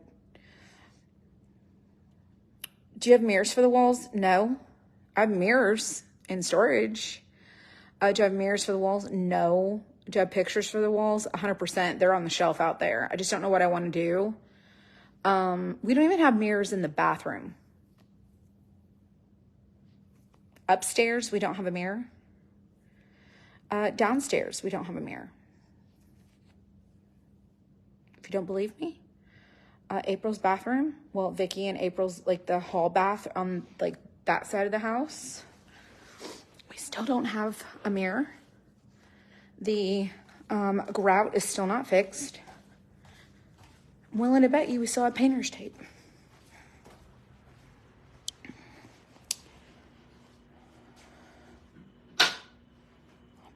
Do you have mirrors for the walls? No. I have mirrors in storage. Do you have mirrors for the walls? No. Do you have pictures for the walls? 100%. They're on the shelf out there. I just don't know what I want to do. We don't even have mirrors in the bathroom. Upstairs, we don't have a mirror. Downstairs, we don't have a mirror. If you don't believe me, April's bathroom, well, Vicky and April's, like, the hall bath on, like, that side of the house, we still don't have a mirror. The grout is still not fixed. I'm willing to bet you we still have painter's tape.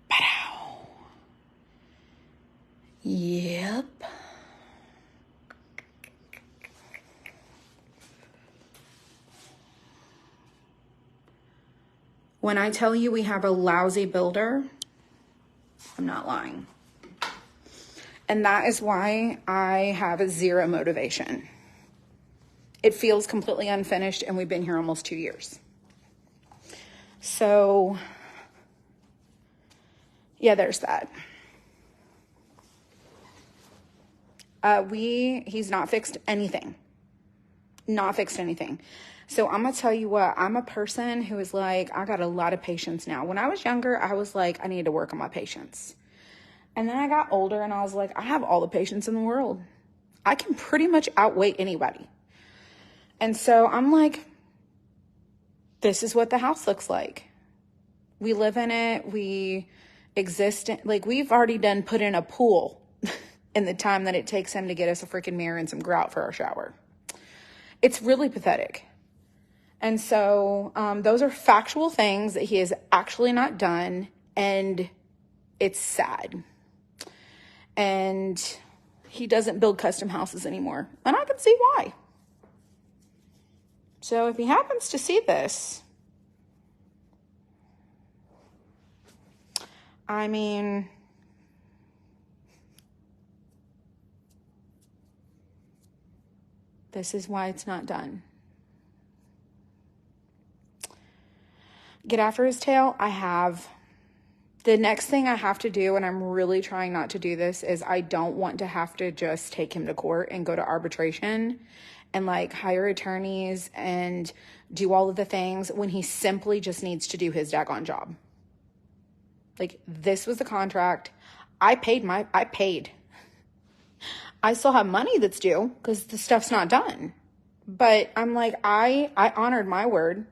Ba-dow. Yep. When I tell you we have a lousy builder, I'm not lying. And that is why I have a zero motivation. It feels completely unfinished, and we've been here almost 2 years. So, yeah, there's that. He's not fixed anything. Not fixed anything. So I'm going to tell you what, I'm a person who is like, I got a lot of patience now. When I was younger, I was like, I need to work on my patience. And then I got older and I was like, I have all the patience in the world. I can pretty much outwait anybody. And so I'm like, this is what the house looks like. We live in it. We exist in, like, we've already put in a pool in the time that it takes him to get us a freaking mirror and some grout for our shower. It's really pathetic. And so those are factual things that he has actually not done, and it's sad. And he doesn't build custom houses anymore, and I can see why. So if he happens to see this, I mean, this is why it's not done. Get after his tail. The next thing I have to do, and I'm really trying not to do this, is I don't want to have to just take him to court and go to arbitration and like hire attorneys and do all of the things when he simply just needs to do his daggone job. Like, this was the contract. I paid. I still have money that's due because the stuff's not done. But I'm like, I honored my word.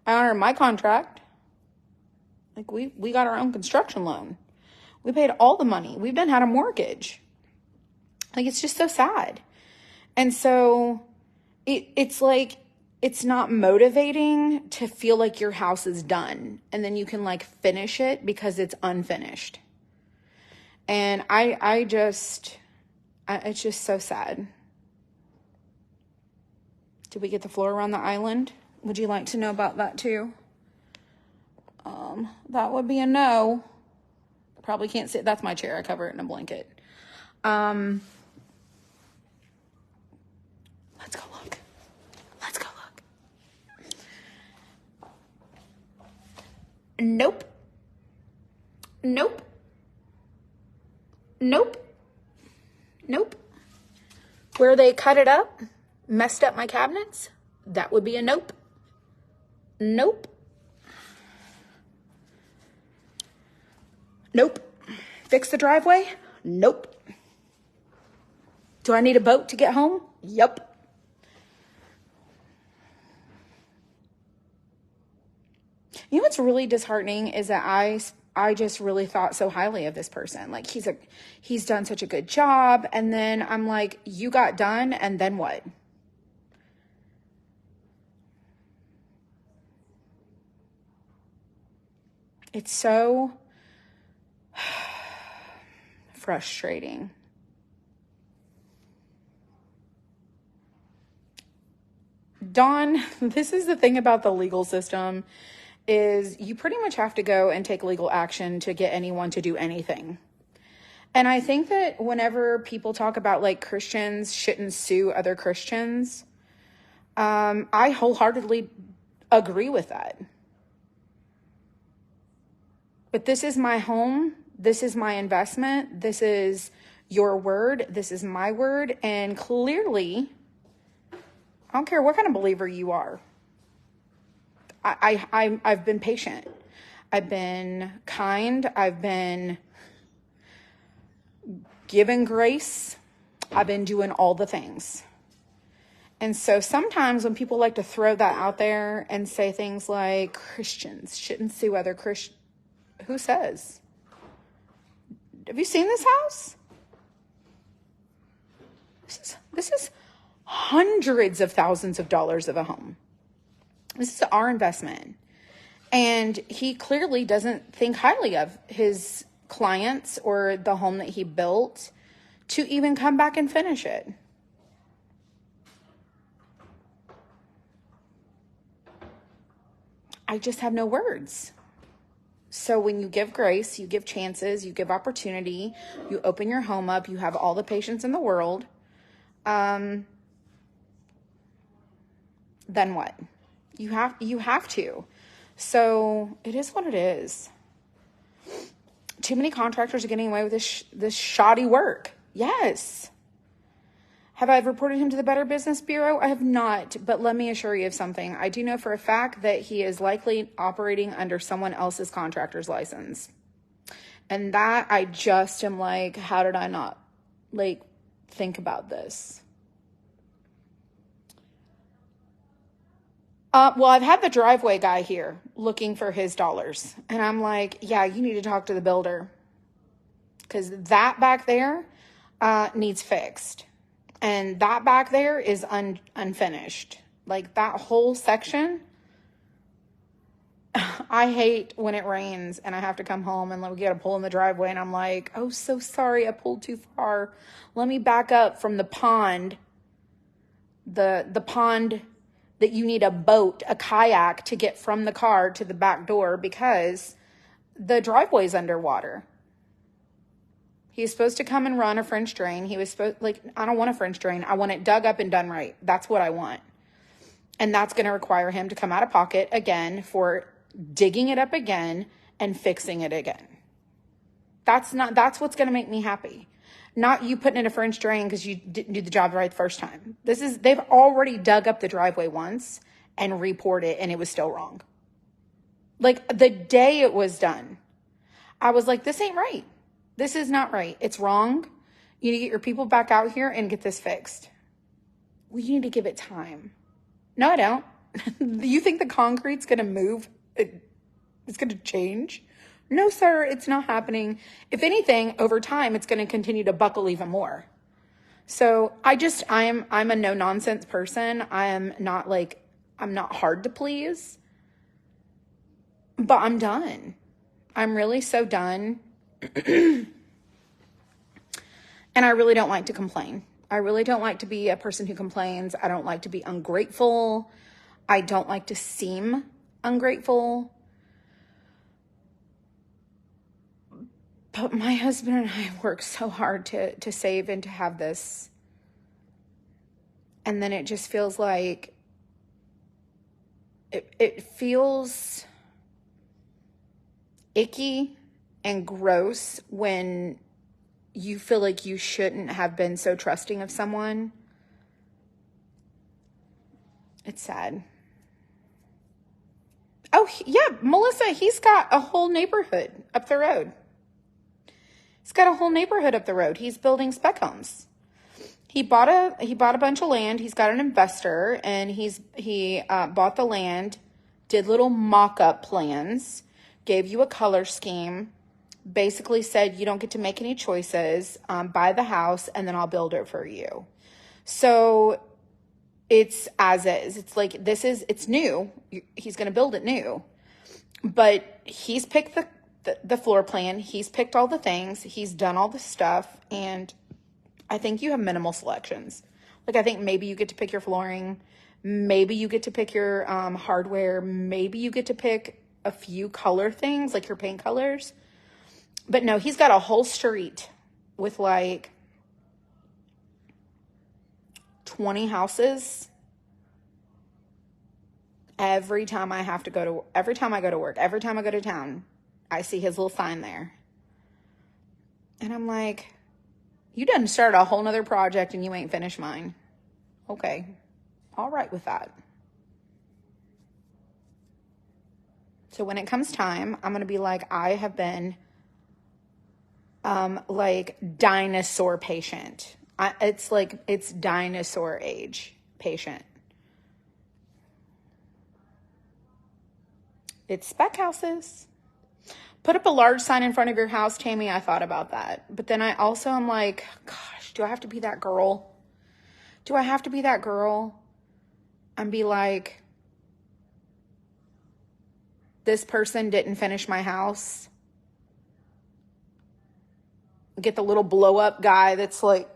I honored my contract. Like, we got our own construction loan. We paid all the money. We've had a mortgage. Like, it's just so sad. And so it's like, it's not motivating to feel like your house is done and then you can like finish it because it's unfinished. And it's just so sad. Did we get the floor around the island? Would you like to know about that too? That would be a no. Probably can't sit. That's my chair. I cover it in a blanket. Let's go look. Let's go look. Nope. Nope. Nope. Nope. Where they cut it up, messed up my cabinets, that would be a nope. Nope. Nope. Fix the driveway? Nope. Do I need a boat to get home? Yep. You know what's really disheartening is that I just really thought so highly of this person. Like, he's done such a good job, and then I'm like, you got done, and then what? It's so frustrating. Dawn, this is the thing about the legal system, is you pretty much have to go and take legal action to get anyone to do anything. And I think that whenever people talk about like Christians shouldn't sue other Christians, I wholeheartedly agree with that. But this is my home. This is my investment. This is your word. This is my word. And clearly, I don't care what kind of believer you are. I've been patient. I've been kind. I've been given grace. I've been doing all the things. And so sometimes when people like to throw that out there and say things like Christians shouldn't sue other Christians, who says? Have you seen this house? This is hundreds of thousands of dollars of a home. This is our investment. And he clearly doesn't think highly of his clients or the home that he built to even come back and finish it. I just have no words. So when you give grace, you give chances, you give opportunity, you open your home up, you have all the patience in the world, then what? You have to. So it is what it is. Too many contractors are getting away with this shoddy work. Yes. Have I reported him to the Better Business Bureau? I have not, but let me assure you of something. I do know for a fact that he is likely operating under someone else's contractor's license. And that I just am like, how did I not think about this? Well, I've had the driveway guy here looking for his dollars. And I'm like, yeah, you need to talk to the builder. Because that back there needs fixed. And that back there is unfinished. Like that whole section. I hate when it rains and I have to come home and we get a pull in the driveway. And I'm like, oh, so sorry. I pulled too far. Let me back up from the pond. The pond that you need a boat, a kayak to get from the car to the back door because the driveway's underwater. He's supposed to come and run a French drain. He was supposed, I don't want a French drain. I want it dug up and done right. That's what I want. And that's going to require him to come out of pocket again for digging it up again and fixing it again. That's what's going to make me happy. Not you putting in a French drain because you didn't do the job right the first time. They've already dug up the driveway once and re-poured it and it was still wrong. Like the day it was done, I was like, this ain't right. This is not right. It's wrong. You need to get your people back out here and get this fixed. We need to give it time. No, I don't. You think the concrete's going to move? It's going to change? No, sir, it's not happening. If anything, over time, it's going to continue to buckle even more. So I'm a no nonsense person. I'm not hard to please, but I'm done. I'm really so done. And I really don't like to complain. I really don't like to be a person who complains. I don't like to be ungrateful. I don't like to seem ungrateful. But my husband and I work so hard to save and to have this. And then it just feels like it feels icky and gross when you feel like you shouldn't have been so trusting of someone. It's sad. Oh, yeah, Melissa, he's got a whole neighborhood up the road. He's got a whole neighborhood up the road. He's building spec homes. He bought a bunch of land. He's got an investor, and he bought the land, did little mock-up plans, gave you a color scheme, basically said you don't get to make any choices, buy the house, and then I'll build it for you. So it's as is. It's like it's new. He's going to build it new. But he's picked the floor plan. He's picked all the things. He's done all the stuff. And I think you have minimal selections. Like, I think maybe you get to pick your flooring. Maybe you get to pick your hardware. Maybe you get to pick a few color things, like your paint colors. But no, he's got a whole street with like 20 houses every time I go to work, every time I go to town, I see his little sign there. And I'm like, you done started a whole nother project and you ain't finished mine. Okay. All right with that. So when it comes time, I'm going to be like, I have been, like dinosaur patient. It's dinosaur age patient. It's spec houses. Put up a large sign in front of your house, Tammy. I thought about that. But then I also am like, gosh, do I have to be that girl? Do I have to be that girl and be like, this person didn't finish my house? Get the little blow up guy that's like,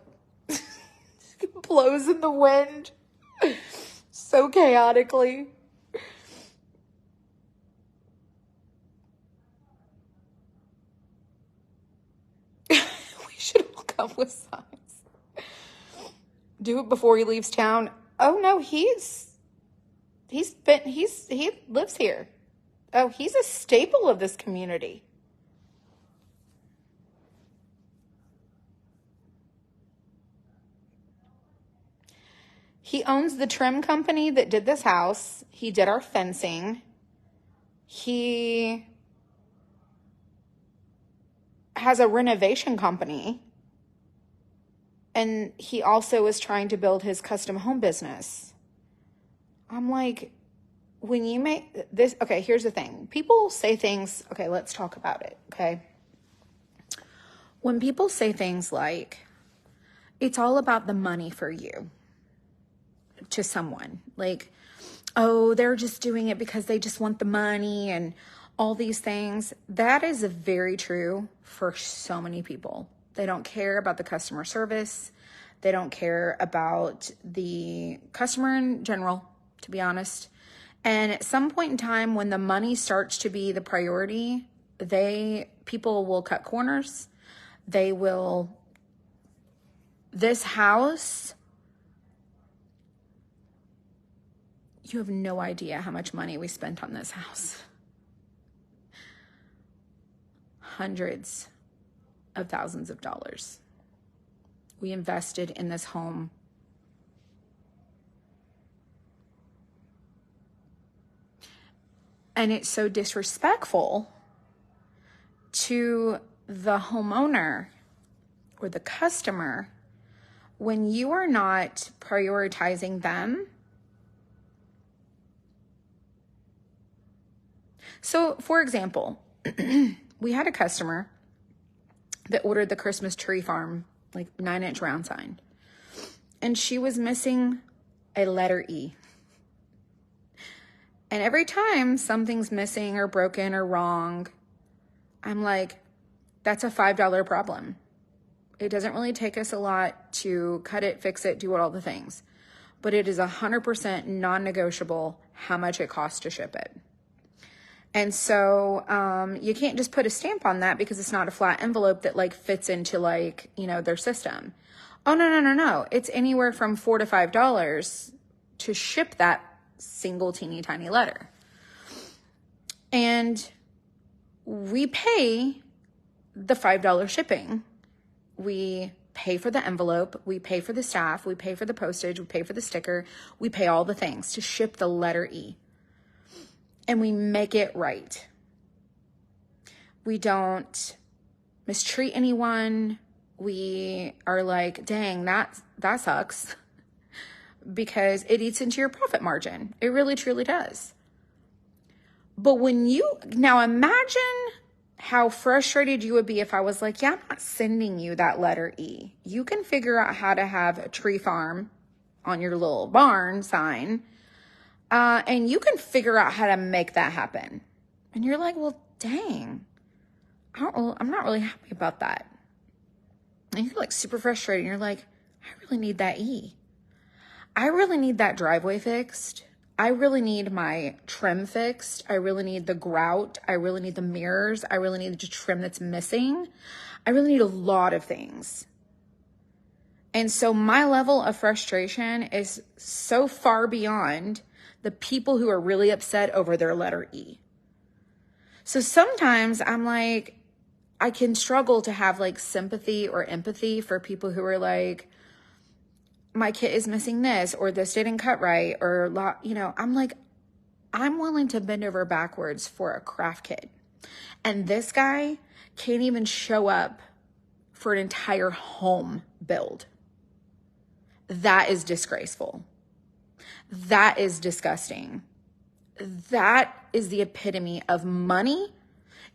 blows in the wind so chaotically. Up with signs. Do it before he leaves town. Oh no, he lives here. Oh, he's a staple of this community. He owns the trim company that did this house. He did our fencing. He has a renovation company. And he also is trying to build his custom home business. I'm like, when you make this, okay, here's the thing. People say things, okay, let's talk about it, okay? When people say things like, it's all about the money for you to someone, like, oh, they're just doing it because they just want the money and all these things. That is very true for so many people. They don't care about the customer service. They don't care about the customer in general, to be honest. And at some point in time, when the money starts to be the priority, people will cut corners. This house, you have no idea how much money we spent on this house. Hundreds of thousands of dollars. We invested in this home. And it's so disrespectful to the homeowner or the customer when you are not prioritizing them. So, for example, we had a customer that ordered the Christmas tree farm, like 9-inch round sign. And she was missing a letter E. And every time something's missing or broken or wrong, I'm like, that's a $5 problem. It doesn't really take us a lot to cut it, fix it, do all the things. But it is 100% non-negotiable how much it costs to ship it. And so you can't just put a stamp on that because it's not a flat envelope that like fits into like, their system. Oh, no. It's anywhere from $4 to $5 to ship that single teeny tiny letter. And we pay the $5 shipping. We pay for the envelope. We pay for the staff. We pay for the postage. We pay for the sticker. We pay all the things to ship the letter E. And we make it right. We don't mistreat anyone. We are like, dang, that sucks. Because it eats into your profit margin. It really, truly does. But now imagine how frustrated you would be if I was like, yeah, I'm not sending you that letter E. You can figure out how to have a tree farm on your little barn sign. And you can figure out how to make that happen. And you're like, well, dang, I'm not really happy about that. And you're like super frustrated. And you're like, I really need that E. I really need that driveway fixed. I really need my trim fixed. I really need the grout. I really need the mirrors. I really need the trim that's missing. I really need a lot of things. And so my level of frustration is so far beyond The people who are really upset over their letter E. So sometimes I'm like, I can struggle to have like sympathy or empathy for people who are like, my kit is missing this, or this didn't cut right, or, you know, I'm like, I'm willing to bend over backwards for a craft kit. And this guy can't even show up for an entire home build. That is disgraceful. That is disgusting. That is the epitome of money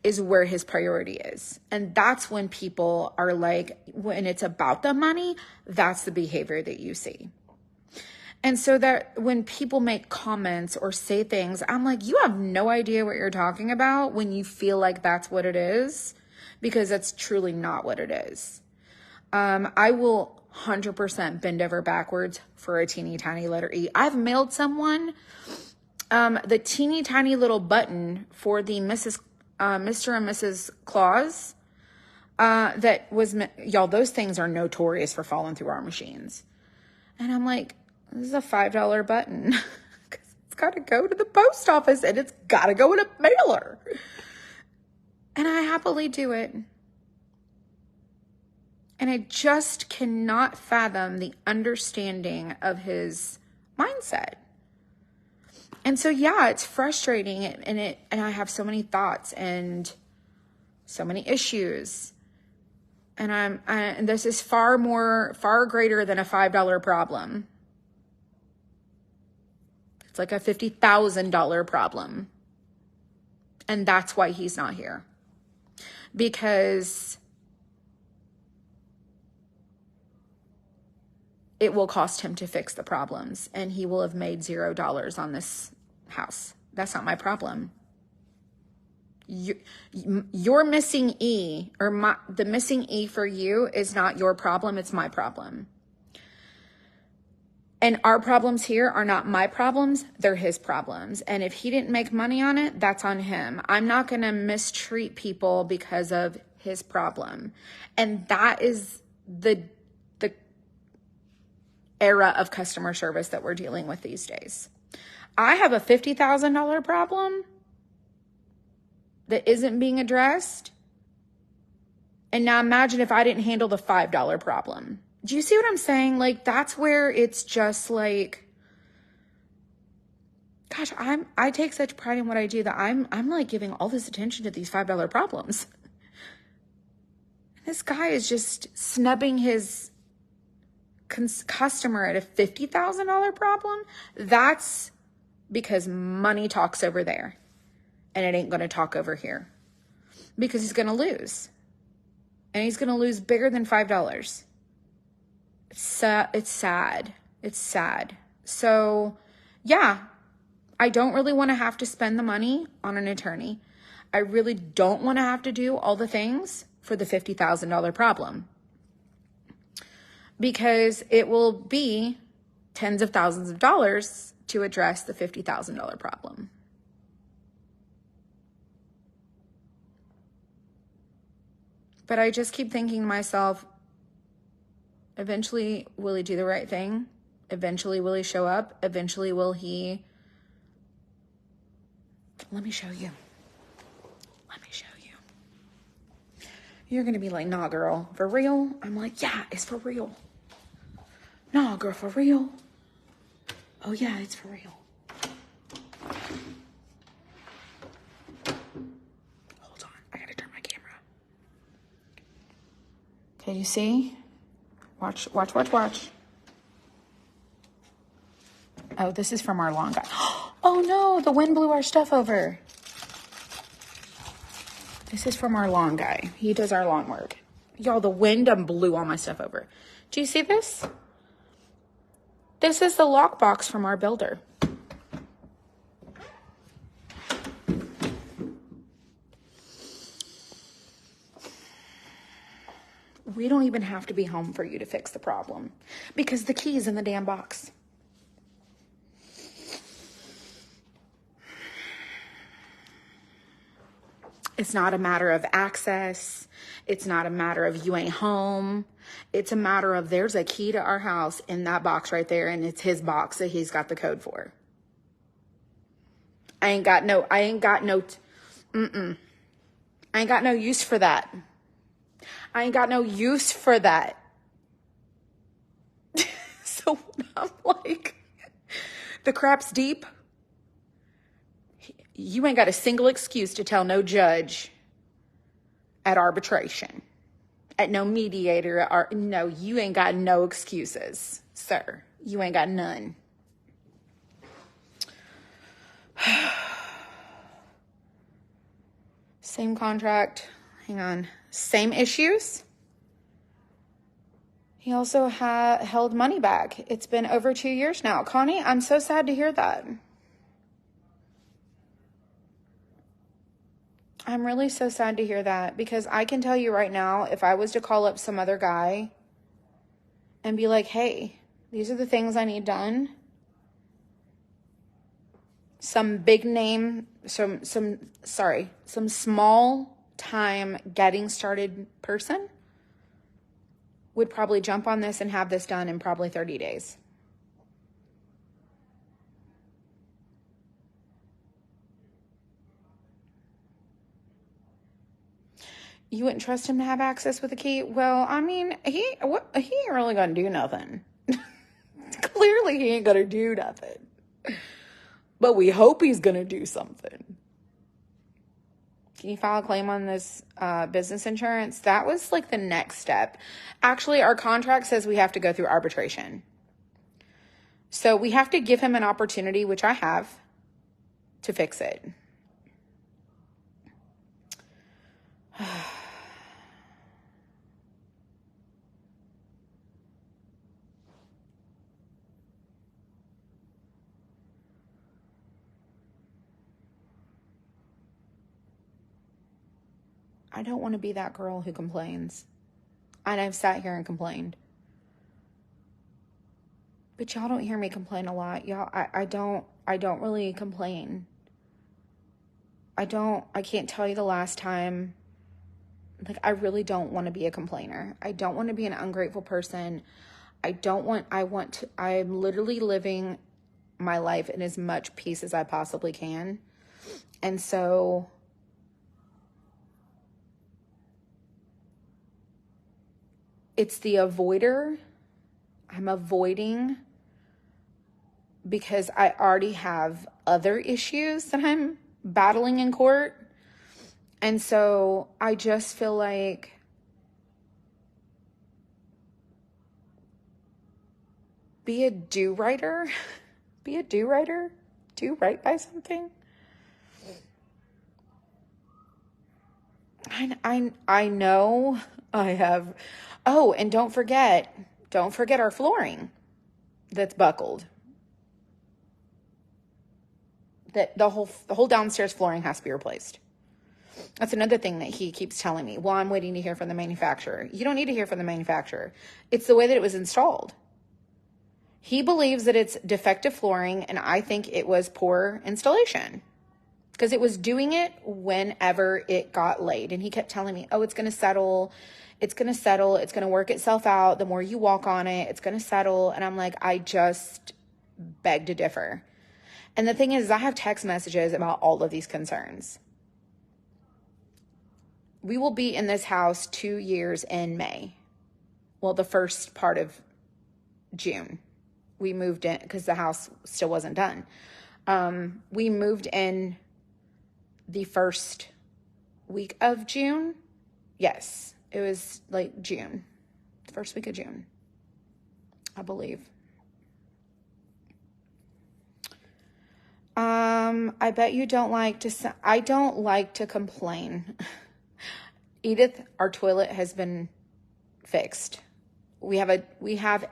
is where his priority is. And that's when people are like, when it's about the money, that's the behavior that you see. And so that when people make comments or say things, I'm like, you have no idea what you're talking about when you feel like that's what it is, because that's truly not what it is. I will 100% bend over backwards for a teeny tiny letter E. I've mailed someone the teeny tiny little button for the Mr. and Mrs. Claus that was, y'all, those things are notorious for falling through our machines. And I'm like, this is a $5 button. It's got to go to the post office and it's got to go in a mailer. And I happily do it. And I just cannot fathom the understanding of his mindset. And so, yeah, it's frustrating, and I have so many thoughts and so many issues. And this is far greater than a $5 problem. It's like a $50,000 problem. And that's why he's not here. Because it will cost him to fix the problems, and he will have made $0 on this house. That's not my problem. Your missing E, or the missing E for you is not your problem, it's my problem. And our problems here are not my problems, they're his problems. And if he didn't make money on it, that's on him. I'm not going to mistreat people because of his problem. And that is the era of customer service that we're dealing with these days. I have a $50,000 problem that isn't being addressed. And now imagine if I didn't handle the $5 problem. Do you see what I'm saying? Like, that's where it's just like, gosh, I take such pride in what I do that I'm like giving all this attention to these $5 problems. This guy is just snubbing his customer at a $50,000 problem. That's because money talks over there, and it ain't going to talk over here, because he's going to lose, and he's going to lose bigger than $5. It's sad. It's sad. So yeah, I don't really want to have to spend the money on an attorney. I really don't want to have to do all the things for the $50,000 problem, because it will be tens of thousands of dollars to address the $50,000 problem. But I just keep thinking to myself, eventually will he do the right thing? Eventually will he show up? Eventually will he... Let me show you. Let me show you. You're going to be like, nah, girl, for real? I'm like, yeah, it's for real. Nah, girl, for real? Oh, yeah, it's for real. Hold on. I got to turn my camera. Okay, you see? Watch. Oh, this is from our lawn guy. Oh, no, the wind blew our stuff over. This is from our lawn guy. He does our lawn work. Y'all, the wind blew all my stuff over. Do you see this? This is the lockbox from our builder. We don't even have to be home for you to fix the problem, because the key is in the damn box. It's not a matter of access. It's not a matter of you ain't home. It's a matter of there's a key to our house in that box right there, and it's his box that he's got the code for. I ain't got no use for that. I ain't got no use for that. So I'm like, the crap's deep. You ain't got a single excuse to tell no judge at arbitration, at no mediator. No, you ain't got no excuses, sir. You ain't got none. Same contract. Hang on. Same issues. He also held money back. It's been over 2 years now. Connie, I'm so sad to hear that. I'm really so sad to hear that, because I can tell you right now, if I was to call up some other guy and be like, hey, these are the things I need done. Some big name, some small time getting started person would probably jump on this and have this done in probably 30 days. You wouldn't trust him to have access with a key? Well, I mean, he ain't really gonna do nothing. Clearly, he ain't gonna do nothing. But we hope he's gonna do something. Can you file a claim on this business insurance? That was like the next step. Actually, our contract says we have to go through arbitration. So we have to give him an opportunity, which I have, to fix it. I don't want to be that girl who complains. And I've sat here and complained. But y'all don't hear me complain a lot. Y'all, I don't really complain. I can't tell you the last time. Like, I really don't want to be a complainer. I don't want to be an ungrateful person. I'm literally living my life in as much peace as I possibly can. And so it's the avoider. I'm avoiding because I already have other issues that I'm battling in court. And so I just feel like be a do-writer. Be a do-writer. Do right by something. I know I have. Oh, and don't forget our flooring that's buckled. That the whole downstairs flooring has to be replaced. That's another thing that he keeps telling me. Well, I'm waiting to hear from the manufacturer. You don't need to hear from the manufacturer. It's the way that it was installed. He believes that it's defective flooring, and I think it was poor installation. Because it was doing it whenever it got laid. And he kept telling me, oh, it's going to settle. It's going to settle. It's going to work itself out. The more you walk on it, it's going to settle. And I'm like, I just beg to differ. And the thing is, I have text messages about all of these concerns. We will be in this house 2 years in May. Well, the first part of June. We moved in because the house still wasn't done. We moved in the first week of June. Yes, it was like June. The first week of June, I believe. I bet you don't like to, I don't like to complain. Edith, our toilet has been fixed. We have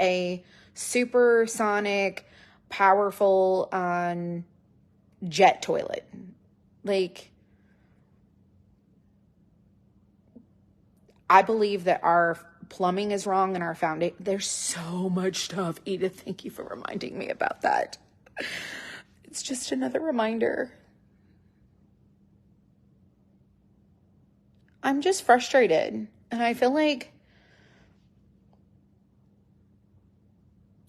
a supersonic, powerful, jet toilet. Like, I believe that our plumbing is wrong and our foundation. There's so much stuff. Edith, thank you for reminding me about that. It's just another reminder. I'm just frustrated. And I feel like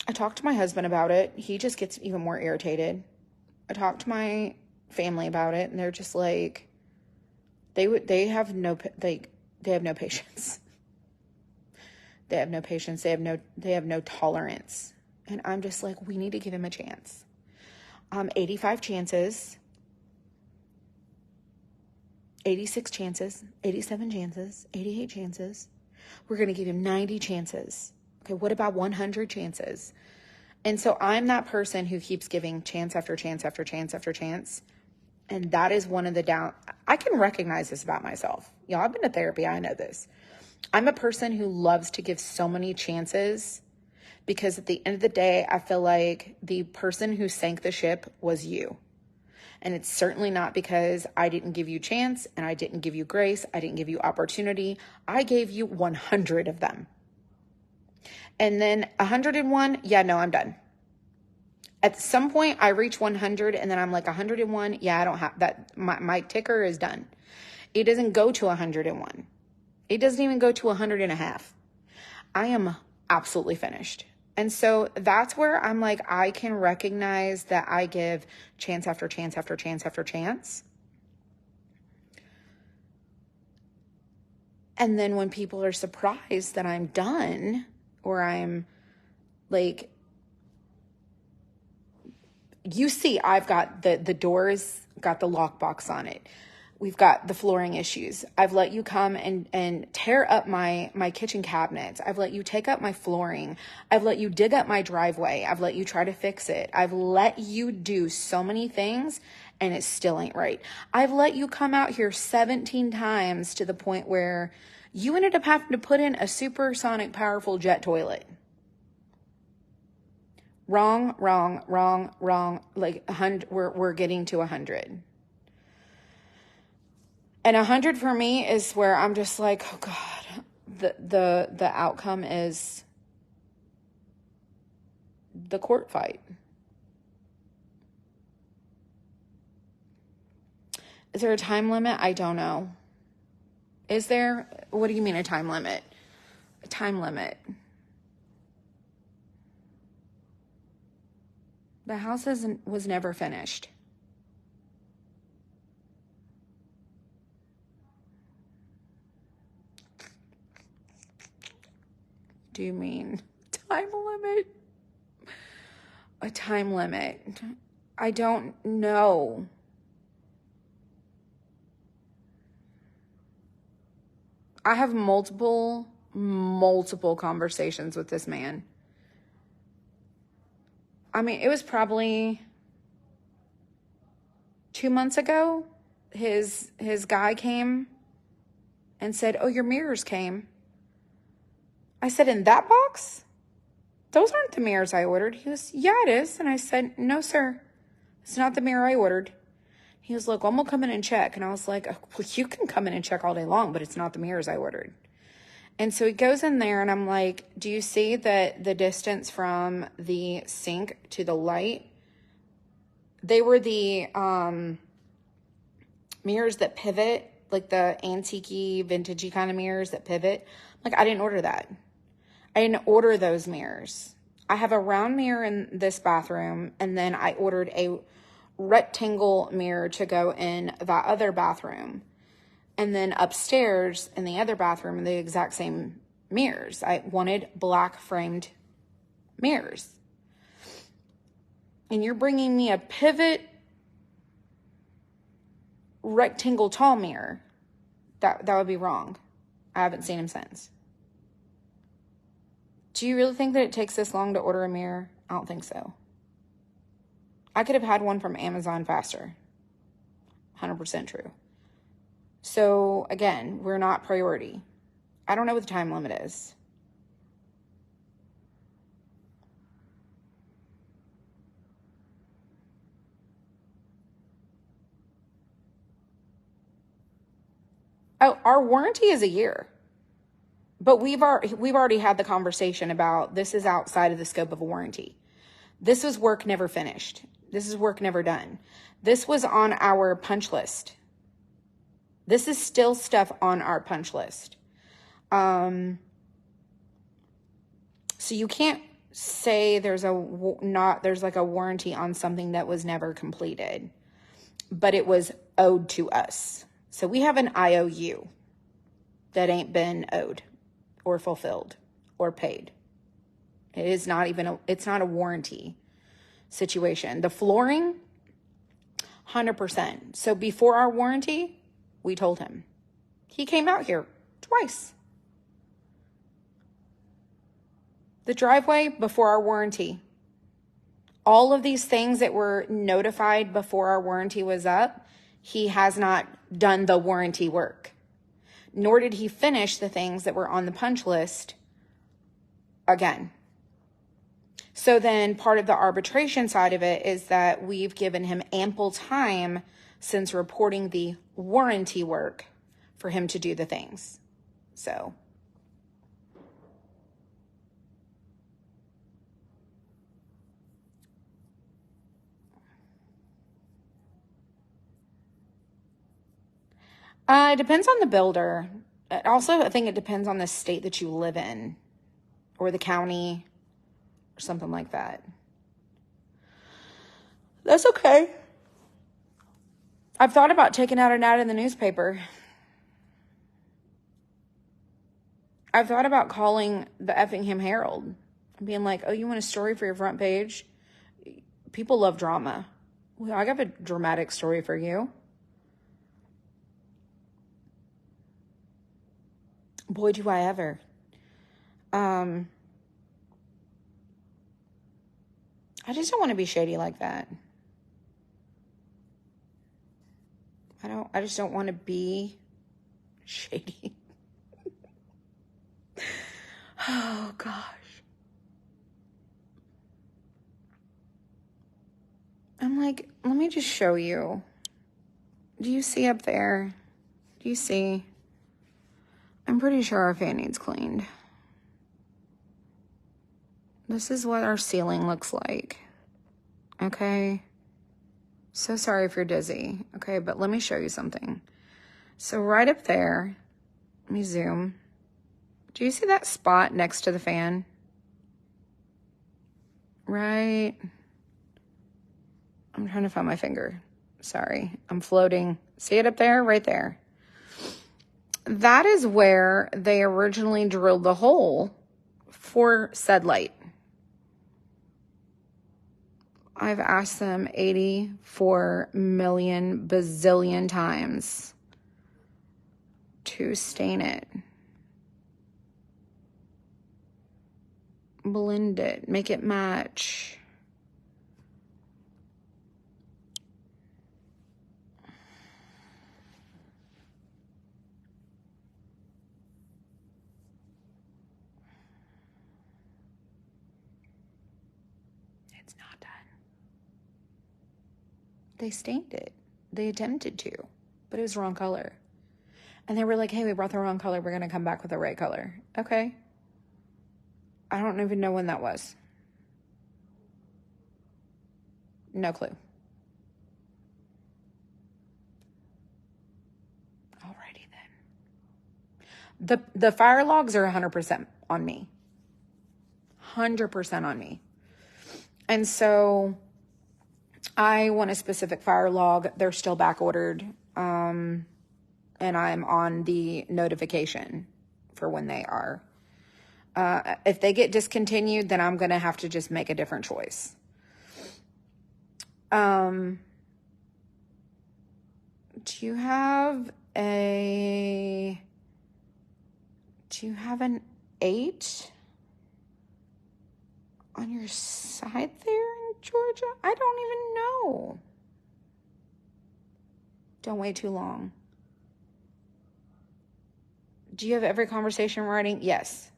I talked to my husband about it. He just gets even more irritated. I talked to my family about it, and they're just like, they have no patience. They have no patience. They have no tolerance. And I'm just like, we need to give him a chance. 85 chances, 86 chances, 87 chances, 88 chances. We're going to give him 90 chances. Okay, what about 100 chances? And so I'm that person who keeps giving chance after chance after chance after chance. And that is one of the I can recognize this about myself. Y'all, I've been to therapy. I know this. I'm a person who loves to give so many chances because at the end of the day, I feel like the person who sank the ship was you. And it's certainly not because I didn't give you chance and I didn't give you grace. I didn't give you opportunity. I gave you 100 of them. And then 101, yeah, no, I'm done. At some point, I reach 100 and then I'm like 101. Yeah, I don't have that. My ticker is done. It doesn't go to 101. It doesn't even go to 100 and a half. I am absolutely finished. And so that's where I'm like, I can recognize that I give chance after chance after chance after chance. And then when people are surprised that I'm done, or I'm like, you see, I've got the doors, got the lockbox on it. We've got the flooring issues. I've let you come and tear up my kitchen cabinets. I've let you take up my flooring. I've let you dig up my driveway. I've let you try to fix it. I've let you do so many things and it still ain't right. I've let you come out here 17 times to the point where you ended up having to put in a supersonic powerful jet toilet. Wrong. Like 100, we're getting to 100. And 100 for me is where I'm just like, oh God, the outcome is the court fight. Is there a time limit? I don't know. Is there? What do you mean a time limit? A time limit. The house was never finished. Do you mean time limit? A time limit. I don't know. I have multiple conversations with this man. I mean, it was probably 2 months ago. His guy came and said, "Oh, your mirrors came." I said, "In that box? Those aren't the mirrors I ordered." He was, "Yeah, it is." And I said, "No, sir. It's not the mirror I ordered." He was like, "Well, I'm going to come in and check." And I was like, "Oh, well, you can come in and check all day long, but it's not the mirrors I ordered." And so he goes in there and I'm like, "Do you see that the distance from the sink to the light?" They were the mirrors that pivot, like the antique-y, vintage-y kind of mirrors that pivot. Like, I didn't order that. I didn't order those mirrors. I have a round mirror in this bathroom, and then I ordered a rectangle mirror to go in that other bathroom. And then upstairs in the other bathroom, the exact same mirrors. I wanted black framed mirrors. And you're bringing me a pivot rectangle tall mirror. That would be wrong. I haven't seen him since. Do you really think that it takes this long to order a mirror? I don't think so. I could have had one from Amazon faster. 100% true. So again, we're not priority. I don't know what the time limit is. Oh, our warranty is a year. But we've already had the conversation about this is outside of the scope of a warranty. This was work never finished. This is work never done. This was on our punch list. This is still stuff on our punch list. So you can't say there's like a warranty on something that was never completed. but it was owed to us. So we have an IOU that ain't been owed or fulfilled or paid. It is not even it's not a warranty situation. The flooring, 100%. So before our warranty, we told him. He came out here twice. The driveway, before our warranty. All of these things that were notified before our warranty was up, he has not done the warranty work. Nor did he finish the things that were on the punch list again. So then part of the arbitration side of it is that we've given him ample time since reporting the warranty work for him to do the things. So it depends on the builder. Also, I think it depends on the state that you live in or the county or something like that. That's okay. I've thought about taking out an ad in the newspaper. I've thought about calling the Effingham Herald and being like, oh, you want a story for your front page? People love drama. Well, I got a dramatic story for you. Boy, do I ever. I just don't want to be shady like that. I just don't want to be shady. Oh, gosh. I'm like, let me just show you. Do you see up there? Do you see? I'm pretty sure our fan needs cleaned. This is what our ceiling looks like. Okay? So sorry if you're dizzy. Okay, but let me show you something. So right up there, let me zoom. Do you see that spot next to the fan? Right. I'm trying to find my finger. Sorry, I'm floating. See it up there? Right there. That is where they originally drilled the hole for said light. I've asked them 84 million bazillion times to stain it. Blend it, make it match. It's not done. They stained it. They attempted to, but it was the wrong color. And they were like, hey, we brought the wrong color. We're going to come back with the right color. Okay. I don't even know when that was. No clue. Alrighty then. The fire logs are 100% on me. 100% on me. And so I want a specific fire log. They're still back ordered. And I'm on the notification for when they are. If they get discontinued, then I'm going to have to just make a different choice. Do you have an 8 on your side there in Georgia? I don't even know. Don't wait too long. Do you have every conversation writing? Yes.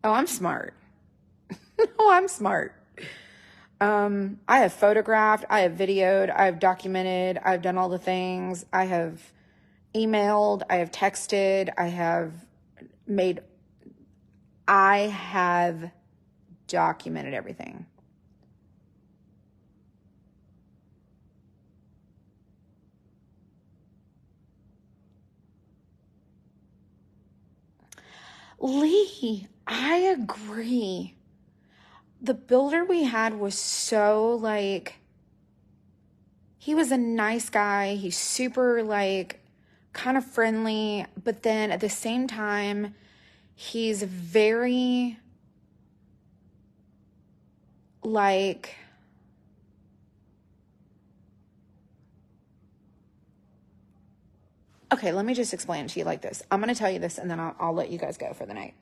Oh, I'm smart. No, I'm smart. I have photographed, I have videoed, I have documented, I've done all the things. I have emailed, I have texted, I have documented everything. Lee, I agree. The builder we had was so he was a nice guy. He's super like kind of friendly, but then at the same time, he's very like, okay, let me just explain it to you like this. I'm going to tell you this and then I'll let you guys go for the night.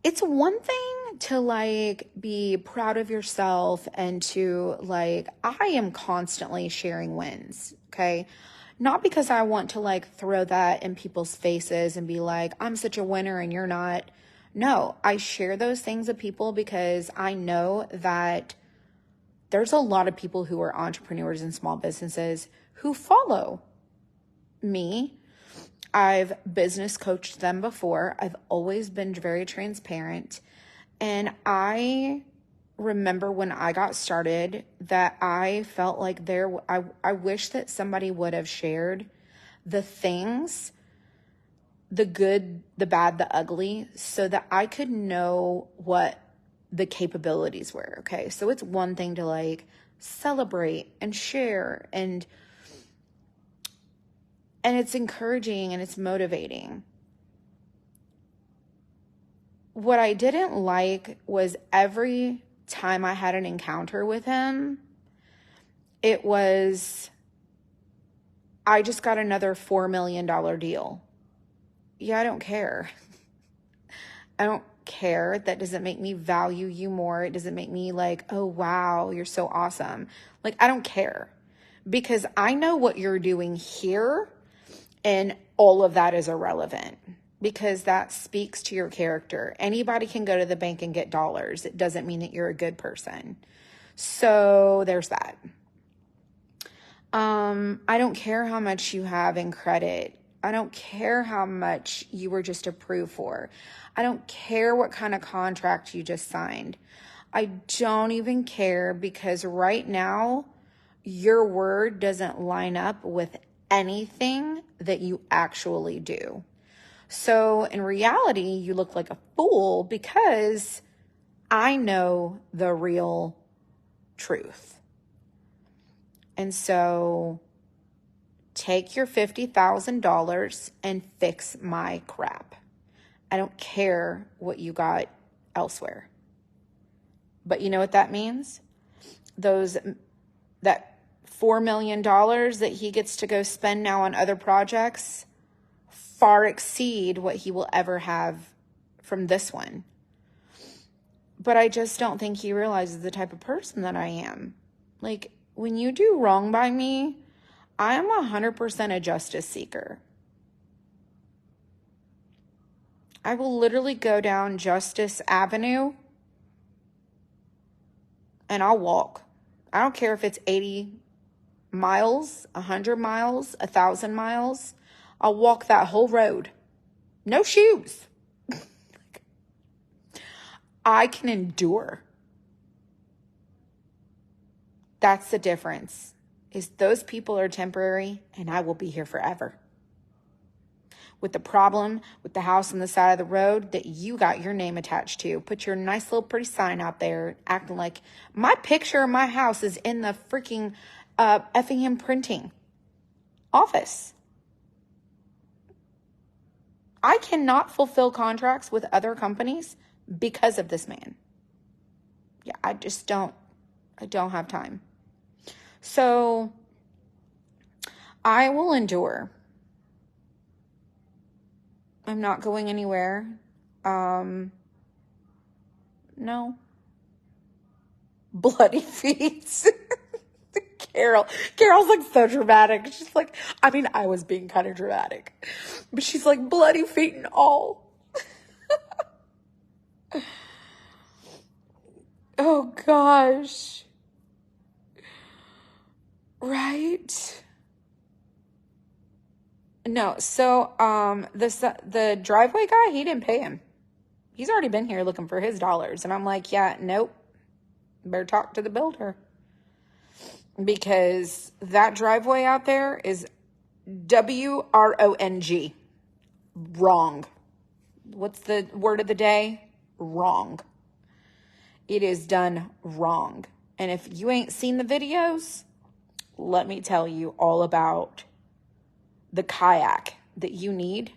It's one thing to like be proud of yourself and to like, I am constantly sharing wins, okay? Not because I want to like throw that in people's faces and be like, I'm such a winner and you're not. No, I share those things with people because I know that there's a lot of people who are entrepreneurs and small businesses who follow me. I've business coached them before. I've always been very transparent. And I remember when I got started that I felt like I wish that somebody would have shared the things, the good, the bad, the ugly, so that I could know what the capabilities were. Okay. So it's one thing to like celebrate and share and it's encouraging and it's motivating. What I didn't like was every time I had an encounter with him, it was, I just got another $4 million deal. Yeah, I don't care. I don't care. That doesn't make me value you more. It doesn't make me like, oh, wow, you're so awesome. Like, I don't care because I know what you're doing here. And all of that is irrelevant because that speaks to your character. Anybody can go to the bank and get dollars. It doesn't mean that you're a good person. So there's that. I don't care how much you have in credit. I don't care how much you were just approved for. I don't care what kind of contract you just signed. I don't even care because right now your word doesn't line up with anything that you actually do. So in reality, you look like a fool because I know the real truth. And so take your $50,000 and fix my crap. I don't care what you got elsewhere. But you know what that means? That $4 million that he gets to go spend now on other projects far exceed what he will ever have from this one. But I just don't think he realizes the type of person that I am. Like, when you do wrong by me, I am 100% a justice seeker. I will literally go down Justice Avenue and I'll walk. I don't care if it's 80 miles, 100 miles, 1,000 miles. I'll walk that whole road. No shoes. I can endure. That's the difference. Is those people are temporary and I will be here forever. With the problem with the house on the side of the road that you got your name attached to. Put your nice little pretty sign out there acting like my picture of my house is in the freaking Effingham printing office. I cannot fulfill contracts with other companies because of this man. Yeah, I don't have time. So I will endure. I'm not going anywhere. No. Bloody feet. Carol's like so dramatic. She's like, I mean, I was being kind of dramatic. But she's like, bloody feet and all. Oh gosh. Right? No, so the driveway guy, he didn't pay him. He's already been here looking for his dollars. And I'm like, yeah, nope. Better talk to the builder. Because that driveway out there is WRONG. Wrong. What's the word of the day? Wrong. It is done wrong. And if you ain't seen the videos, let me tell you all about the kayak that you need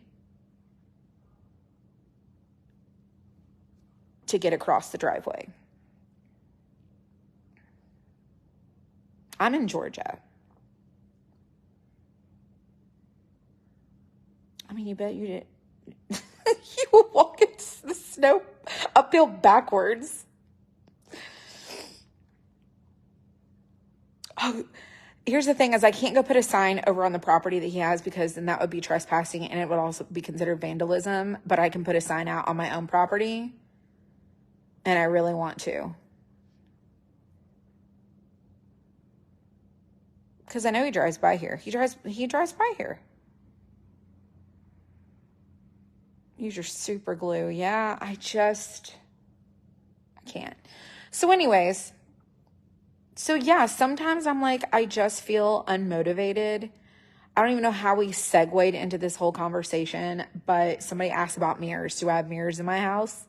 to get across the driveway. I'm in Georgia. I mean, you bet you did. You will walk into the snow uphill backwards. Oh, here's the thing is I can't go put a sign over on the property that he has because then that would be trespassing and it would also be considered vandalism. But I can put a sign out on my own property. And I really want to. Because I know he drives by here. He drives by here. Use your super glue. Yeah, I can't. So anyways, so yeah, sometimes I'm like, I just feel unmotivated. I don't even know how we segued into this whole conversation, but somebody asked about mirrors. Do I have mirrors in my house?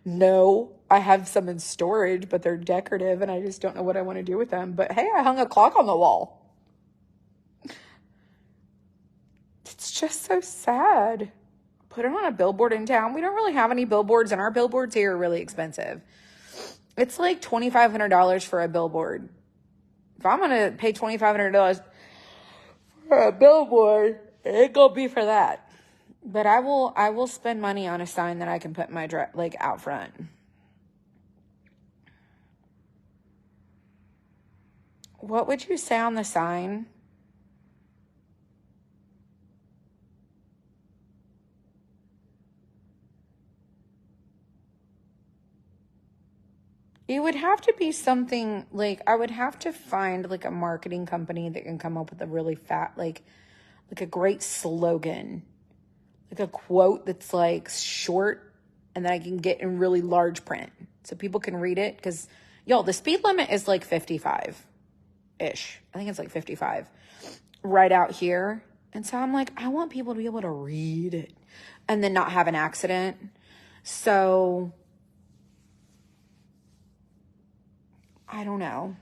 No, I have some in storage, but they're decorative and I just don't know what I want to do with them. But hey, I hung a clock on the wall. It's just so sad. Put it on a billboard in town. We don't really have any billboards, and our billboards here are really expensive. It's like $2,500 for a billboard. If I'm going to pay $2,500 for a billboard, it gonna be for that. But I will spend money on a sign that I can put my out front. What would you say on the sign? It would have to be something like, I would have to find like a marketing company that can come up with a really like a great slogan, like a quote that's like short and that I can get in really large print so people can read it. Cause y'all, the speed limit is like 55-ish. I think it's like 55 right out here. And so I'm like, I want people to be able to read it and then not have an accident. So I don't know.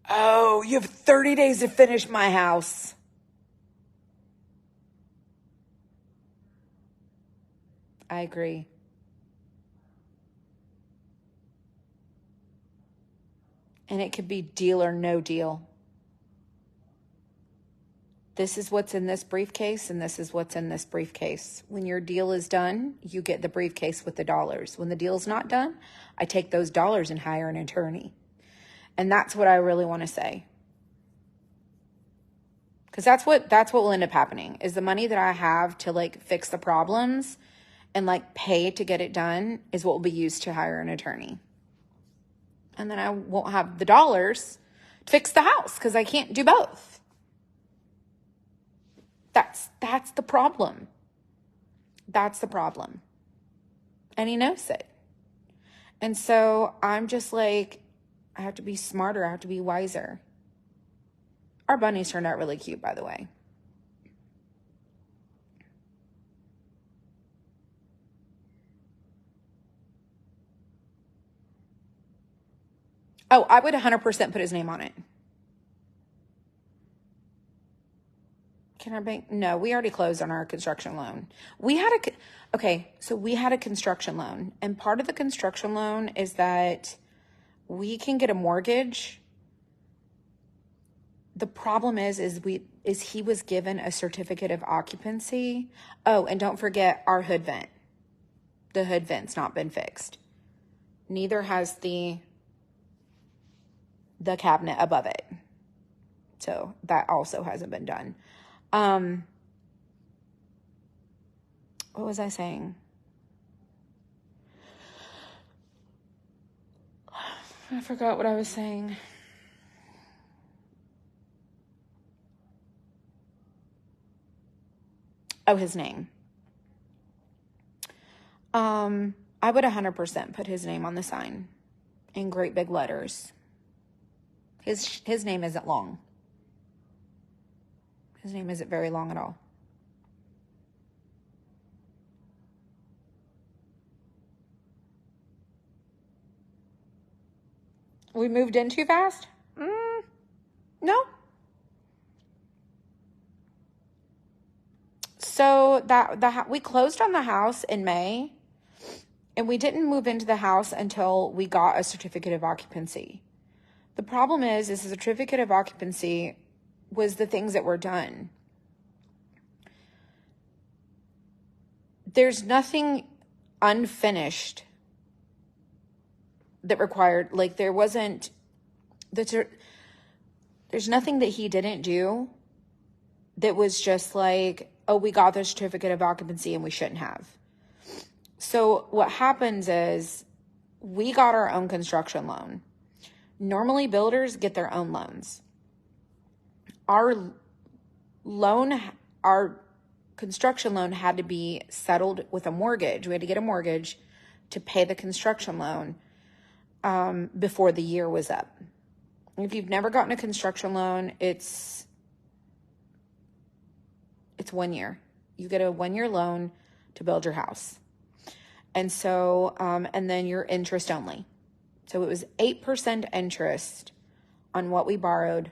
Oh, you have 30 days to finish my house. I agree. And it could be deal or no deal. This is what's in this briefcase, and this is what's in this briefcase. When your deal is done, you get the briefcase with the dollars. When the deal's not done, I take those dollars and hire an attorney. And that's what I really want to say. Because that's what will end up happening, is the money that I have to like fix the problems and like pay to get it done is what will be used to hire an attorney. And then I won't have the dollars to fix the house because I can't do both. That's the problem. That's the problem. And he knows it. And so I'm just like, I have to be smarter. I have to be wiser. Our bunnies turned out really cute, by the way. Oh, I would 100% put his name on it. Can our bank? No, we already closed on our construction loan. We had a construction loan, and part of the construction loan is that we can get a mortgage. The problem is he was given a certificate of occupancy. Oh, and don't forget our hood vent. The hood vent's not been fixed. Neither has the cabinet above it. So that also hasn't been done. What was I saying? I forgot what I was saying. Oh, his name. I would 100% put his name on the sign in great big letters. His name isn't long. His name isn't very long at all. We moved in too fast? No. So we closed on the house in May, and we didn't move into the house until we got a certificate of occupancy. The problem is the certificate of occupancy was the things that were done. There's nothing unfinished that required, like there's nothing that he didn't do that was just like, oh, we got the certificate of occupancy and we shouldn't have. So what happens is we got our own construction loan. Normally builders get their own loans. Our construction loan had to be settled with a mortgage. We had to get a mortgage to pay the construction loan before the year was up. If you've never gotten a construction loan, it's 1 year. You get a 1-year loan to build your house. And so, and then you're interest only. So it was 8% interest on what we borrowed.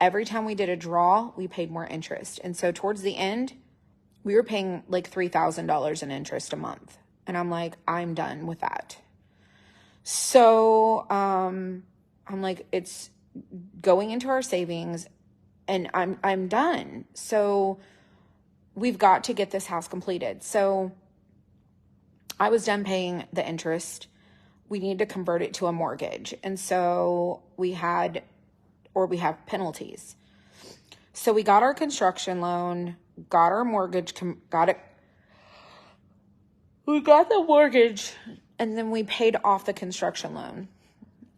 Every time we did a draw, we paid more interest. And so towards the end, we were paying like $3,000 in interest a month. And I'm like, I'm done with that. So I'm like, it's going into our savings and I'm done. So we've got to get this house completed. So I was done paying the interest. We need to convert it to a mortgage. And so we have penalties. So we got our construction loan, got our mortgage, we got the mortgage, and then we paid off the construction loan.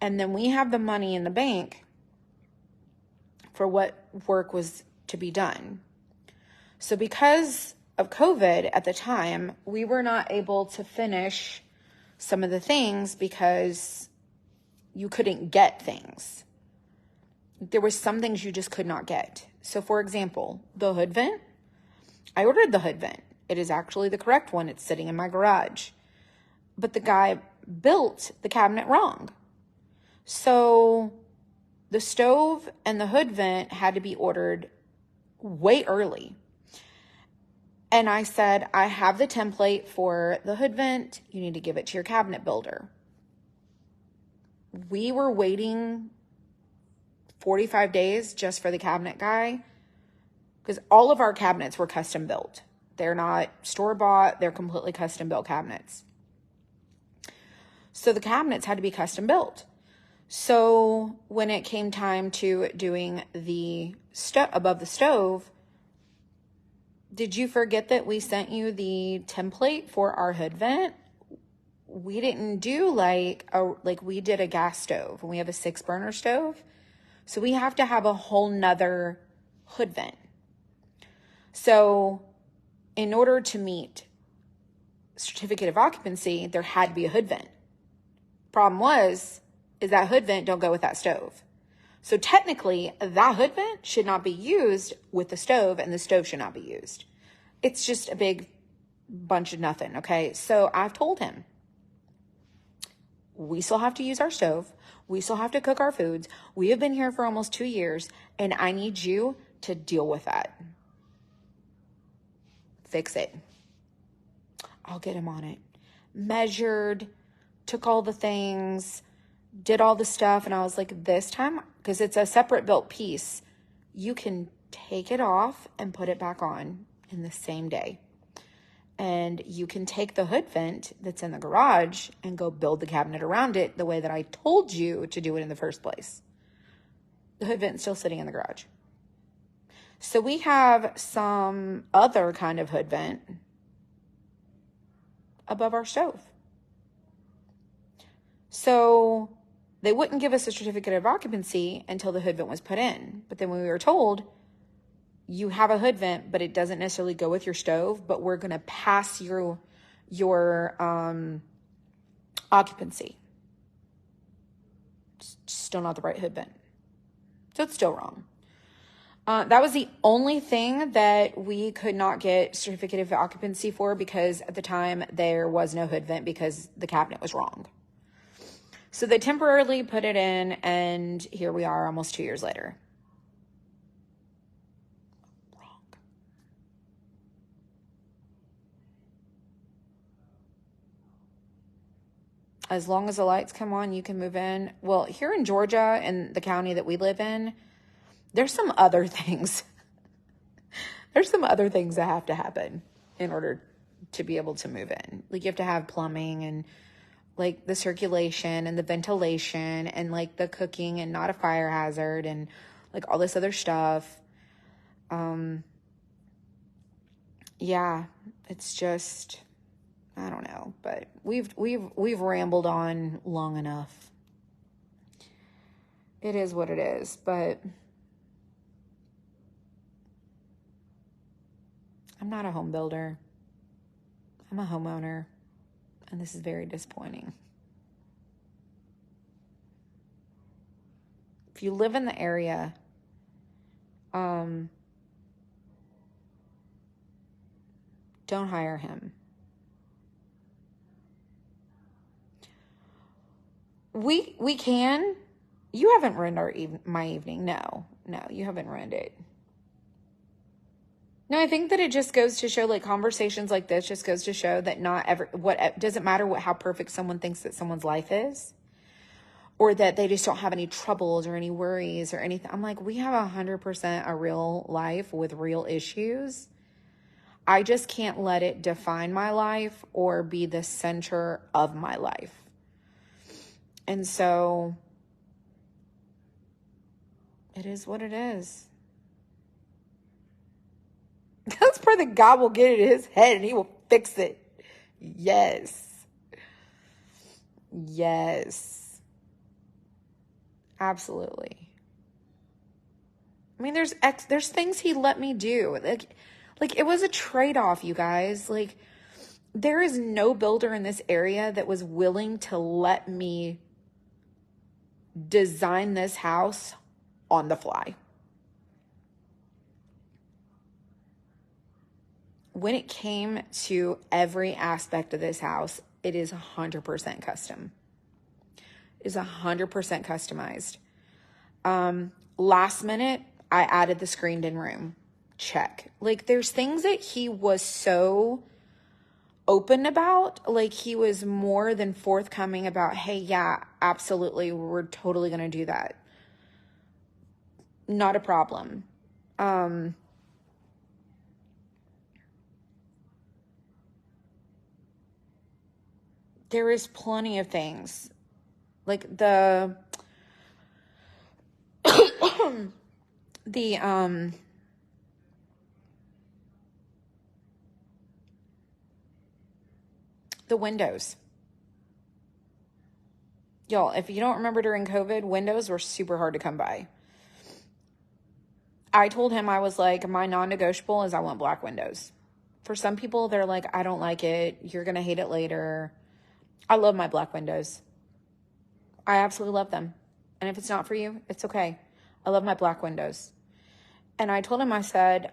And then we have the money in the bank for what work was to be done. So because of COVID at the time, we were not able to finish some of the things because you couldn't get things. There were some things you just could not get. So for example, the hood vent, I ordered the hood vent. It is actually the correct one. It's sitting in my garage. But the guy built the cabinet wrong. So the stove and the hood vent had to be ordered way early. And I said, I have the template for the hood vent. You need to give it to your cabinet builder. We were waiting 45 days just for the cabinet guy because all of our cabinets were custom built. They're not store-bought. They're completely custom built cabinets. So the cabinets had to be custom built. So when it came time to doing the above the stove, did you forget that we sent you the template for our hood vent? We didn't do like we did a gas stove and we have a 6-burner stove. So we have to have a whole nother hood vent. So in order to meet certificate of occupancy, there had to be a hood vent. Problem is that hood vent don't go with that stove. So technically that hood vent should not be used with the stove and the stove should not be used. It's just a big bunch of nothing. Okay. So I've told him, we still have to use our stove. We still have to cook our foods. We have been here for almost 2 years and I need you to deal with that. Fix it. I'll get him on it. Measured, took all the things, did all the stuff. And I was like, this time, because it's a separate built piece, you can take it off and put it back on in the same day. And you can take the hood vent that's in the garage and go build the cabinet around it the way that I told you to do it in the first place. The hood vent's still sitting in the garage. So we have some other kind of hood vent above our stove. So they wouldn't give us a certificate of occupancy until the hood vent was put in. But then when we were told, you have a hood vent, but it doesn't necessarily go with your stove, but we're going to pass your occupancy. It's still not the right hood vent. So it's still wrong. That was the only thing that we could not get certificate of occupancy for, because at the time there was no hood vent because the cabinet was wrong. So they temporarily put it in, and here we are almost 2 years later. Wrong. As long as the lights come on, you can move in. Well, here in Georgia, in the county that we live in, there's some other things. There's some other things that have to happen in order to be able to move in. Like, you have to have plumbing and like the circulation and the ventilation and like the cooking and not a fire hazard and like all this other stuff. Yeah, it's just, I don't know, but we've rambled on long enough. It is what it is, but I'm not a home builder. I'm a homeowner, and this is very disappointing. If you live in the area, don't hire him. We can. You haven't ruined my evening. No, you haven't ruined it. No, I think that it just goes to show, like, conversations like this just goes to show that doesn't matter how perfect someone thinks that someone's life is, or that they just don't have any troubles or any worries or anything. I'm like, we have 100% a real life with real issues. I just can't let it define my life or be the center of my life. And so it is what it is. Let's pray that God will get it in his head and he will fix it. Yes. Yes. Absolutely. I mean, there's things he let me do. Like it was a trade-off, you guys. Like, there is no builder in this area that was willing to let me design this house on the fly. When it came to every aspect of this house, it is 100% custom. It is 100% customized. Last minute, I added the screened-in room. Check. Like, there's things that he was so open about. Like, he was more than forthcoming about, hey, yeah, absolutely, we're totally going to do that. Not a problem. There is plenty of things. Like the windows. Y'all, if you don't remember, during COVID, windows were super hard to come by. I told him, I was like, my non-negotiable is I want black windows. For some people, they're like, I don't like it. You're going to hate it later. I love my black windows. I absolutely love them. And if it's not for you, it's okay. I love my black windows. And I told him, I said,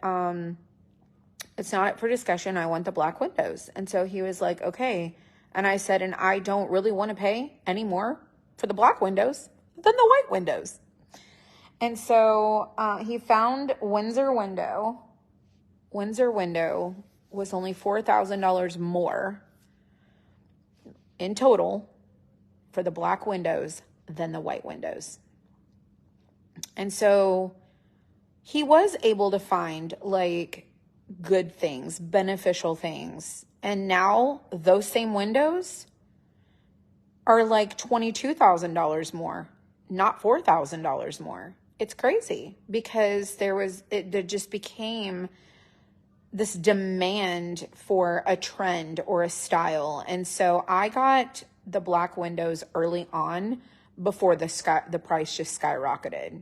it's not up for discussion. I want the black windows. And so he was like, okay. And I said, and I don't really want to pay any more for the black windows than the white windows. And so he found Windsor Window. Windsor Window was only $4,000 more in total for the black windows than the white windows. And so he was able to find like good things, beneficial things. And now those same windows are like $22,000 more, not $4,000 more. It's crazy because there just became this demand for a trend or a style. And so I got the black windows early on before the price just skyrocketed.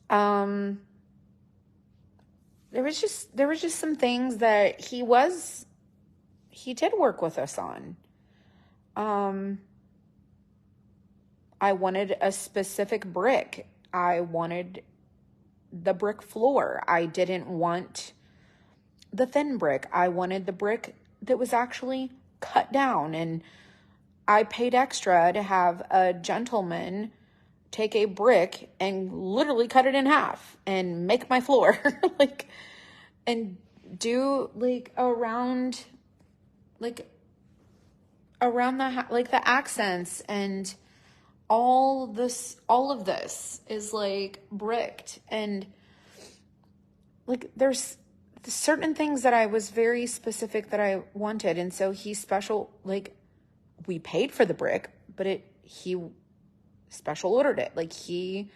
There was just some things that he did work with us on. I wanted a specific brick. I wanted the brick floor. I didn't want the thin brick. I wanted the brick that was actually cut down, and I paid extra to have a gentleman take a brick and literally cut it in half and make my floor like, and do like around the like the accents, and all of this is like bricked, and like there's certain things that I was very specific that I wanted, and so he special, like, we paid for the brick, but he special ordered it. Like, he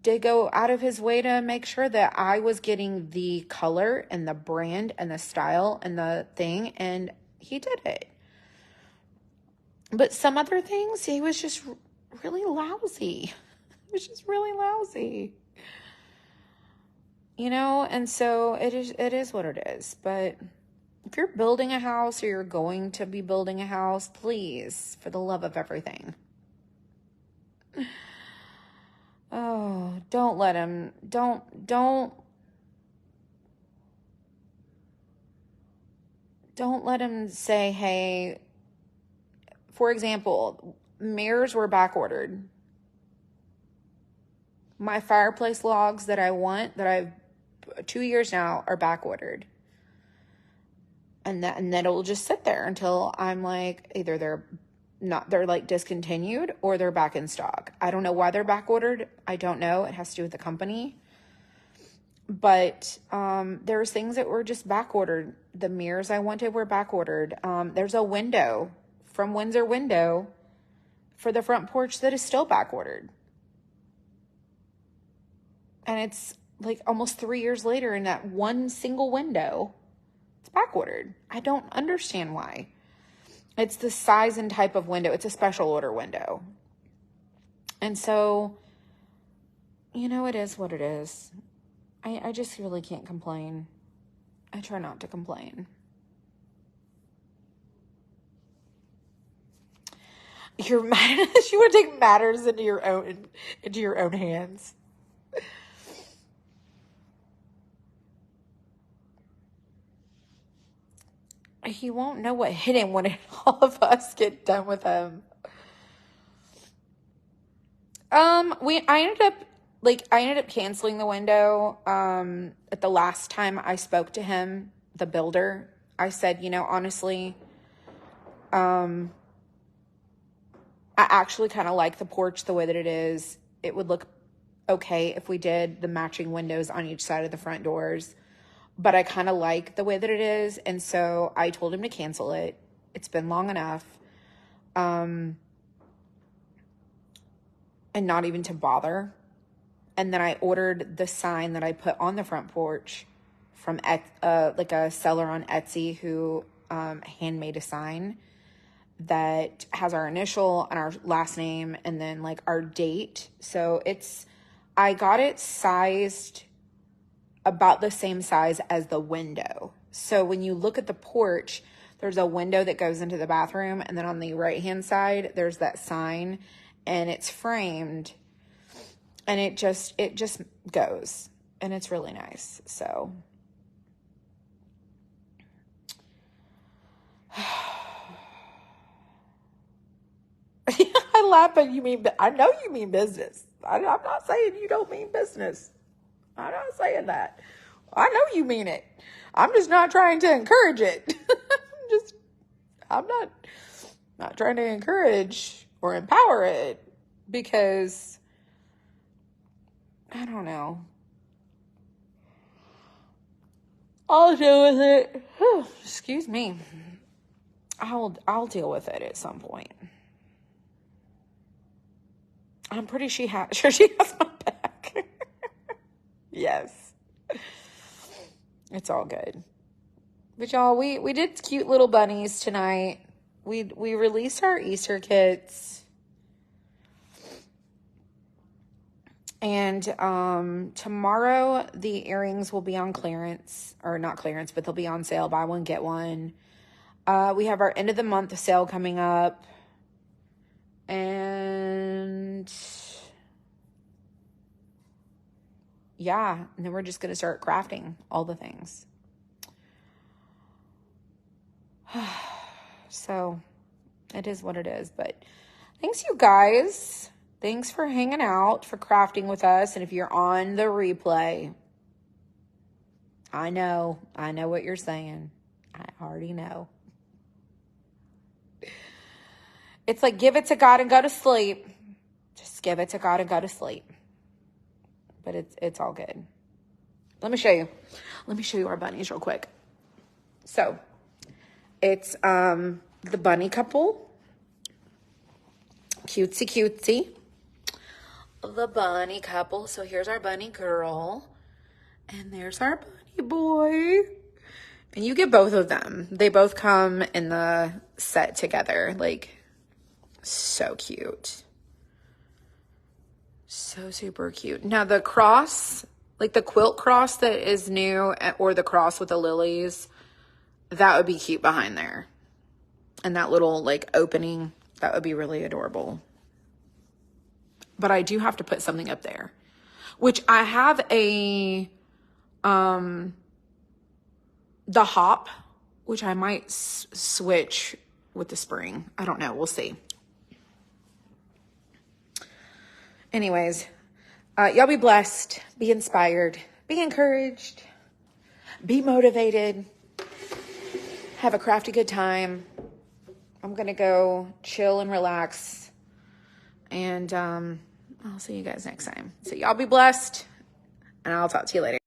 did go out of his way to make sure that I was getting the color and the brand and the style and the thing, and he did it. But some other things, he was just really lousy. It was just really lousy. You know, and so it is what it is. But if you're building a house, or you're going to be building a house, please, for the love of everything, oh, don't let him, don't let him say, hey, for example, mirrors were back ordered. My fireplace logs that I want, that I've 2 years now, are back ordered. And then it'll just sit there until I'm like, either they're like discontinued, or they're back in stock. I don't know why they're back ordered. I don't know. It has to do with the company. But there's things that were just back ordered. The mirrors I wanted were back ordered. There's a window from Windsor Window for the front porch that is still back ordered. And it's like almost 3 years later, in that one single window, it's back ordered. I don't understand why. It's the size and type of window. It's a special order window. And so, you know, it is what it is. I just really can't complain. I try not to complain. You're mad at us. You want to take matters into your own hands. He won't know what hit him when all of us get done with him. I ended up canceling the window at the last time I spoke to him, the builder. I said, you know, honestly, I actually kind of like the porch the way that it is. It would look okay if we did the matching windows on each side of the front doors, but I kind of like the way that it is. And so I told him to cancel it. It's been long enough. And not even to bother. And then I ordered the sign that I put on the front porch from like a seller on Etsy who handmade a sign that has our initial and our last name and then like our date. So I got it sized about the same size as the window. So when you look at the porch, there's a window that goes into the bathroom, and then on the right hand side there's that sign, and it's framed, and it just goes, and it's really nice. So I laugh, but I know you mean business. I'm not saying you don't mean business. I'm not saying that. I know you mean it. I'm just not trying to encourage it. I'm not trying to encourage or empower it, because I don't know. I'll deal with it. Excuse me. I'll deal with it at some point. I'm pretty sure she has my back. Yes. It's all good. But y'all, we did cute little bunnies tonight. We released our Easter kits. And tomorrow the earrings will be on clearance, or not clearance, but they'll be on sale. Buy one, get one. We have our end of the month sale coming up. And yeah, and then we're just going to start crafting all the things. So it is what it is, but thanks you guys. Thanks for hanging out, for crafting with us. And if you're on the replay, I know what you're saying. I already know. It's like, give it to God and go to sleep. Just give it to God and go to sleep. But it's all good. Let me show you. Let me show you our bunnies real quick. So it's the bunny couple. Cutesy cutesy. The bunny couple. So here's our bunny girl. And there's our bunny boy. And you get both of them. They both come in the set together. Like, so cute. So super cute. Now the cross, like the quilt cross that is new, or the cross with the lilies, that would be cute behind there. And that little like opening, that would be really adorable. But I do have to put something up there, which I have the hop, which I might switch with the spring. I don't know. We'll see. Anyways, y'all be blessed, be inspired, be encouraged, be motivated, have a crafty good time. I'm going to go chill and relax, and I'll see you guys next time. So y'all be blessed, and I'll talk to you later.